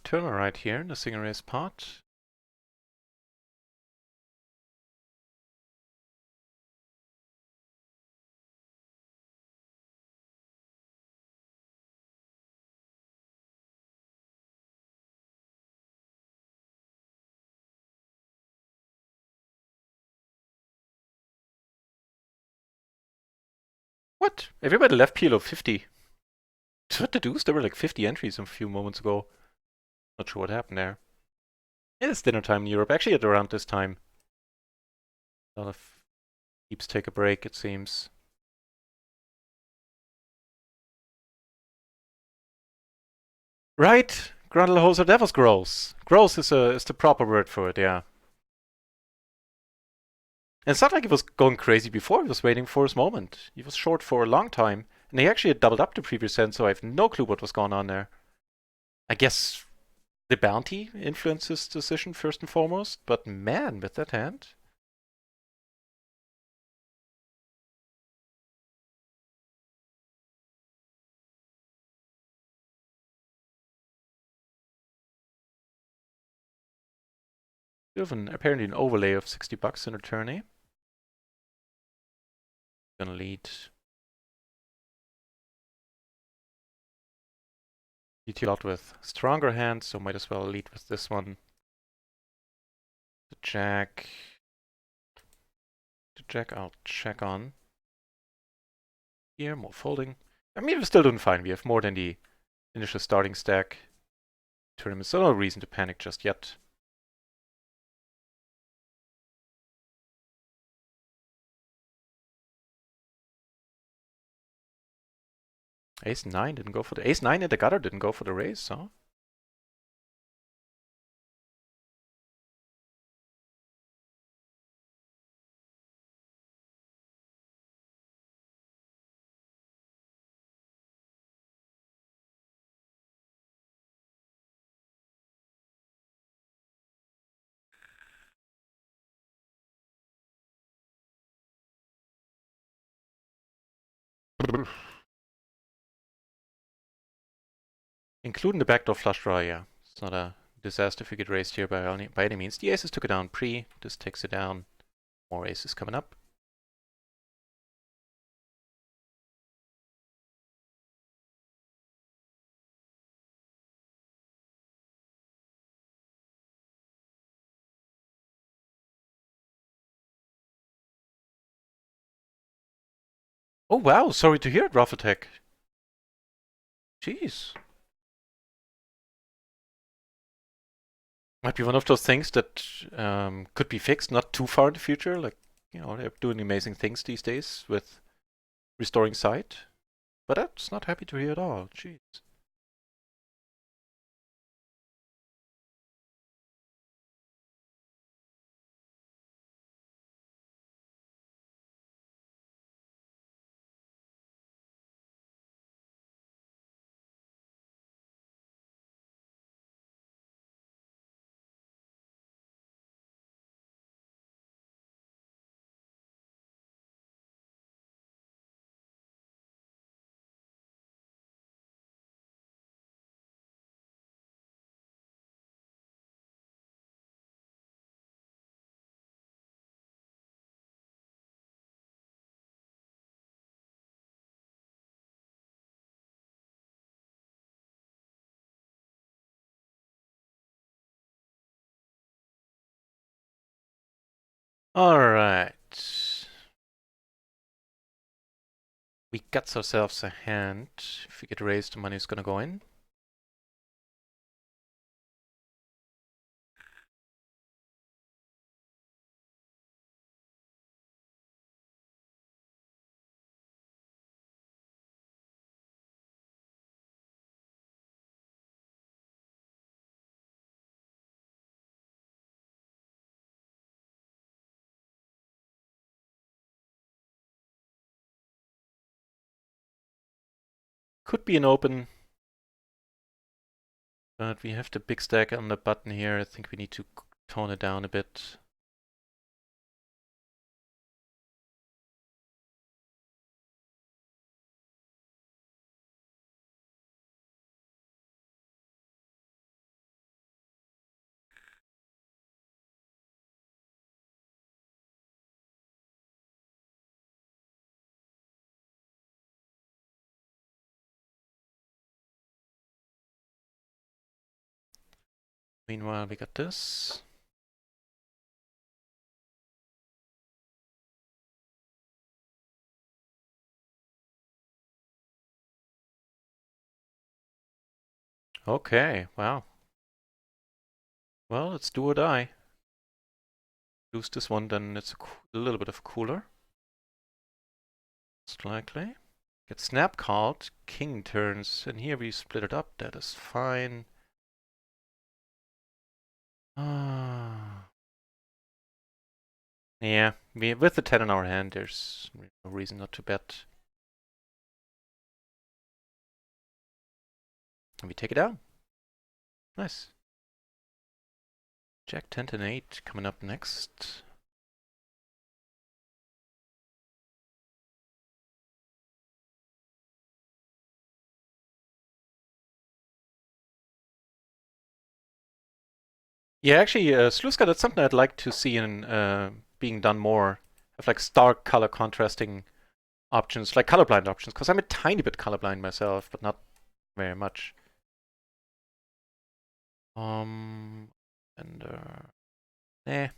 A: Turn right here in the single race pot. What? Everybody left PLO 50. What the deuce? There were like 50 entries a few moments ago. Not sure what happened there. It is dinner time in Europe, actually at around this time. A lot of peeps take a break, it seems. Right? Grundlehoser, that was gross. Gross is the proper word for it, yeah. And it's not like he was going crazy before, he was waiting for his moment. He was short for a long time, and he actually had doubled up the previous hand, so I have no clue what was going on there. I guess the bounty influenced his decision first and foremost, but man, with that hand. We have apparently an overlay of 60 bucks in return, eh? Gonna lead. Lead you out with stronger hands, so might as well lead with this one. The jack. The jack I'll check on. Here, more folding. I mean, we're still doing fine. We have more than the initial starting stack. Tournament, so no reason to panic just yet. Ace-9 didn't go for the... Ace-9 in the gutter didn't go for the raise, huh? Including the backdoor flush draw, yeah. It's not a disaster if you get raised here by any means. The aces took it down pre. This takes it down. More aces coming up. Oh wow, sorry to hear it, Ruff Attack. Jeez. Might be one of those things that could be fixed not too far in the future. Like, you know, they're doing amazing things these days with restoring sight. But that's not happy to hear at all. Jeez. Alright. We got ourselves a hand. If we get raised, the money's gonna go in. Could be an open. But we have the big stack on the button here. I think we need to tone it down a bit. Meanwhile, we got this. Okay, wow. Well, it's do or die. Lose this one, then it's a little bit of cooler. Most likely. Get snap called, king turns, and here we split it up. That is fine. Yeah, with the 10 in our hand, there's no reason not to bet. And we take it down. Nice. Jack 10 and 8 coming up next. Yeah, actually, Sluska, that's something I'd like to see in being done more. Have like stark color contrasting options, like colorblind options, because I'm a tiny bit colorblind myself, but not very much. And eh.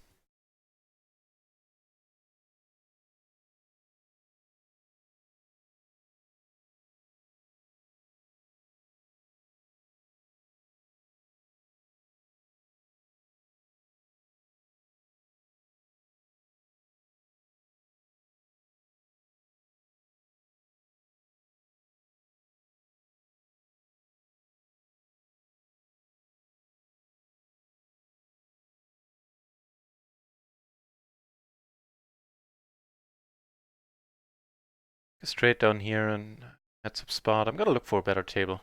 A: Straight down here and heads up spot. I'm gonna look for a better table.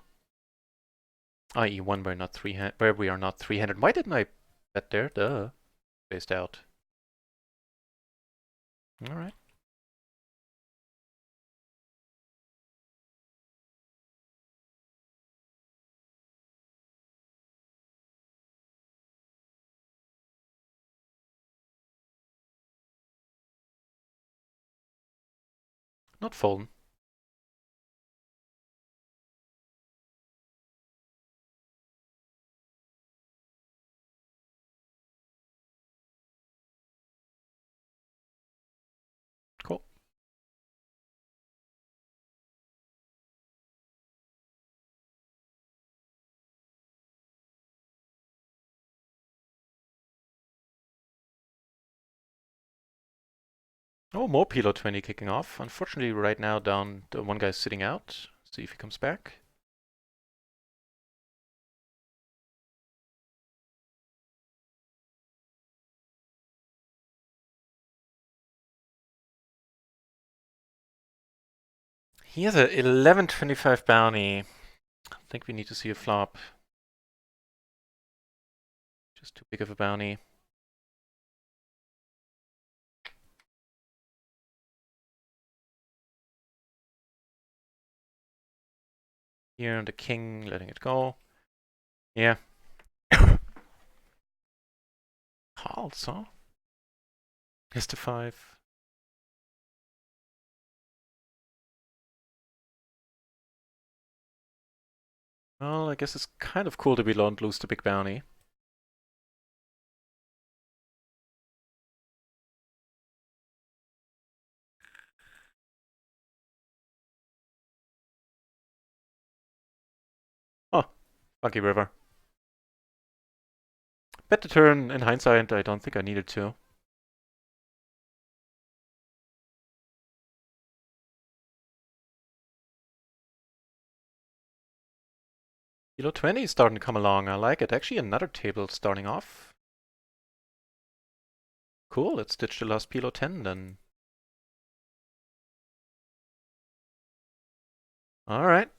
A: I.e. one where not where we are not three-handed. Why didn't I bet there? Duh. Spaced out. Alright. Not folding. Cool. Oh, more PLO 20 kicking off. Unfortunately, right now down, the one guy's sitting out. See if he comes back. He has a 11.25 bounty. I think we need to see a flop. Just too big of a bounty. Here on the king, letting it go. Yeah. Calls, huh? Here's the 5. Well, I guess it's kind of cool to be don't lose the big bounty. Oh, funky river. Bet the turn. In hindsight, I don't think I needed to. Kilo 20 is starting to come along. I like it. Actually, another table starting off. Cool, let's ditch the last Kilo 10 then. Alright.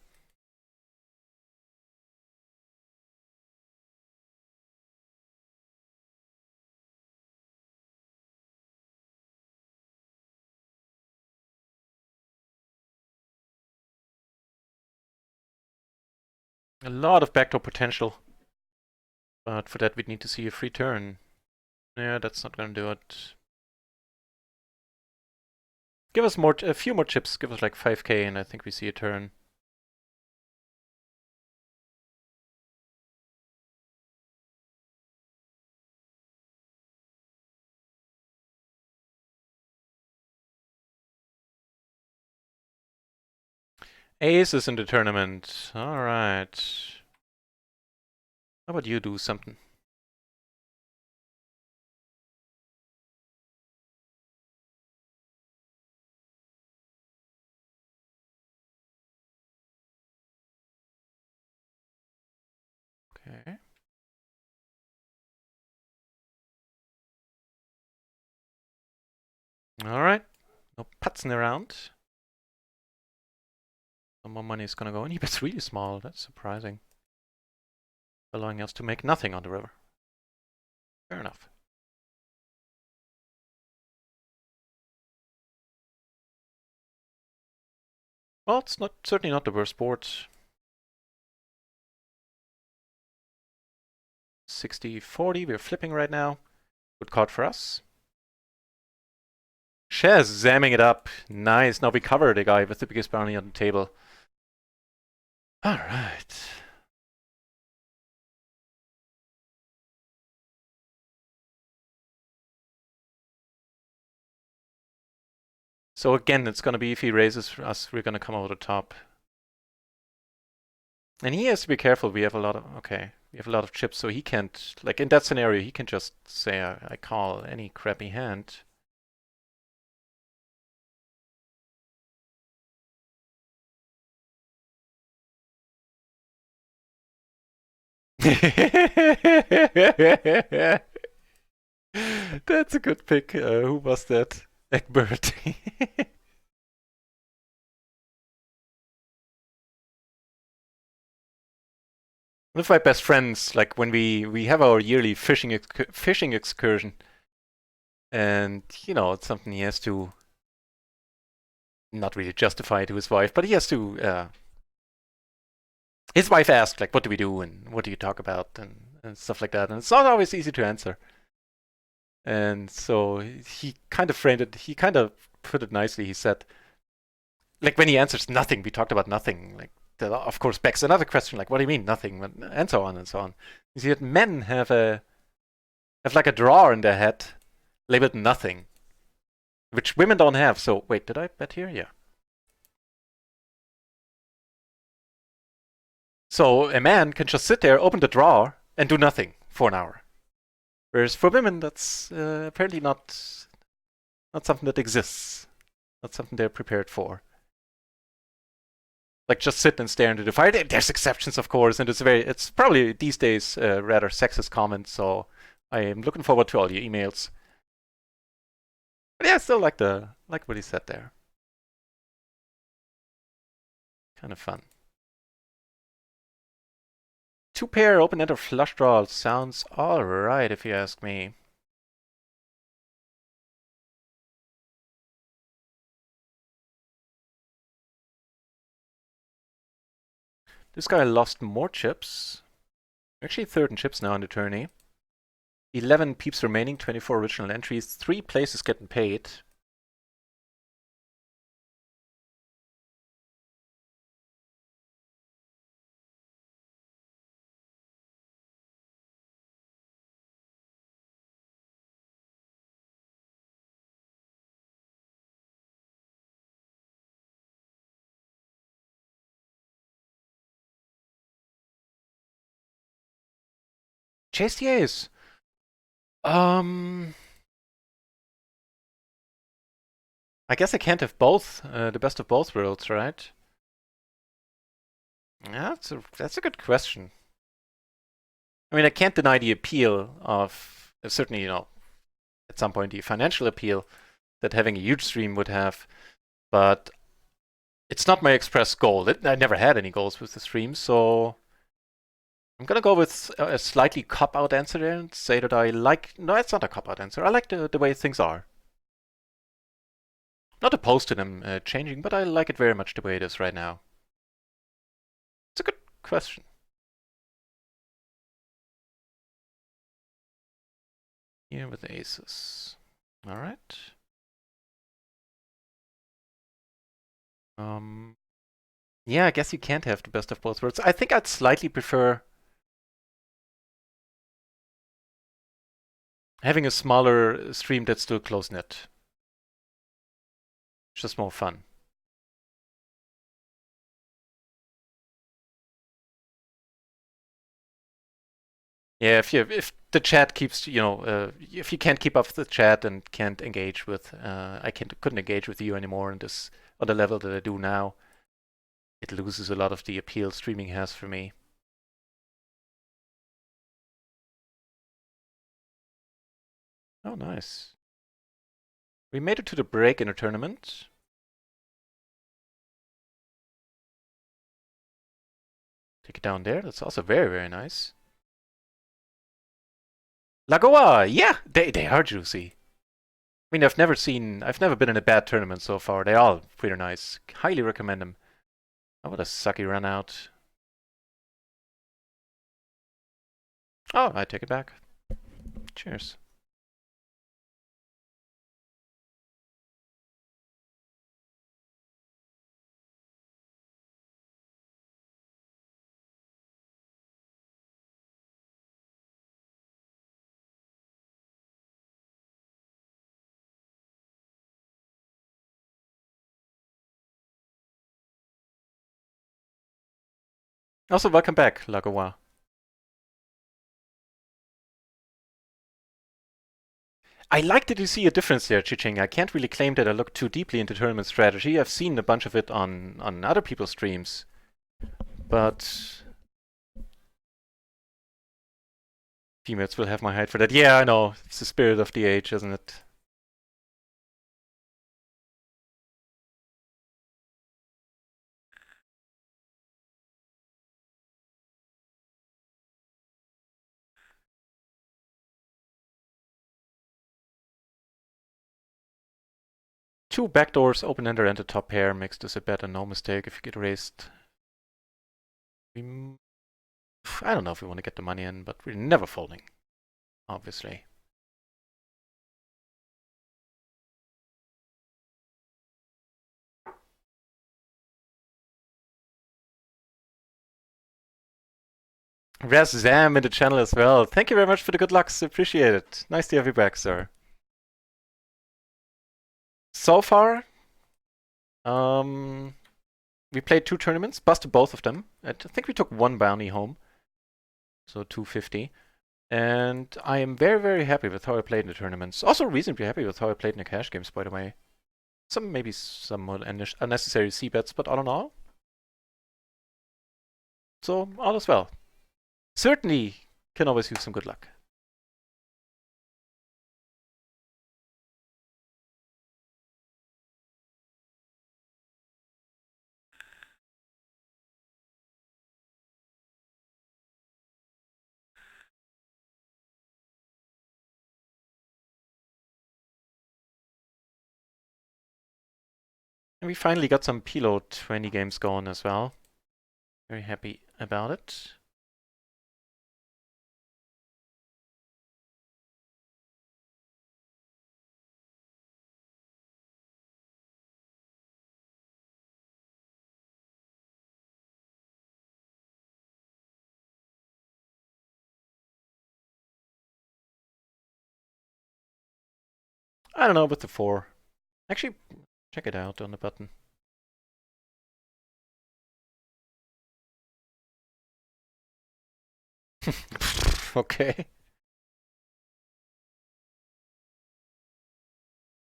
A: A lot of backdoor potential. But for that we'd need to see a free turn. Yeah, that's not gonna do it. Give us a few more chips, give us like 5k and I think we see a turn. Ace is in the tournament. Alright. How about you do something? Okay. Alright. No putzing around. Some more money is gonna go in. He bets really small. That's surprising. Allowing us to make nothing on the river. Fair enough. Well, it's certainly not the worst board. 60-40, we're flipping right now. Good card for us. Shaz zamming it up. Nice. Now we cover the guy with the biggest bounty on the table. Alright. So again, it's gonna be if he raises us, we're gonna come over the top. And he has to be careful. We have a lot of chips, so he can't, like in that scenario, he can just say, I call any crappy hand. That's a good pick. Who was that? Egbert. With my best friends, like when we have our yearly fishing excursion, and it's something he has to not really justify to his wife, but he has to. His wife asked, like, "What do we do and what do you talk about and stuff like that," and it's not always easy to answer. And so he kind of framed it. He kind of put it nicely. He said, like, when he answers nothing, we talked about nothing. Like, that of course begs another question, like, what do you mean nothing, and so on and so on. You see that men have like a drawer in their head labeled nothing, which women don't have. So wait, did I bet here? Yeah. So a man can just sit there, open the drawer, and do nothing for an hour. Whereas for women, that's apparently not something that exists, not something they're prepared for. Like just sit and stare into the fire. There's exceptions, of course, and it's probably these days rather sexist comment. So I am looking forward to all your emails. But yeah, I still like what he said there. Kind of fun. Two pair open-ended flush draws sounds alright if you ask me. This guy lost more chips. Actually, third in chips now in the tourney. 11 peeps remaining, 24 original entries, 3 places getting paid. Chase the ace. I guess I can't have both, the best of both worlds, right? Yeah, that's a good question. I mean, I can't deny the appeal of certainly, at some point the financial appeal that having a huge stream would have, but it's not my express goal. I never had any goals with the stream, so I'm gonna go with a slightly cop-out answer there and say that I like. No, it's not a cop-out answer. I like the way things are. Not opposed to them changing, but I like it very much the way it is right now. It's a good question. Here with the aces. All right. Yeah, I guess you can't have the best of both worlds. I think I'd slightly prefer having a smaller stream that's still close knit. It's just more fun. Yeah, if the chat keeps, if you can't keep up with the chat and can't engage with, couldn't engage with you anymore on this on the level that I do now, it loses a lot of the appeal streaming has for me. Oh, nice. We made it to the break in a tournament. Take it down there. That's also very, very nice. Lagoa, yeah, they are juicy. I mean, I've never been in a bad tournament so far. They're all pretty nice. Highly recommend them. Oh, what a sucky run out. Oh, I take it back. Cheers. Also, welcome back, Lagoa. I like that you see a difference there, Chiching. I can't really claim that I look too deeply into tournament strategy. I've seen a bunch of it on other people's streams. But females will have my height for that. Yeah, I know. It's the spirit of the age, isn't it? two backdoors, open-ender and a top pair makes this a bet and no mistake if you get raised. I don't know if we want to get the money in, but we're never folding, obviously. Raz Zam in the channel as well. Thank you very much for the good lucks. Appreciate it. Nice to have you back, sir. So far, we played 2 tournaments, busted both of them. I think we took 1 bounty home, so 250. And I am very, very happy with how I played in the tournaments. Also reasonably happy with how I played in the cash games, by the way. Maybe some unnecessary c-bets, but all in all. So, all is well. Certainly can always use some good luck. And we finally got some PLO 20 games going as well. Very happy about it. I don't know with the 4. Actually, check it out on the button. Okay.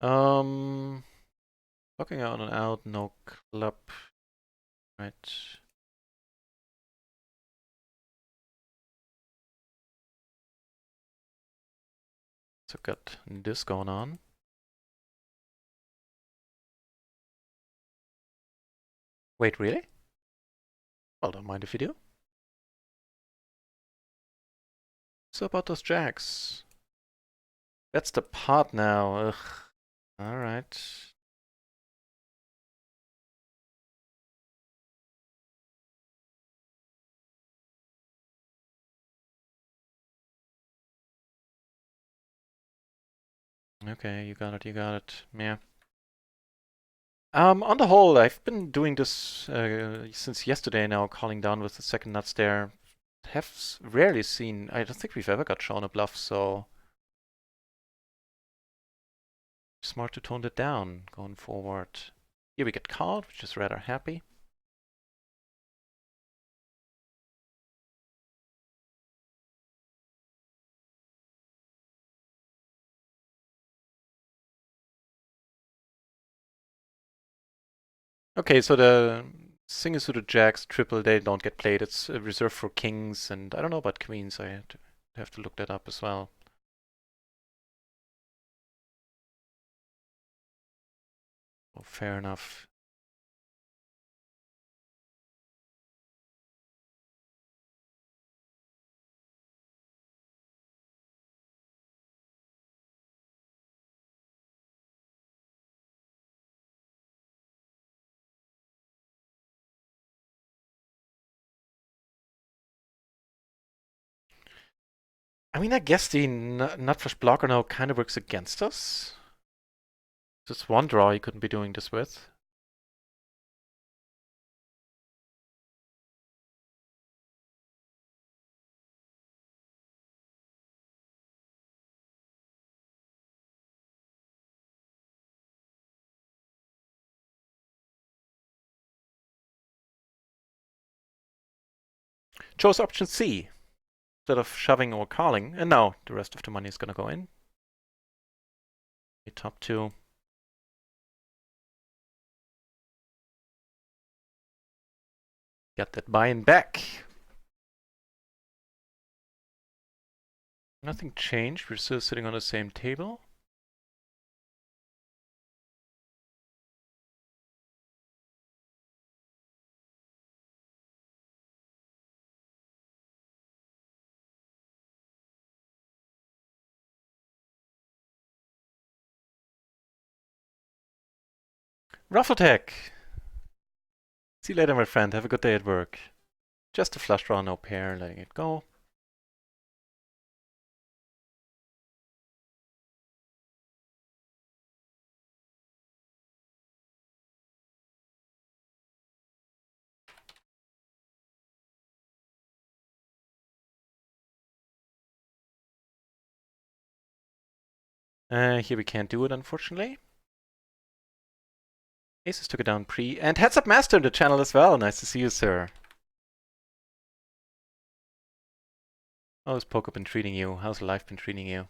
A: Looking out and out, no club. Right. So got this going on. Wait, really? Well, don't mind if you do. So about those jacks. That's the pot now. Ugh. Alright. Okay, you got it, you got it. Yeah. On the whole, I've been doing this since yesterday now, calling down with the second nuts there. Have rarely seen, I don't think we've ever got shown a bluff, so smart to tone it down going forward. Here we get called, which is rather happy. Okay, so the single suited jacks, triple, they don't get played. It's reserved for kings, and I don't know about queens. I have to look that up as well. Oh, fair enough. I mean, I guess the nutflush blocker now kind of works against us. Just one draw you couldn't be doing this with. Chose option C instead of shoving or calling, and now the rest of the money is gonna go in. The top 2. Got that buy-in back. Nothing changed. We're still sitting on the same table. Ruffletech! See you later, my friend. Have a good day at work. Just a flush draw, no pair, letting it go. Here we can't do it, unfortunately. Aces took it down pre. And Heads Up Master in the channel as well. Nice to see you, sir. How's poker been treating you? How's life been treating you?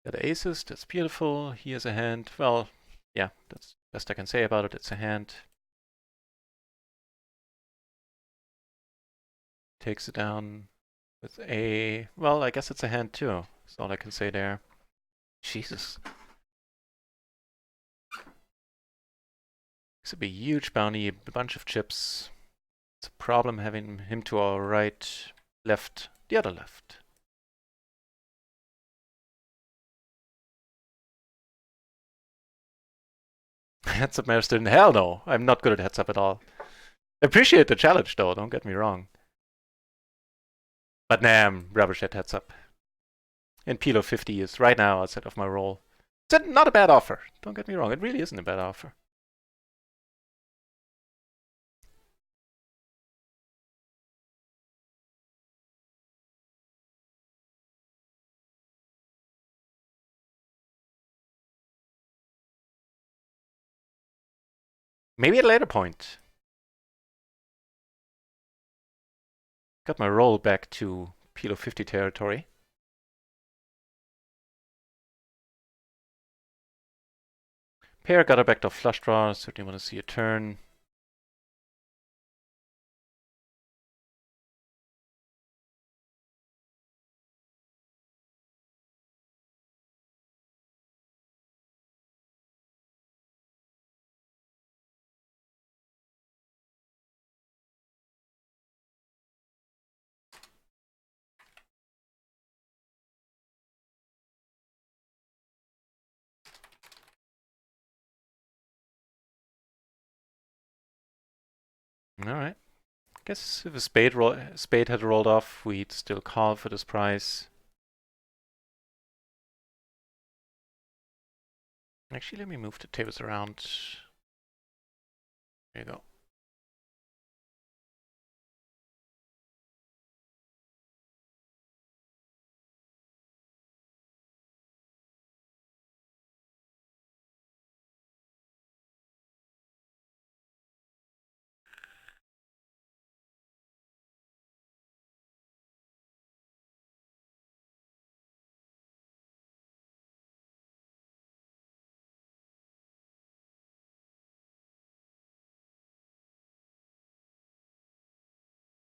A: Got aces, that's beautiful. Here's a hand. Well, yeah, that's the best I can say about it. It's a hand. Takes it down with a... Well, I guess it's a hand too. That's all I can say there. Jesus. This would be a huge bounty, a bunch of chips. It's a problem having him to our right, left, the other left. Heads up, Master. Hell no, I'm not good at heads up at all. Appreciate the challenge though, don't get me wrong. But nah, I'm rubbish at heads up. And PLO 50 is right now outside of my role. It's not a bad offer, don't get me wrong, it really isn't a bad offer. Maybe at a later point. Got my roll back to PLO 50 territory. Pair got a backdoor flush draw, certainly want to see a turn. Alright. Guess if a spade had rolled off, we'd still call for this price. Actually, let me move the tables around. There you go.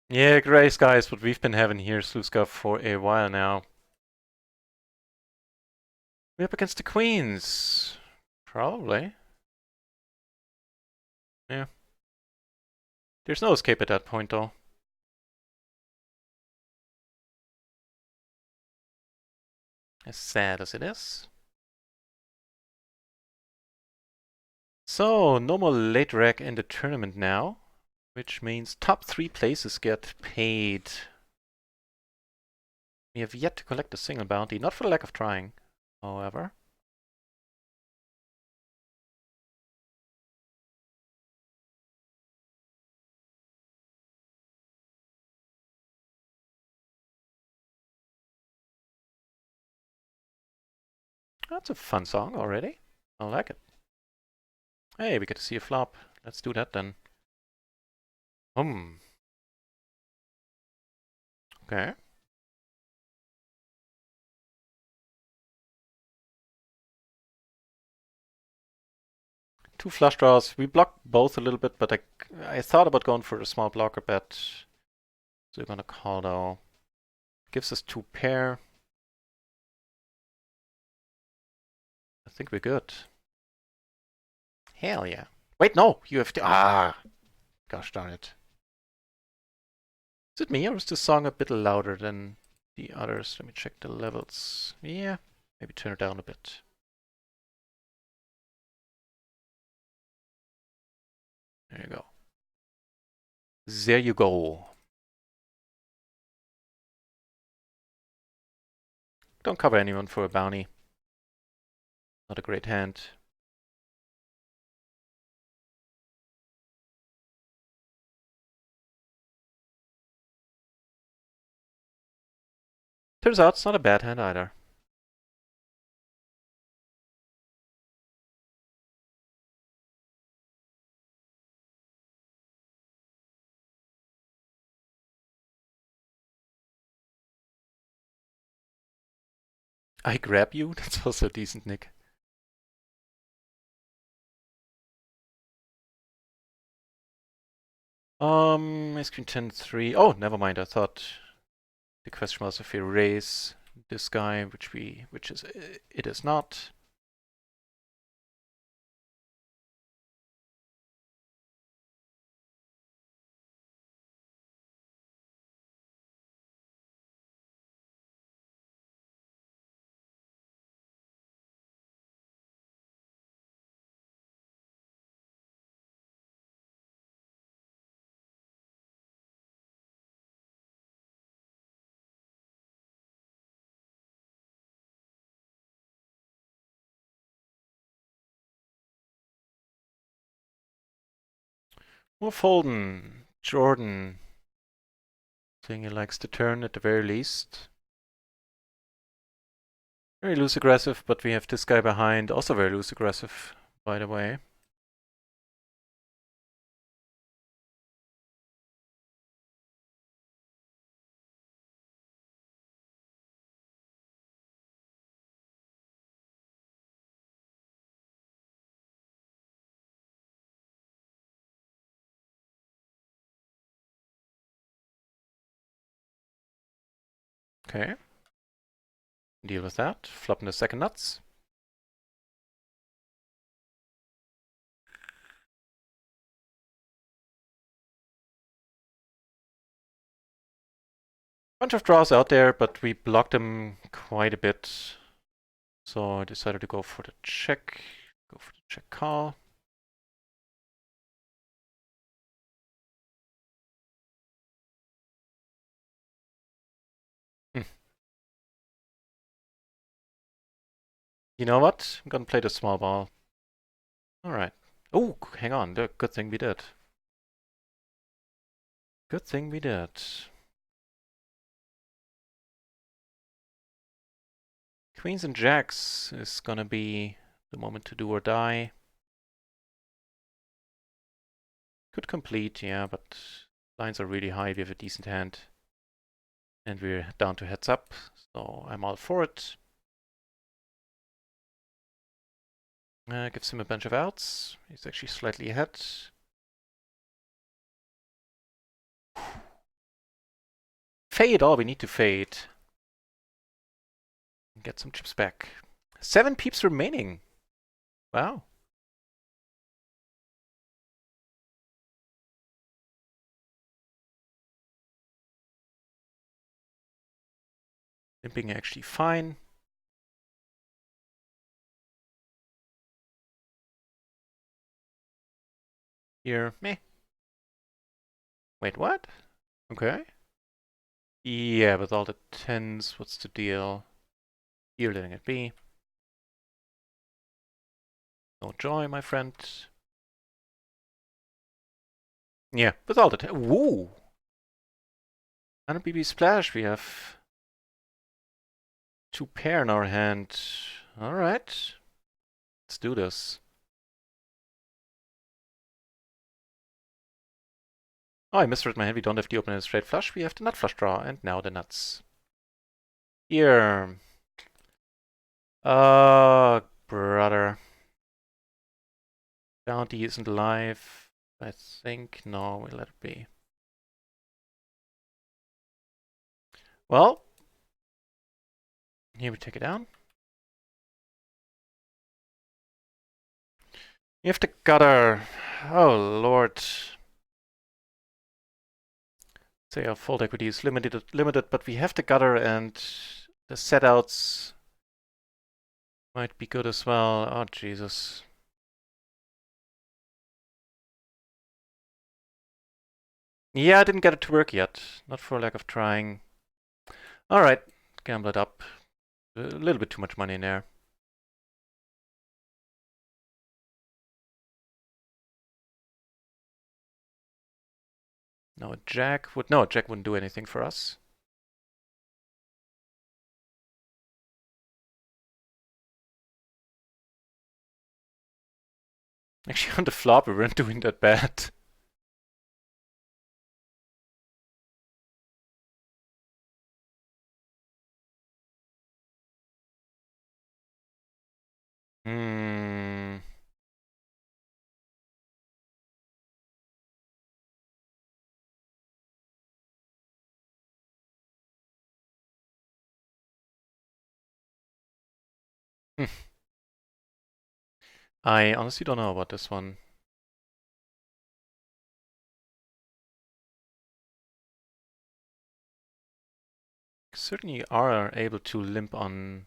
A: Yeah, gray sky is what we've been having here, Sluska, for a while now. We're up against the queens. Probably. Yeah. There's no escape at that point, though. As sad as it is. So, no more late reg in the tournament now, which means top 3 places get paid. We have yet to collect a single bounty, not for the lack of trying, however. That's a fun song already. I like it. Hey, we get to see a flop. Let's do that then. Okay. Two flush draws. We blocked both a little bit, but I thought about going for a small blocker bet. So we're gonna call though. Gives us 2 pair. I think we're good. Hell yeah. Wait, no! You have to. Ah! Gosh darn it. Is it me or is this song a bit louder than the others? Let me check the levels. Yeah, maybe turn it down a bit. There you go. There you go. Don't cover anyone for a bounty. Not a great hand. Turns out it's not a bad hand either. I grab you? That's also decent, Nick. Ace Queen 10 3. Oh, never mind. I thought the question was if we raise this guy, which is it is not. More Folden. Jordan. Saying he likes to turn at the very least. Very loose aggressive, but we have this guy behind, also very loose aggressive, by the way. Okay. Deal with that. Flopping the second nuts. Bunch of draws out there, but we blocked them quite a bit. So I decided to go for the check. Go for the check call. You know what? I'm gonna play the small ball. Alright. Oh, hang on. Good thing we did. Good thing we did. Queens and jacks is gonna be the moment to do or die. Could complete, yeah, but lines are really high. We have a decent hand. And we're down to heads up, so I'm all for it. Gives him a bunch of outs. He's actually slightly ahead. Fade, oh, we need to fade. Get some chips back. 7 peeps remaining. Wow. Limping actually fine. Here, meh. Wait, what? Okay. Yeah, with all the 10s, what's the deal? Here, letting it be. No joy, my friend. Yeah, with all the woo! 100 BB splash, we have 2 pair in our hand. Alright. Let's do this. Oh, I misread my hand. We don't have the open and straight flush. We have the nut flush draw, and now the nuts. Here. Brother. Bounty isn't live. I think. No, we let it be. Well. Here we take it down. You have the gutter. Oh, Lord. Say our fold equity is limited, but we have the gutter and the setouts might be good as well. Oh, Jesus. Yeah, I didn't get it to work yet. Not for lack of trying. Alright, gamble it up. A little bit too much money in there. No, Jack would... No, Jack wouldn't do anything for us. Actually, on the flop, we weren't doing that bad. Hmm. I honestly don't know about this one. Certainly are able to limp on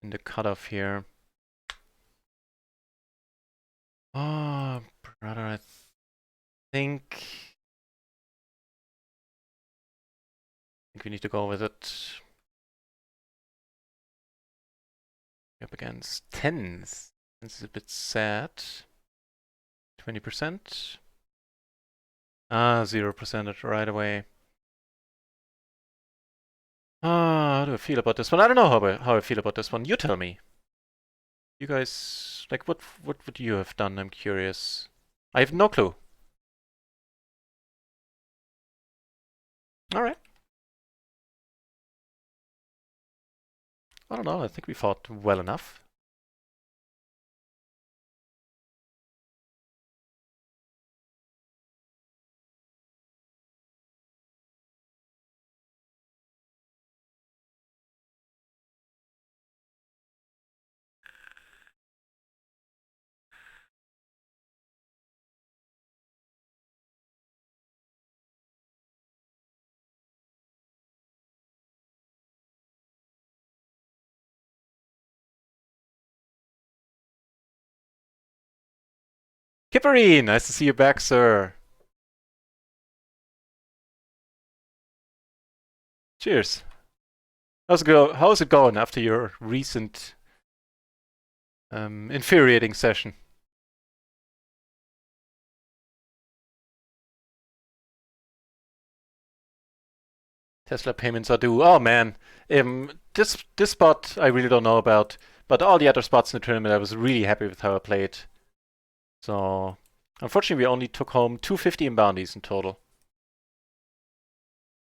A: in the cutoff here. Oh, brother, I think we need to go with it. Up against tens. This is a bit sad. 20%. Ah, 0% right away. Ah, how do I feel about this one? I don't know how I feel about this one. You tell me. You guys, like, what would you have done? I'm curious. I have no clue. All right. I don't know. I think we fought well enough. Kippery, nice to see you back, sir. Cheers. How's it going after your recent infuriating session? Tesla payments are due. Oh man, this spot I really don't know about, but all the other spots in the tournament I was really happy with how I played. So unfortunately, we only took home 250 in bounties in total.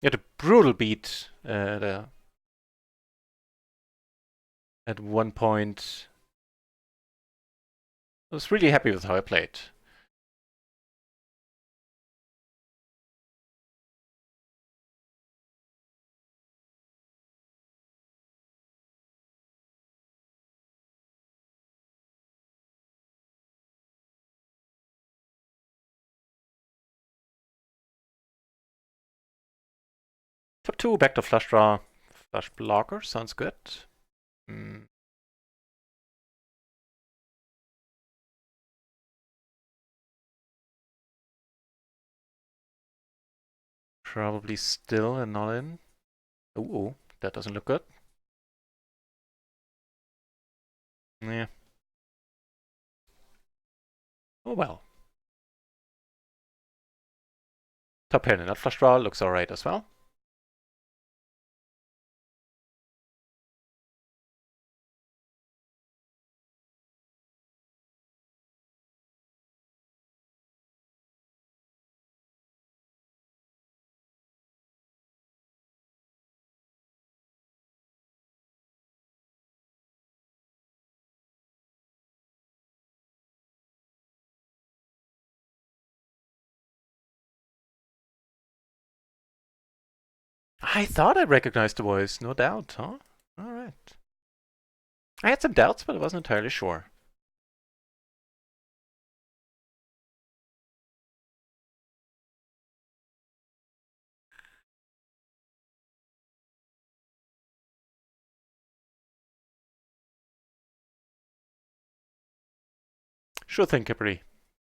A: Yeah, the brutal beat at one point. I was really happy with how I played. Top 2, back to flush draw. Flush blocker, sounds good. Mm. Probably still a not in. Ooh, that doesn't look good. Yeah. Oh well. Top pair and nut flush draw looks alright as well. I thought I recognized the voice, no doubt, huh? Alright. I had some doubts, but I wasn't entirely sure. Sure thing, Kippery.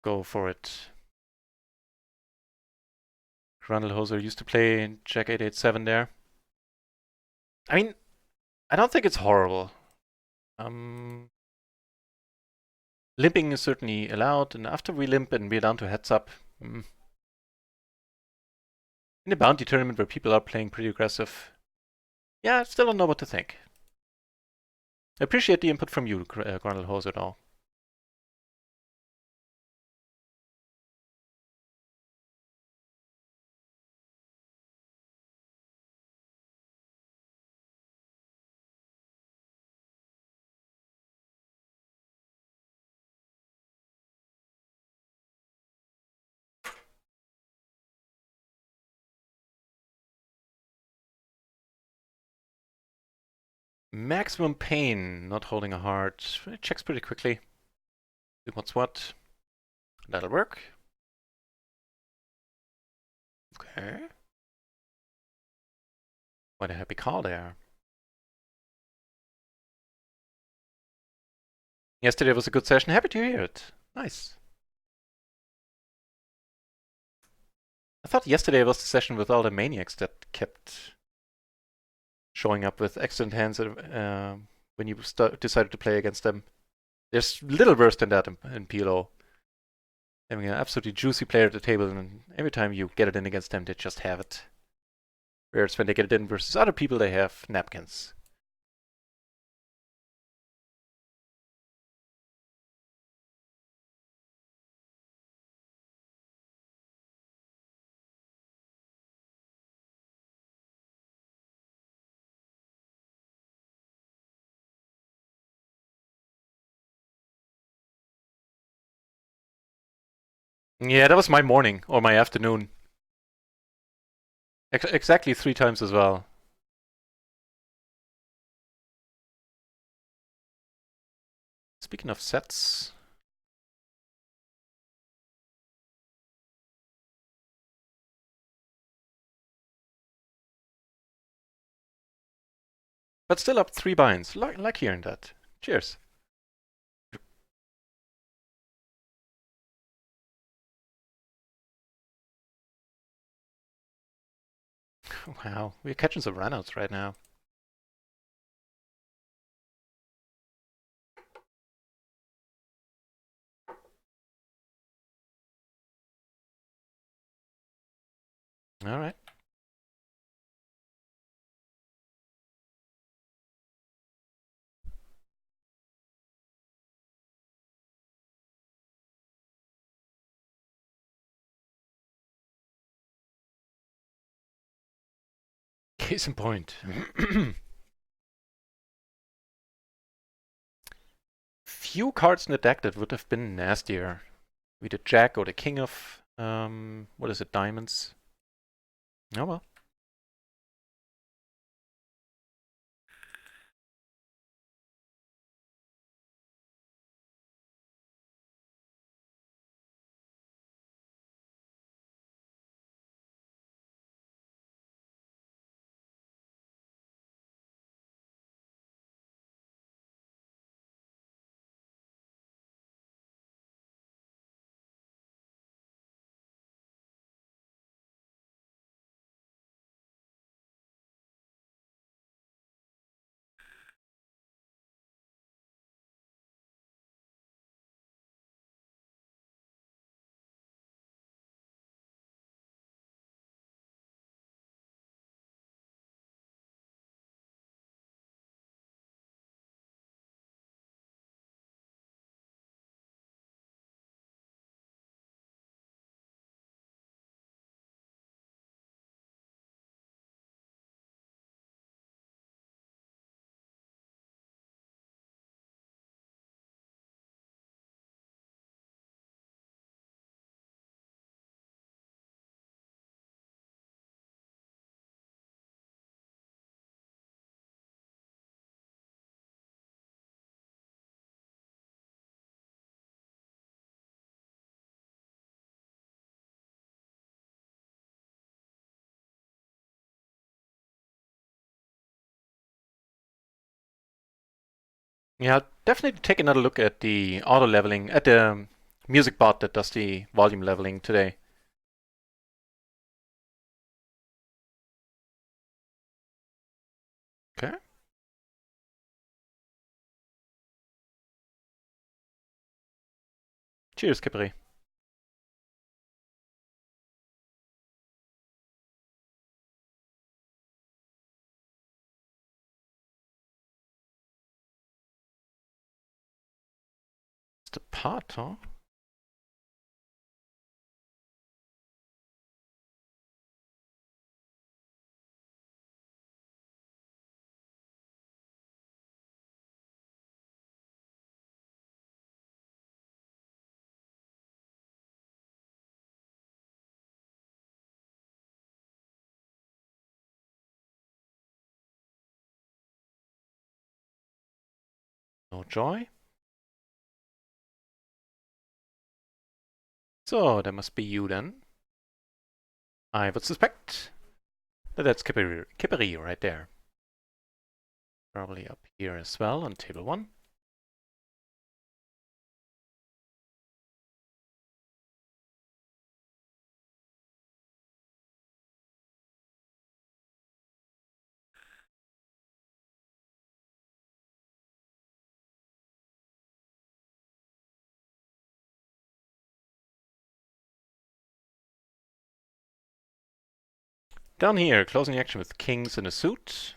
A: Go for it. Grundlhoser used to play Jack 887 there. I mean, I don't think it's horrible. Limping is certainly allowed, and after we limp and we're down to heads up, in a bounty tournament where people are playing pretty aggressive, yeah, I still don't know what to think. I appreciate the input from you, Grundlhoser, though. Maximum pain, not holding a heart. It checks pretty quickly. See what's what. That'll work. Okay. What a happy call there. Yesterday was a good session. Happy to hear it. Nice. I thought yesterday was the session with all the maniacs that kept showing up with excellent hands when you decided to play against them. There's little worse than that in PLO. Having an absolutely juicy player at the table, and every time you get it in against them, they just have it. Whereas when they get it in versus other people, they have napkins. Yeah, that was my morning, or my afternoon. Exactly 3 times as well. Speaking of sets... But still up 3 binds. Like hearing that. Cheers. Wow, we're catching some runouts right now. Alright. Case in point. Few cards in the deck that would have been nastier. We did Jack or the King of... what is it? Diamonds? Oh well. Yeah, I'll definitely take another look at the auto leveling, at the music bot that does the volume leveling today. Cheers, Kipri. It's the pot, huh? No joy. So, that must be you then. I would suspect that that's Kipri right there. Probably up here as well on table 1. Down here, closing the action with kings in a suit.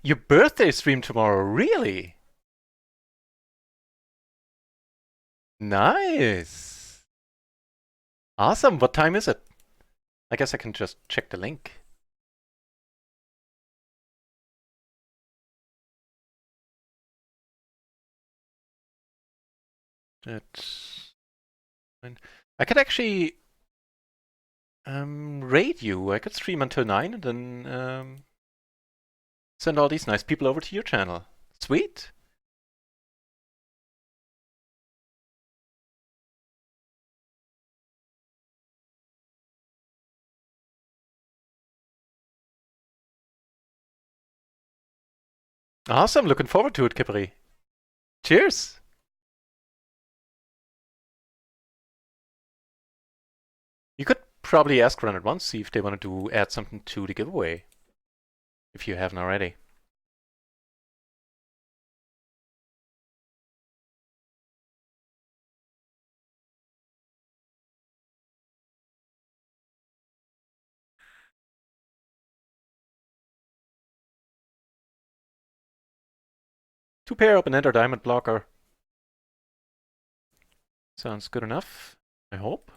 A: Your birthday stream tomorrow, really? Nice. Awesome. What time is it? I guess I can just check the link. That's fine. I could actually raid you. I could stream until 9 and then send all these nice people over to your channel. Sweet. Awesome. Looking forward to it, Kipri. Cheers. You could probably ask Run at once, see if they want to add something to the giveaway. If you haven't already. To pair up an Enter Diamond blocker. Sounds good enough, I hope.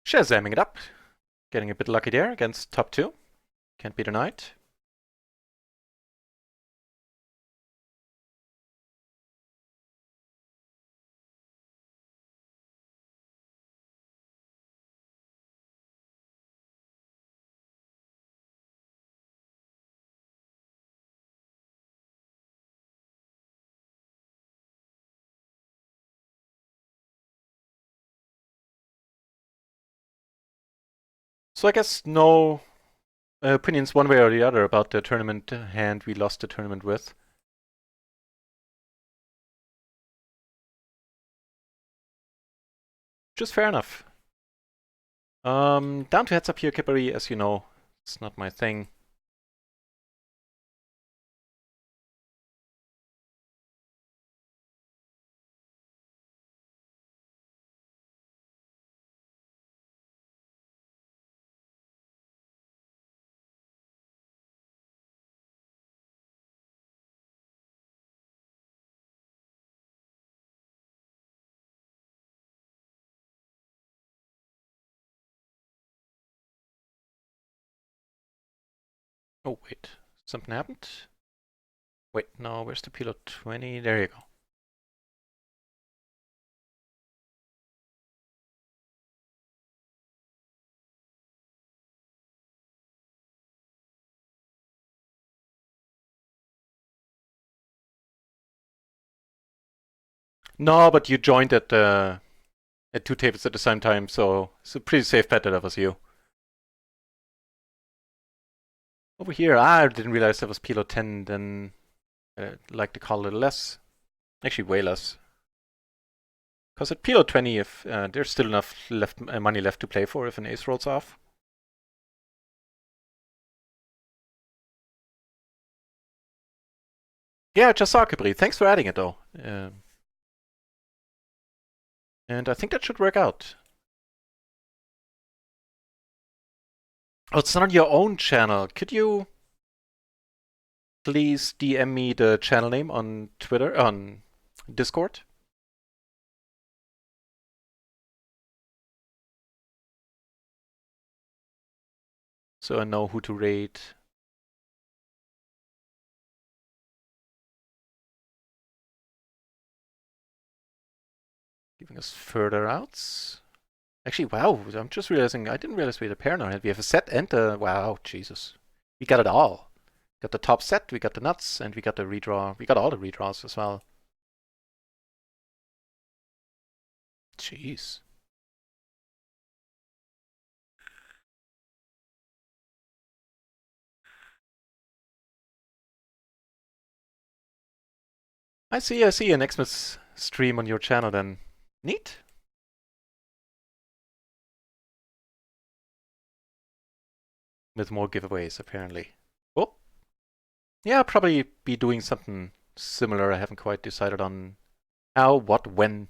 A: Shazamming it up. Getting a bit lucky there against top 2. Can't be denied. So I guess no opinions one way or the other about the tournament hand we lost the tournament with. Just fair enough. Down to heads up here, Kipari, as you know. It's not my thing. Oh, wait. Something happened? Wait, no, where's the PLO 20? There you go. No, but you joined at 2 tables at the same time, so it's a pretty safe bet that that was you. Over here, I didn't realize that was PLO 10, then I'd like to call it less. Actually, way less. Because at PLO 20, if there's still enough money left to play for if an ace rolls off. Yeah, just saw Capri. Thanks for adding it though. And I think that should work out. Oh, it's not on your own channel. Could you please DM me the channel name on Twitter, on Discord? So I know who to raid. Giving us further outs. Actually, wow, I'm just realizing, I didn't realize we had a pair in our hand. We have a set and a, wow, Jesus. We got it all. Got the top set, we got the nuts, and we got the redraw. We got all the redraws as well. Jeez. I see an Xmas stream on your channel then. Neat. With more giveaways, apparently. Oh. Yeah, I'll probably be doing something similar. I haven't quite decided on how, what, when.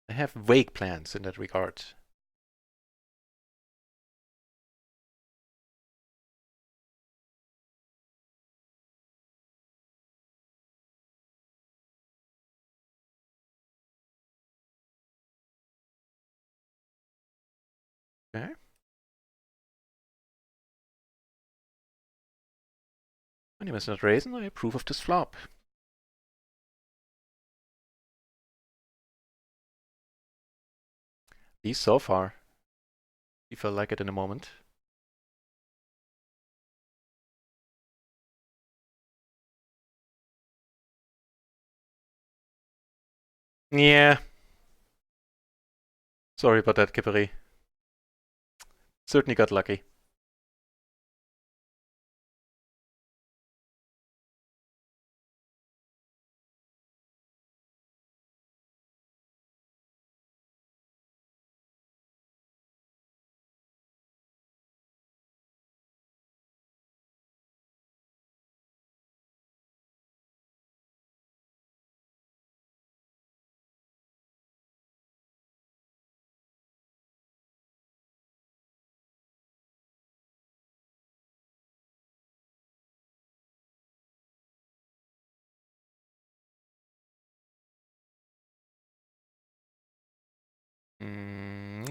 A: I have vague plans in that regard. Okay. My name is not Raisin. I approve of this flop. At least so far. If I like it in a moment. Yeah. Sorry about that, Kippery. Certainly got lucky.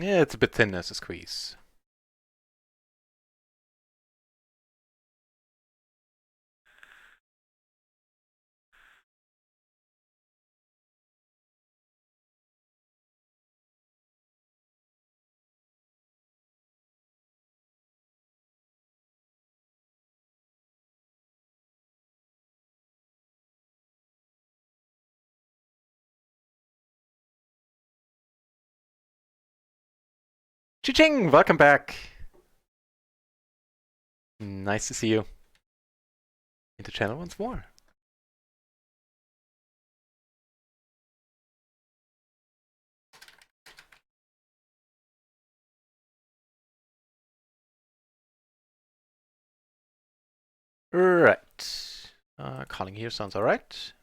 A: Yeah, it's a bit thin as a squeeze. Chi-ching! Welcome back. Nice to see you. In the channel once more. Right. Calling here sounds alright.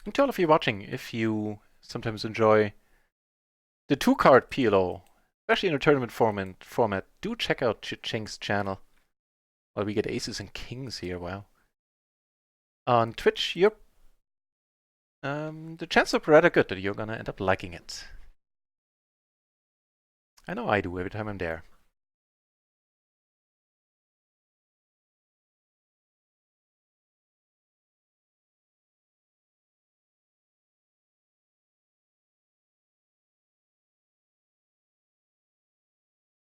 A: And to all of you watching, if you sometimes enjoy the two-card PLO, especially in a tournament format, do check out Chi-ching's channel. Well, we get aces and kings here, wow. On Twitch, the chances are rather good that you're gonna end up liking it. I know I do every time I'm there.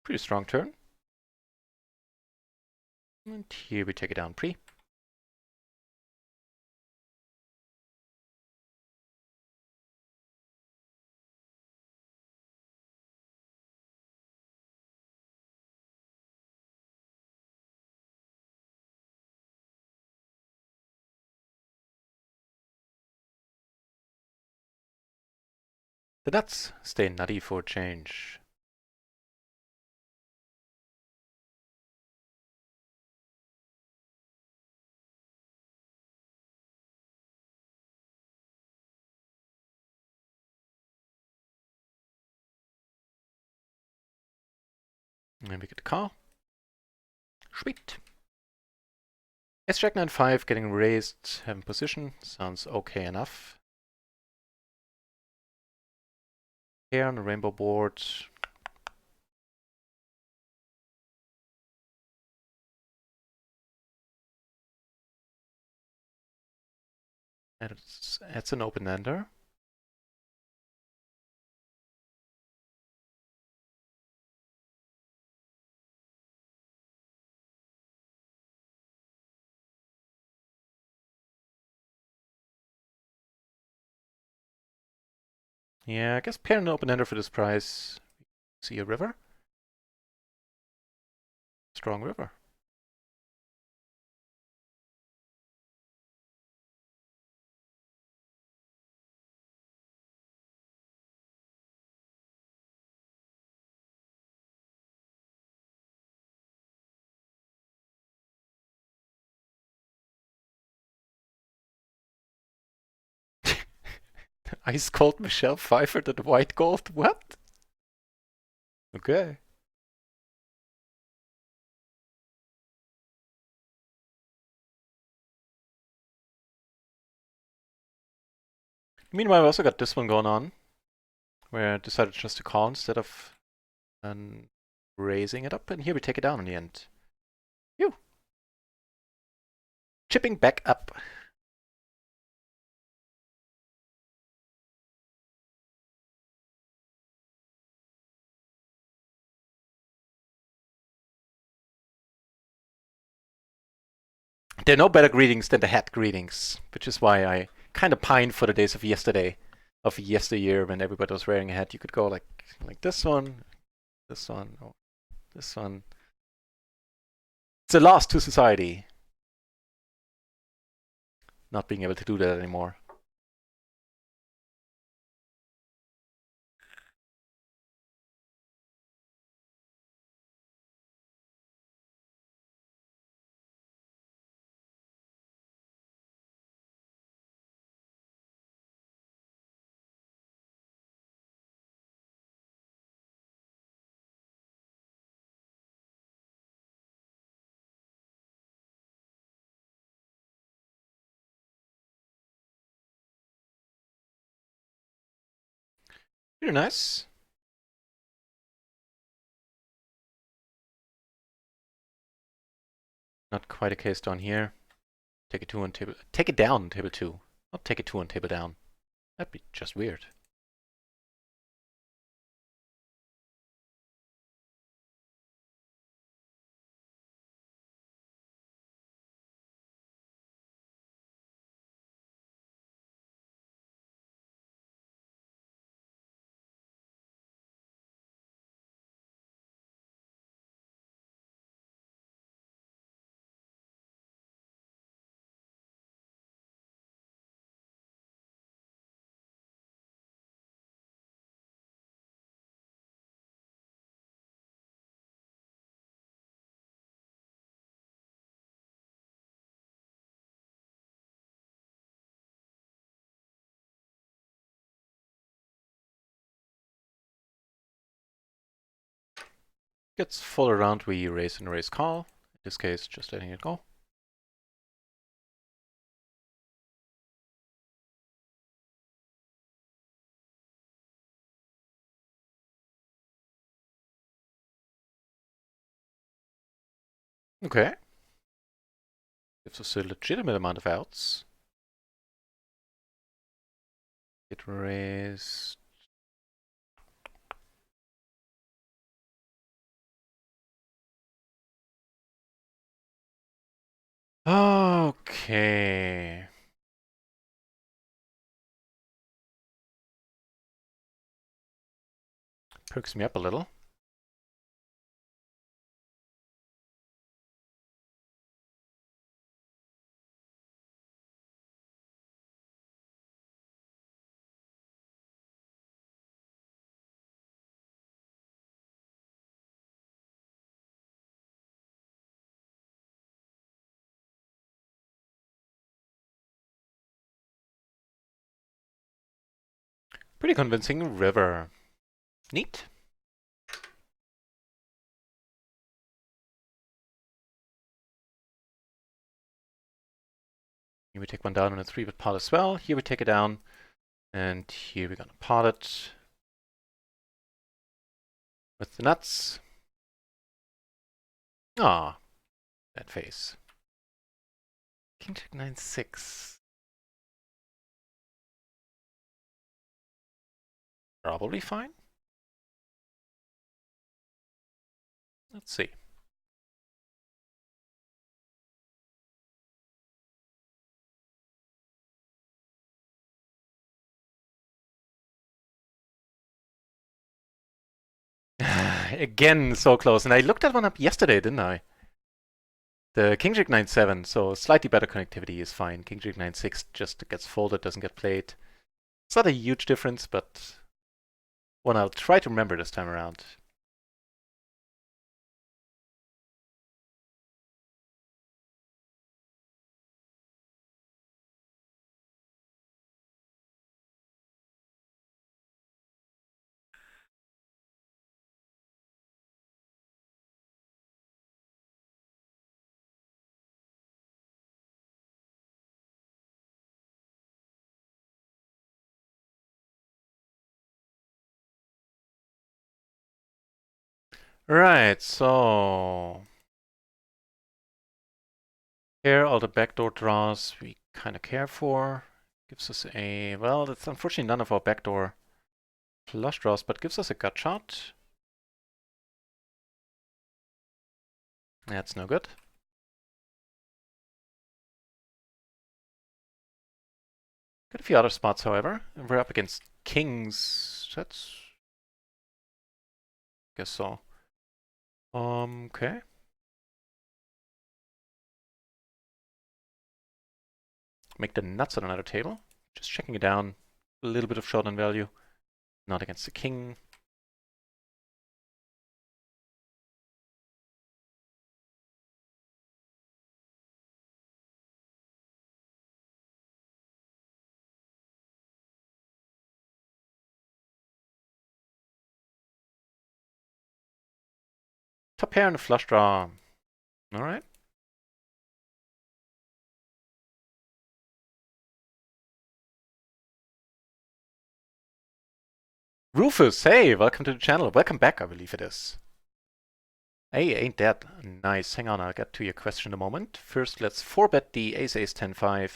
A: Pretty strong turn. And here we take it down pre. The nuts stay nutty for a change. And we get the call. Sweet. Ace Jack 9-5 getting raised, having position. Sounds okay enough. Here on the rainbow board. It's an open-ender. Yeah, I guess pair an open-ender for this price. See a river? Strong river. Ice cold Michelle Pfeiffer to the white gold? What? Okay. Meanwhile, we also got this one going on, where I decided just to call instead of raising it up, and here we take it down in the end. Phew. Chipping back up. There are no better greetings than the hat greetings, which is why I kind of pine for the days of yesteryear, when everybody was wearing a hat. You could go like this one, or this one. It's a loss to society, not being able to do that anymore. Pretty nice. Not quite a case down here. Take it two on table. Take it down on table 2. Not take it 2 on table down. That'd be just weird. Gets full around, we raise and raise call. In this case, just letting it go. Okay. Gives us a legitimate amount of outs. It raised. Okay. Perks me up a little. Pretty convincing river. Neat. Here we take one down on a 3-bit pot as well. Here we take it down. And here we're gonna pot it with the nuts. Ah, that face. King check 9-6. Probably fine. Let's see. Again, so close. And I looked that one up yesterday, didn't I? The King Jack 9-7, so slightly better connectivity is fine. King Jack 9-6 just gets folded, doesn't get played. It's not a huge difference, but one I'll try to remember this time around. Right, so here all the backdoor draws we kind of care for. Gives us a, well, that's unfortunately none of our backdoor flush draws, but gives us a gut shot. That's no good. Got a few other spots, however. And we're up against kings. That's... guess so. Okay. Make the nuts on another table. Just checking it down. A little bit of showdown value. Not against the king. Top pair and a flush draw. Alright. Rufus, hey, welcome to the channel. Welcome back, I believe it is. Hey, ain't that nice? Hang on, I'll get to your question in a moment. First, let's 4-bet the ace-ace 10-5.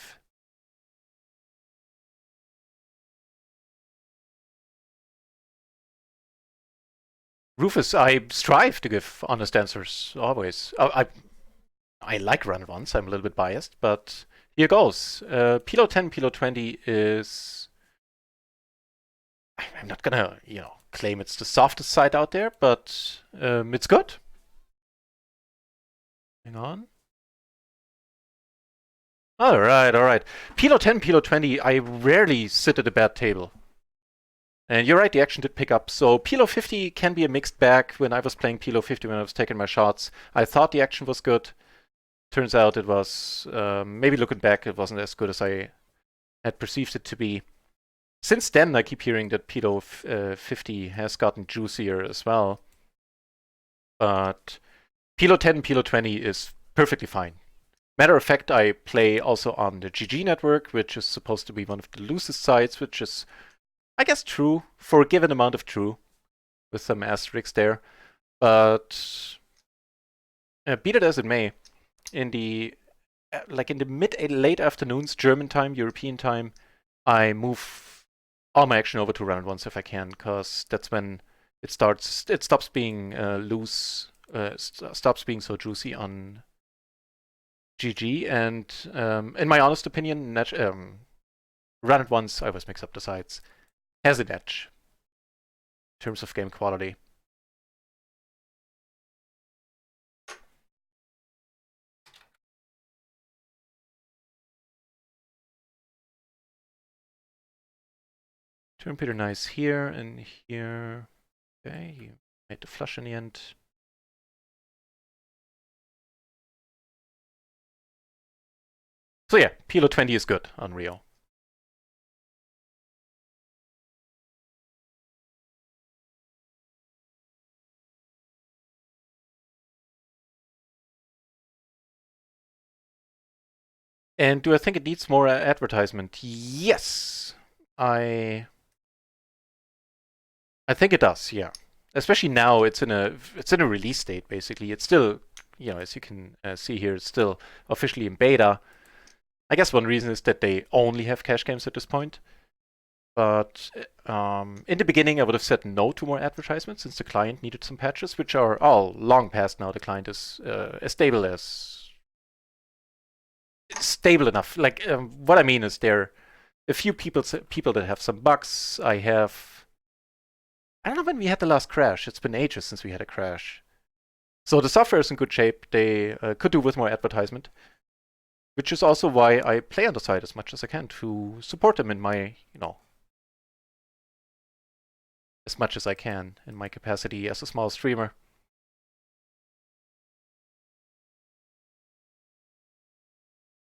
A: Rufus, I strive to give honest answers, always. I like run ones, I'm a little bit biased, but here goes. PLO 10, PLO 20 is... I'm not gonna, claim it's the softest side out there, but it's good. Hang on. Alright. PLO 10, PLO 20, I rarely sit at a bad table. And you're right, the action did pick up. So PLO 50 can be a mixed bag. When I was playing PLO 50, when I was taking my shots, I thought the action was good. Turns out it was, maybe looking back, it wasn't as good as I had perceived it to be. Since then, I keep hearing that PLO 50 has gotten juicier as well. But PLO 10 and PLO 20 is perfectly fine. Matter of fact, I play also on the GG network, which is supposed to be one of the loosest sites, which is, I guess, true, for a given amount of true, with some asterisks there. But be that as it may, in the late afternoons, German time, European time, I move all my action over to round ones if I can, because that's when it stops being loose, stops being so juicy on GG. And in my honest opinion, round ones, I always mix up the sides, has an edge in terms of game quality. Turn Peter nice here and here. Okay, you made the flush in the end. So yeah, PLO 20 is good on RIO. And do I think it needs more advertisement? Yes, I I think it does. Yeah, especially now it's in a release state. Basically, it's still, as you can see here, it's still officially in beta. I guess one reason is that they only have cash games at this point. But in the beginning, I would have said no to more advertisements since the client needed some patches, which are all long past now. The client is as stable enough. Like what I mean is there are a few people that have some bugs. I don't know when we had the last crash. It's been ages since we had a crash. So the software is in good shape. They could do with more advertisement, which is also why I play on the side as much as I can to support them in my, as much as I can in my capacity as a small streamer.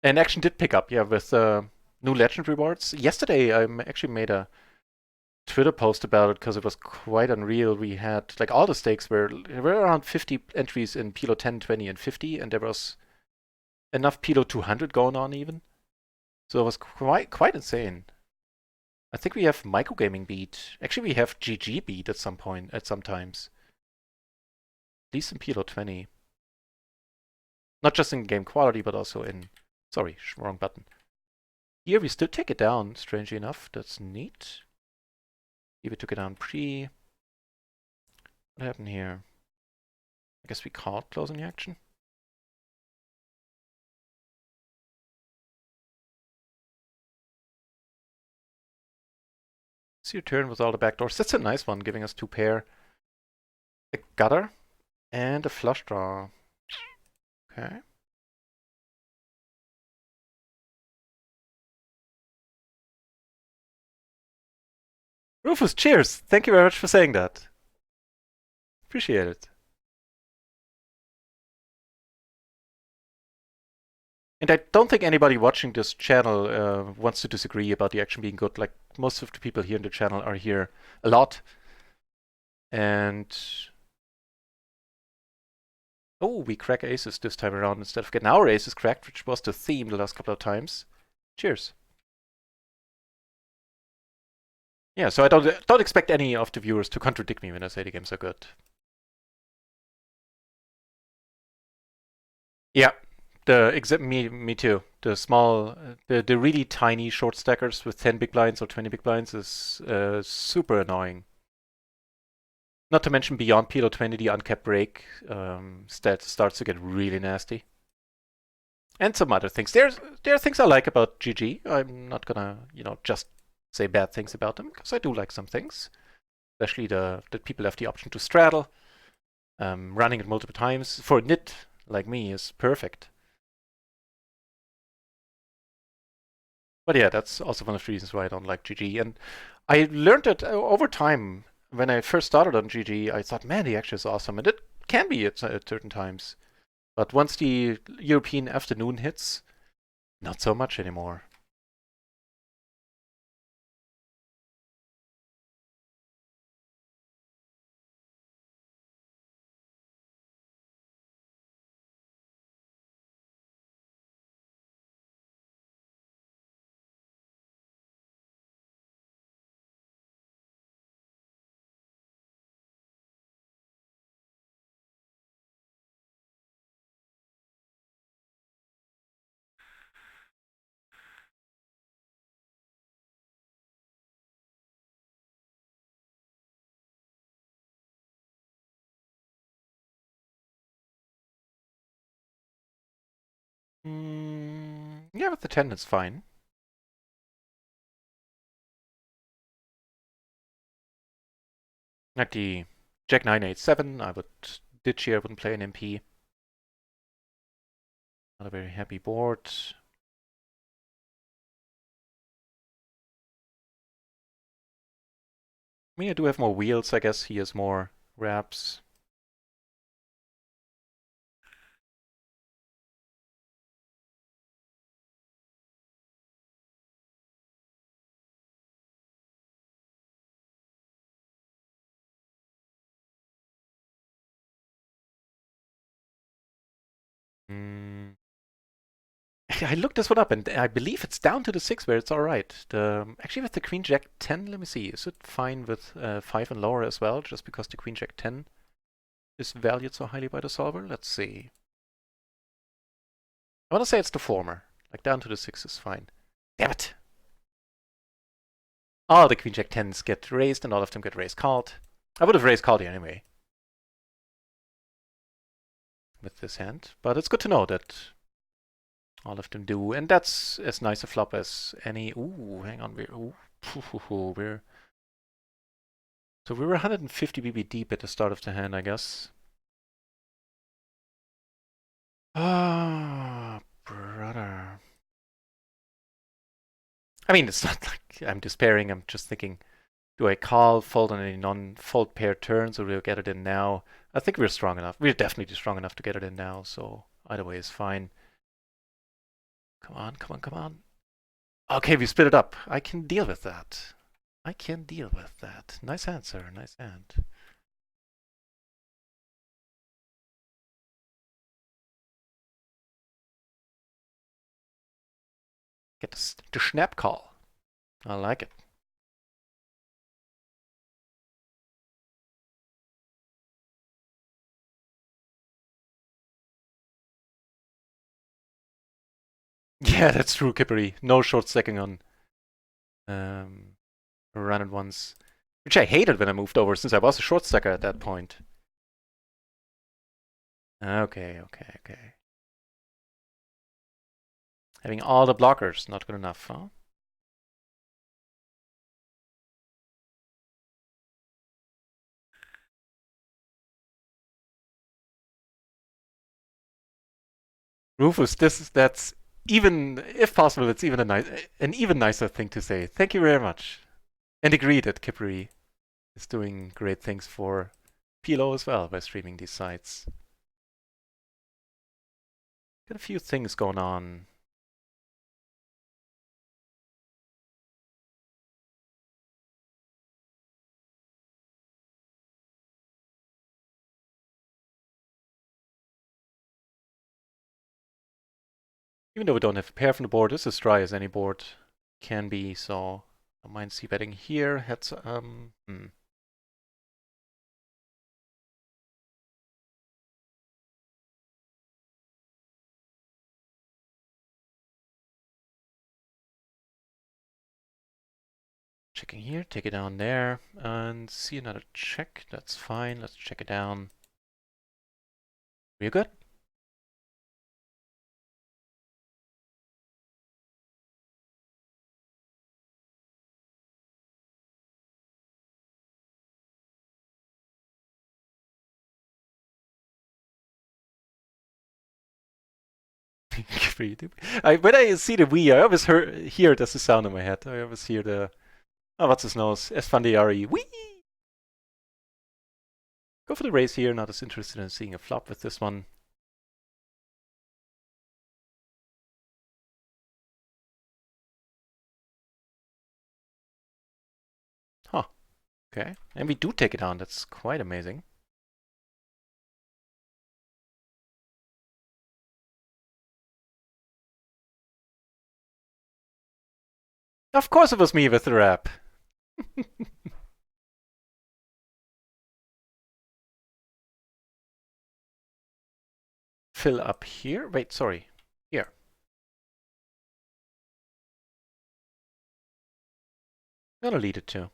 A: And action did pick up, yeah, with new legend rewards. Yesterday, I actually made a Twitter post about it because it was quite unreal. We had like all the stakes were around 50 entries in PLO 10, 20, and 50, and there was enough PLO 200 going on even. So it was quite insane. I think we have microgaming beat. Actually, we have GG beat at some point, at some times. At least in PLO 20. Not just in game quality, but also in. Sorry, wrong button. Here we still take it down, strangely enough. That's neat. Here we took it down pre. What happened here? I guess we called closing the action. See your turn with all the backdoors. That's a nice one, giving us 2 pair. A gutter and a flush draw. Okay. Rufus, cheers! Thank you very much for saying that. Appreciate it. And I don't think anybody watching this channel wants to disagree about the action being good. Like, most of the people here in the channel are here a lot. And oh, we crack aces this time around instead of getting our aces cracked, which was the theme the last couple of times. Cheers. Yeah, so I don't expect any of the viewers to contradict me when I say the games are good. Yeah, me too. The small, the really tiny short stackers with 10 big blinds or 20 big blinds is super annoying. Not to mention beyond PLO 20, the uncapped break stat starts to get really nasty. And some other things. There are things I like about GG. I'm not gonna, just say bad things about them, because I do like some things. Especially that people have the option to straddle. Running it multiple times for a nit like me is perfect. But yeah, that's also one of the reasons why I don't like GG. And I learned that over time. When I first started on GG, I thought, man, the action is awesome. And it can be at certain times. But once the European afternoon hits, not so much anymore. Yeah, with the 10, it's fine. Like the Jack 987, I would ditch here, I wouldn't play an MP. Not a very happy board. I mean, I do have more wheels, I guess. He has more wraps. I looked this one up, and I believe it's down to the 6 where it's all right. Actually, with the Queen Jack 10, let me see. Is it fine with 5 and lower as well, just because the Queen Jack 10 is valued so highly by the solver? Let's see. I want to say it's the former. Like, down to the 6 is fine. Damn it! All the Queen Jack 10s get raised, and all of them get raised called. I would have raised called here anyway. With this hand. But it's good to know that all of them do. And that's as nice a flop as any. Ooh, hang on. We're so we were 150 BB deep at the start of the hand, I guess. Ah, brother. I mean, it's not like I'm despairing. I'm just thinking, do I call, fold on any non-fold pair turns, or do we get it in now? I think we're strong enough. We're definitely strong enough to get it in now, so either way is fine. Come on, come on, come on. Okay, we split it up. I can deal with that. I can deal with that. Nice answer, nice hand. Get the snap call. I like it. Yeah, that's true, Kippery. No short stacking on run ones. Which I hated when I moved over, since I was a short stacker at that point. Okay, okay, okay. Having all the blockers, not good enough, huh? Rufus, that's even, if possible, it's even an even nicer thing to say. Thank you very much. And agree that Kippery is doing great things for PLO as well by streaming these sites. Got a few things going on. Even though we don't have a pair from the board, this is as dry as any board can be, so I don't mind c-betting here. Heads, Checking here, take it down there, and see another check. That's fine. Let's check it down. We're good. When I see the Wii, I always hear it as a sound in my head. I always hear the, oh, what's his nose? Esfandiari. Wii! Go for the raise here. Not as interested in seeing a flop with this one. Huh. Okay. And we do take it down. That's quite amazing. Of course it was me with the rap. Fill up here. Wait, sorry. Here. I'm gonna lead it too.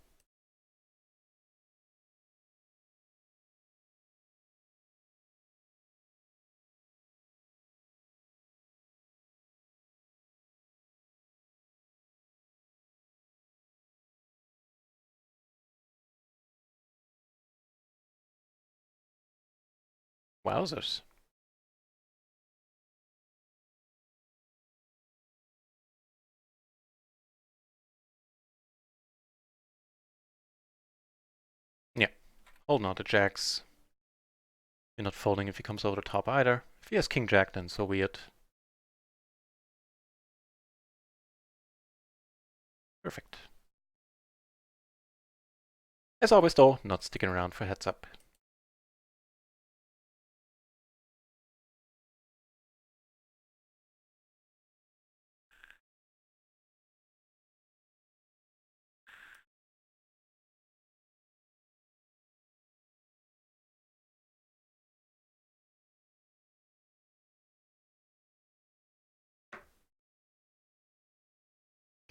A: Wowzers. Yeah. Holding on to jacks. You're not folding if he comes over the top either. If he has king jack, then so be it. Perfect. As always though, not sticking around for heads up.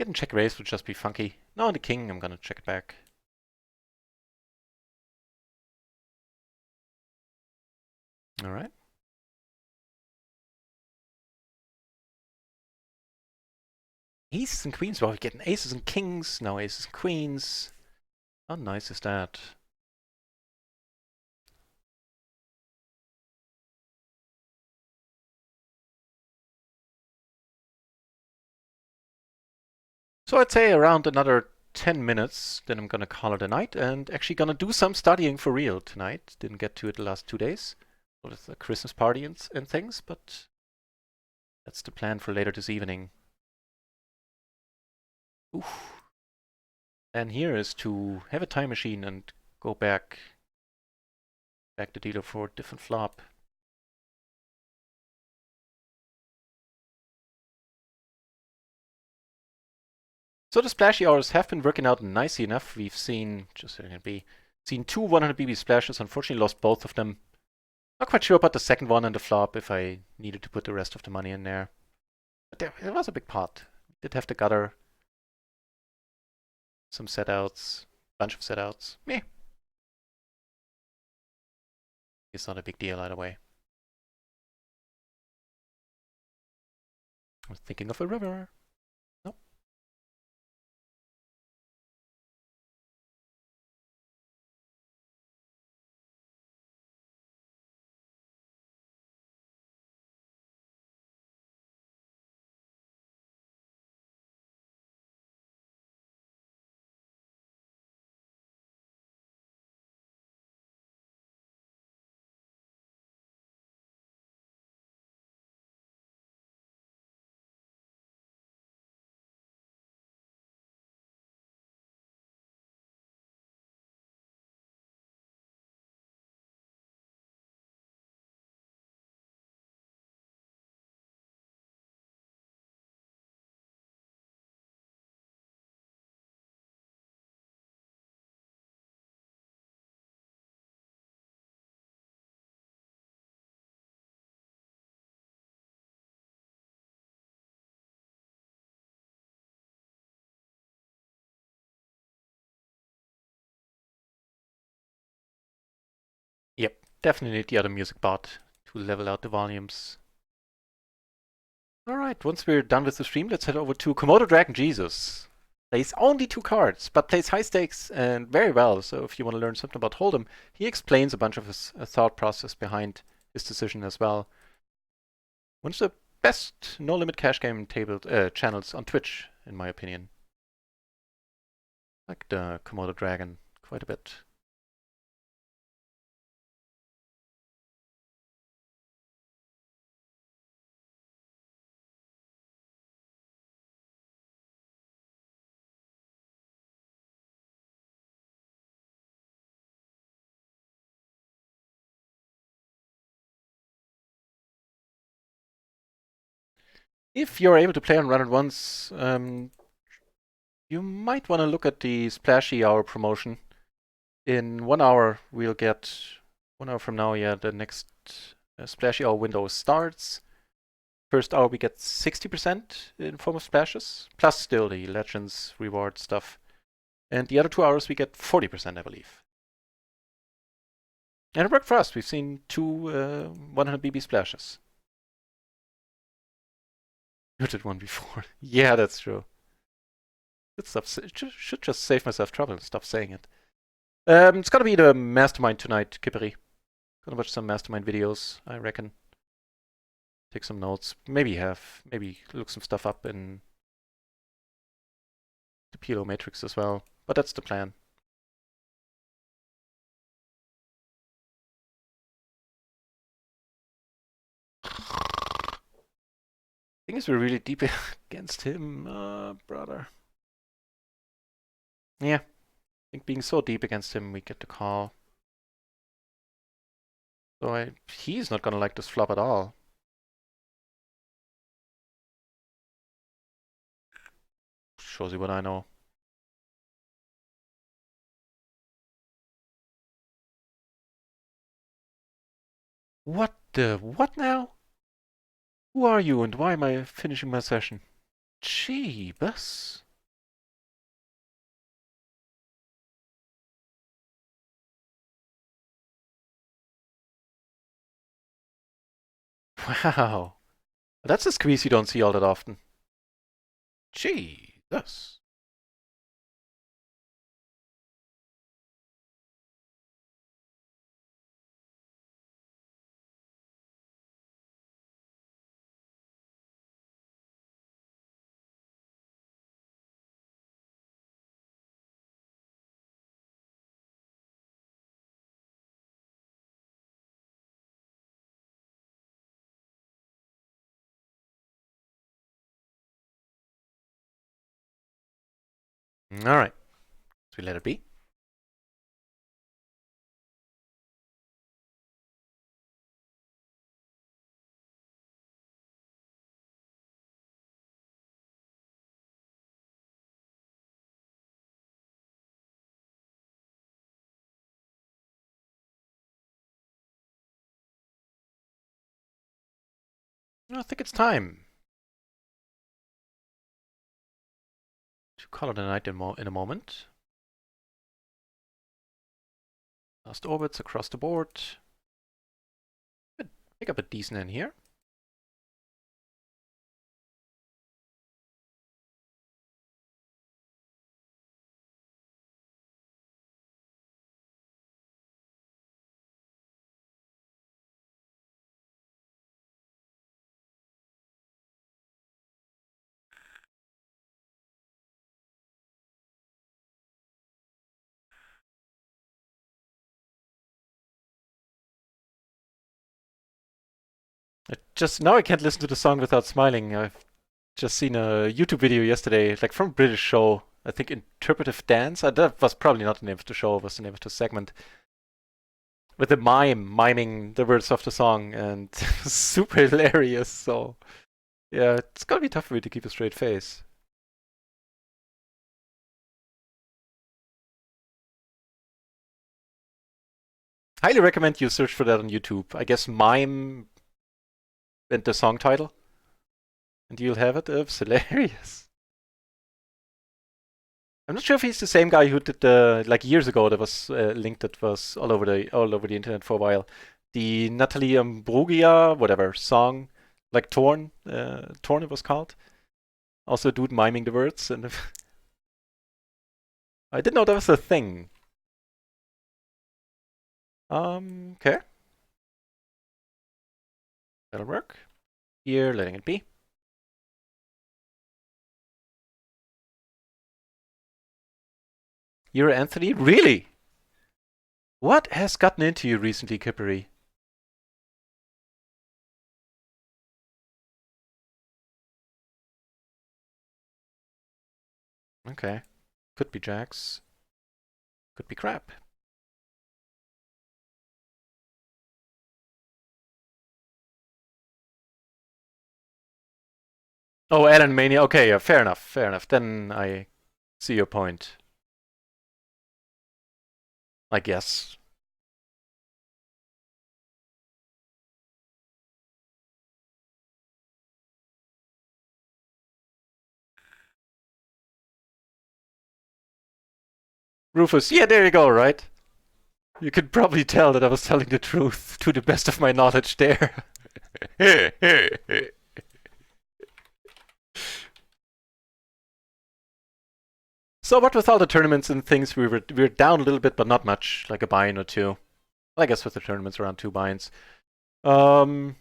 A: Getting check raise would just be funky. No, the king, I'm gonna check it back. Alright. Aces and queens. Well, we're getting aces and kings. Now aces and queens. How nice is that? So I'd say around another 10 minutes, then I'm gonna call it a night and actually gonna do some studying for real tonight. Didn't get to it the last 2 days with the Christmas party and things, but that's the plan for later this evening. Oof. And here is to have a time machine and go back the dealer for a different flop. So the splashy hours have been working out nicely enough. We've seen, just so it can be, seen two 100 BB splashes. Unfortunately, lost both of them. Not quite sure about the second one and the flop if I needed to put the rest of the money in there. But there was a big pot. Did have the gutter. Some set outs. Bunch of set outs. Meh. It's not a big deal either way. I was thinking of a river. Nope. Yep. Definitely need the other music bot to level out the volumes. Alright, once we're done with the stream, let's head over to Komodo Dragon Jesus. Plays only 2 cards, but plays high stakes and very well. So if you want to learn something about Hold'em, he explains a bunch of his thought process behind his decision as well. One of the best no-limit cash game channels on Twitch, in my opinion. Like the Komodo Dragon quite a bit. If you're able to play on run at once, you might want to look at the Splashy Hour promotion. In 1 hour, we'll get 1 hour from now. Yeah, the next Splashy Hour window starts. First hour, we get 60% in form of splashes, plus still the Legends reward stuff. And the other 2 hours, we get 40%, I believe. And it worked for us. We've seen two 100 BB splashes. You did one before. Yeah, that's true. Good stuff. Should just save myself trouble and stop saying it. It's gonna be the mastermind tonight, Kipperi. Gonna watch some mastermind videos, I reckon. Take some notes. Maybe look some stuff up in the PLO matrix as well. But that's the plan. Thing is, we're really deep against him, brother. Yeah. I think being so deep against him, we get the call. So he's not gonna like this flop at all. Shows you what I know. What now? Who are you and why am I finishing my session? Jeebus. Wow. That's a squeeze you don't see all that often. Jesus. All right. So we let it be. I think it's time to call it a night in a moment. Last orbits across the board. Pick up a decent in here. Now I can't listen to the song without smiling. I've just seen a YouTube video yesterday, like from a British show. I think Interpretive Dance. That was probably not the name of the show. It was the name of the segment with the miming the words of the song, and it was super hilarious. So yeah, it's gonna be tough for me to keep a straight face. Highly recommend you search for that on YouTube. I guess mime and the song title, and you'll have it. It's hilarious. I'm not sure if he's the same guy who did the like years ago. There was a link that was all over the internet for a while. The Natalie Imbruglia whatever song, like Torn it was called. Also, a dude miming the words, and I didn't know that was a thing. Okay, that'll work. Here, letting it be. You're Anthony, really? What has gotten into you recently, Kippery? Okay, could be Jax, could be crap. Oh, Alan Mania. Okay, yeah, fair enough, fair enough. Then I see your point. I guess. Rufus, yeah, there you go, right? You could probably tell that I was telling the truth to the best of my knowledge there. So what with all the tournaments and things, we were down a little bit, but not much, like a buy-in or two. I guess with the tournaments around 2 buy-ins. Um,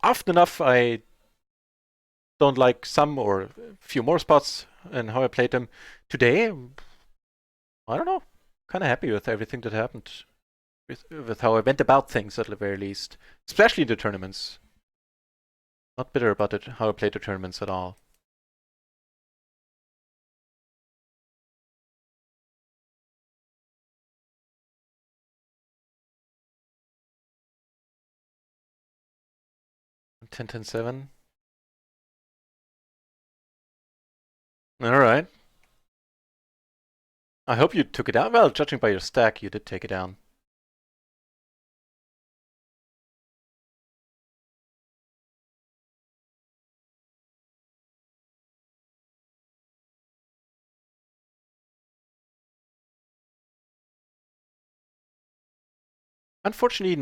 A: Often enough, I don't like some or a few more spots and how I played them. Today, I don't know, kind of happy with everything that happened, with how I went about things at the very least, especially the tournaments. Not bitter about it, how I played the tournaments at all. Ten ten seven. All right. I hope you took it down. Well, judging by your stack, you did take it down. Unfortunately,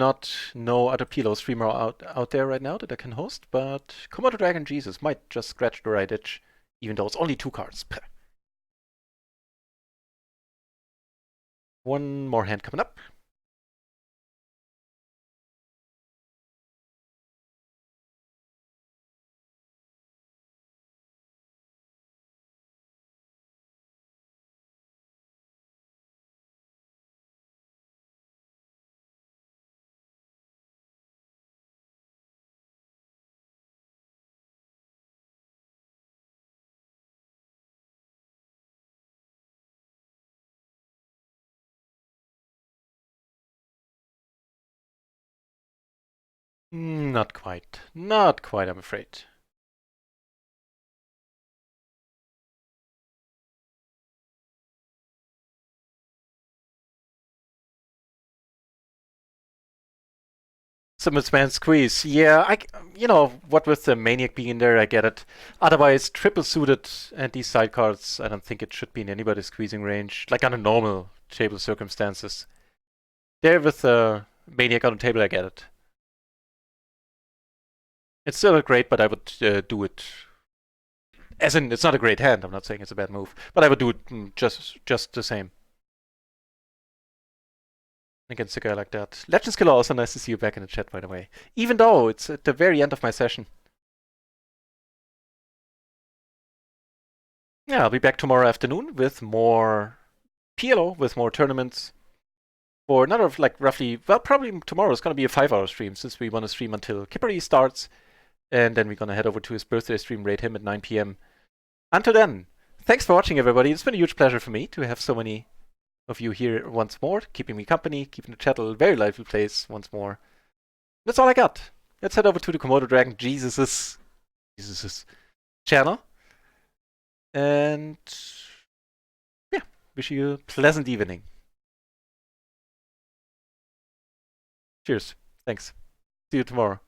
A: no other PLO streamer out there right now that I can host, but Komodo Dragon Jesus might just scratch the right itch, even though it's only 2 cards. One more hand coming up. Not quite. Not quite, I'm afraid. Submits man squeeze. Yeah, what with the Maniac being in there, I get it. Otherwise, triple suited and these sidecards, I don't think it should be in anybody's squeezing range, like under normal table circumstances. There with the Maniac on the table, I get it. It's still a great, but I would do it. As in, it's not a great hand. I'm not saying it's a bad move, but I would do it just the same against a guy like that. Legends Killer, also nice to see you back in the chat, by the way. Even though it's at the very end of my session. Yeah, I'll be back tomorrow afternoon with more PLO, with more tournaments. For another, like, roughly, well, probably tomorrow is going to be a 5-hour stream, since we want to stream until Kippery starts. And then we're going to head over to his birthday stream, raid him at 9 p.m. Until then, thanks for watching, everybody. It's been a huge pleasure for me to have so many of you here once more, keeping me company, keeping the channel a very lively place once more. That's all I got. Let's head over to the Komodo Dragon Jesus's channel. And yeah, wish you a pleasant evening. Cheers. Thanks. See you tomorrow.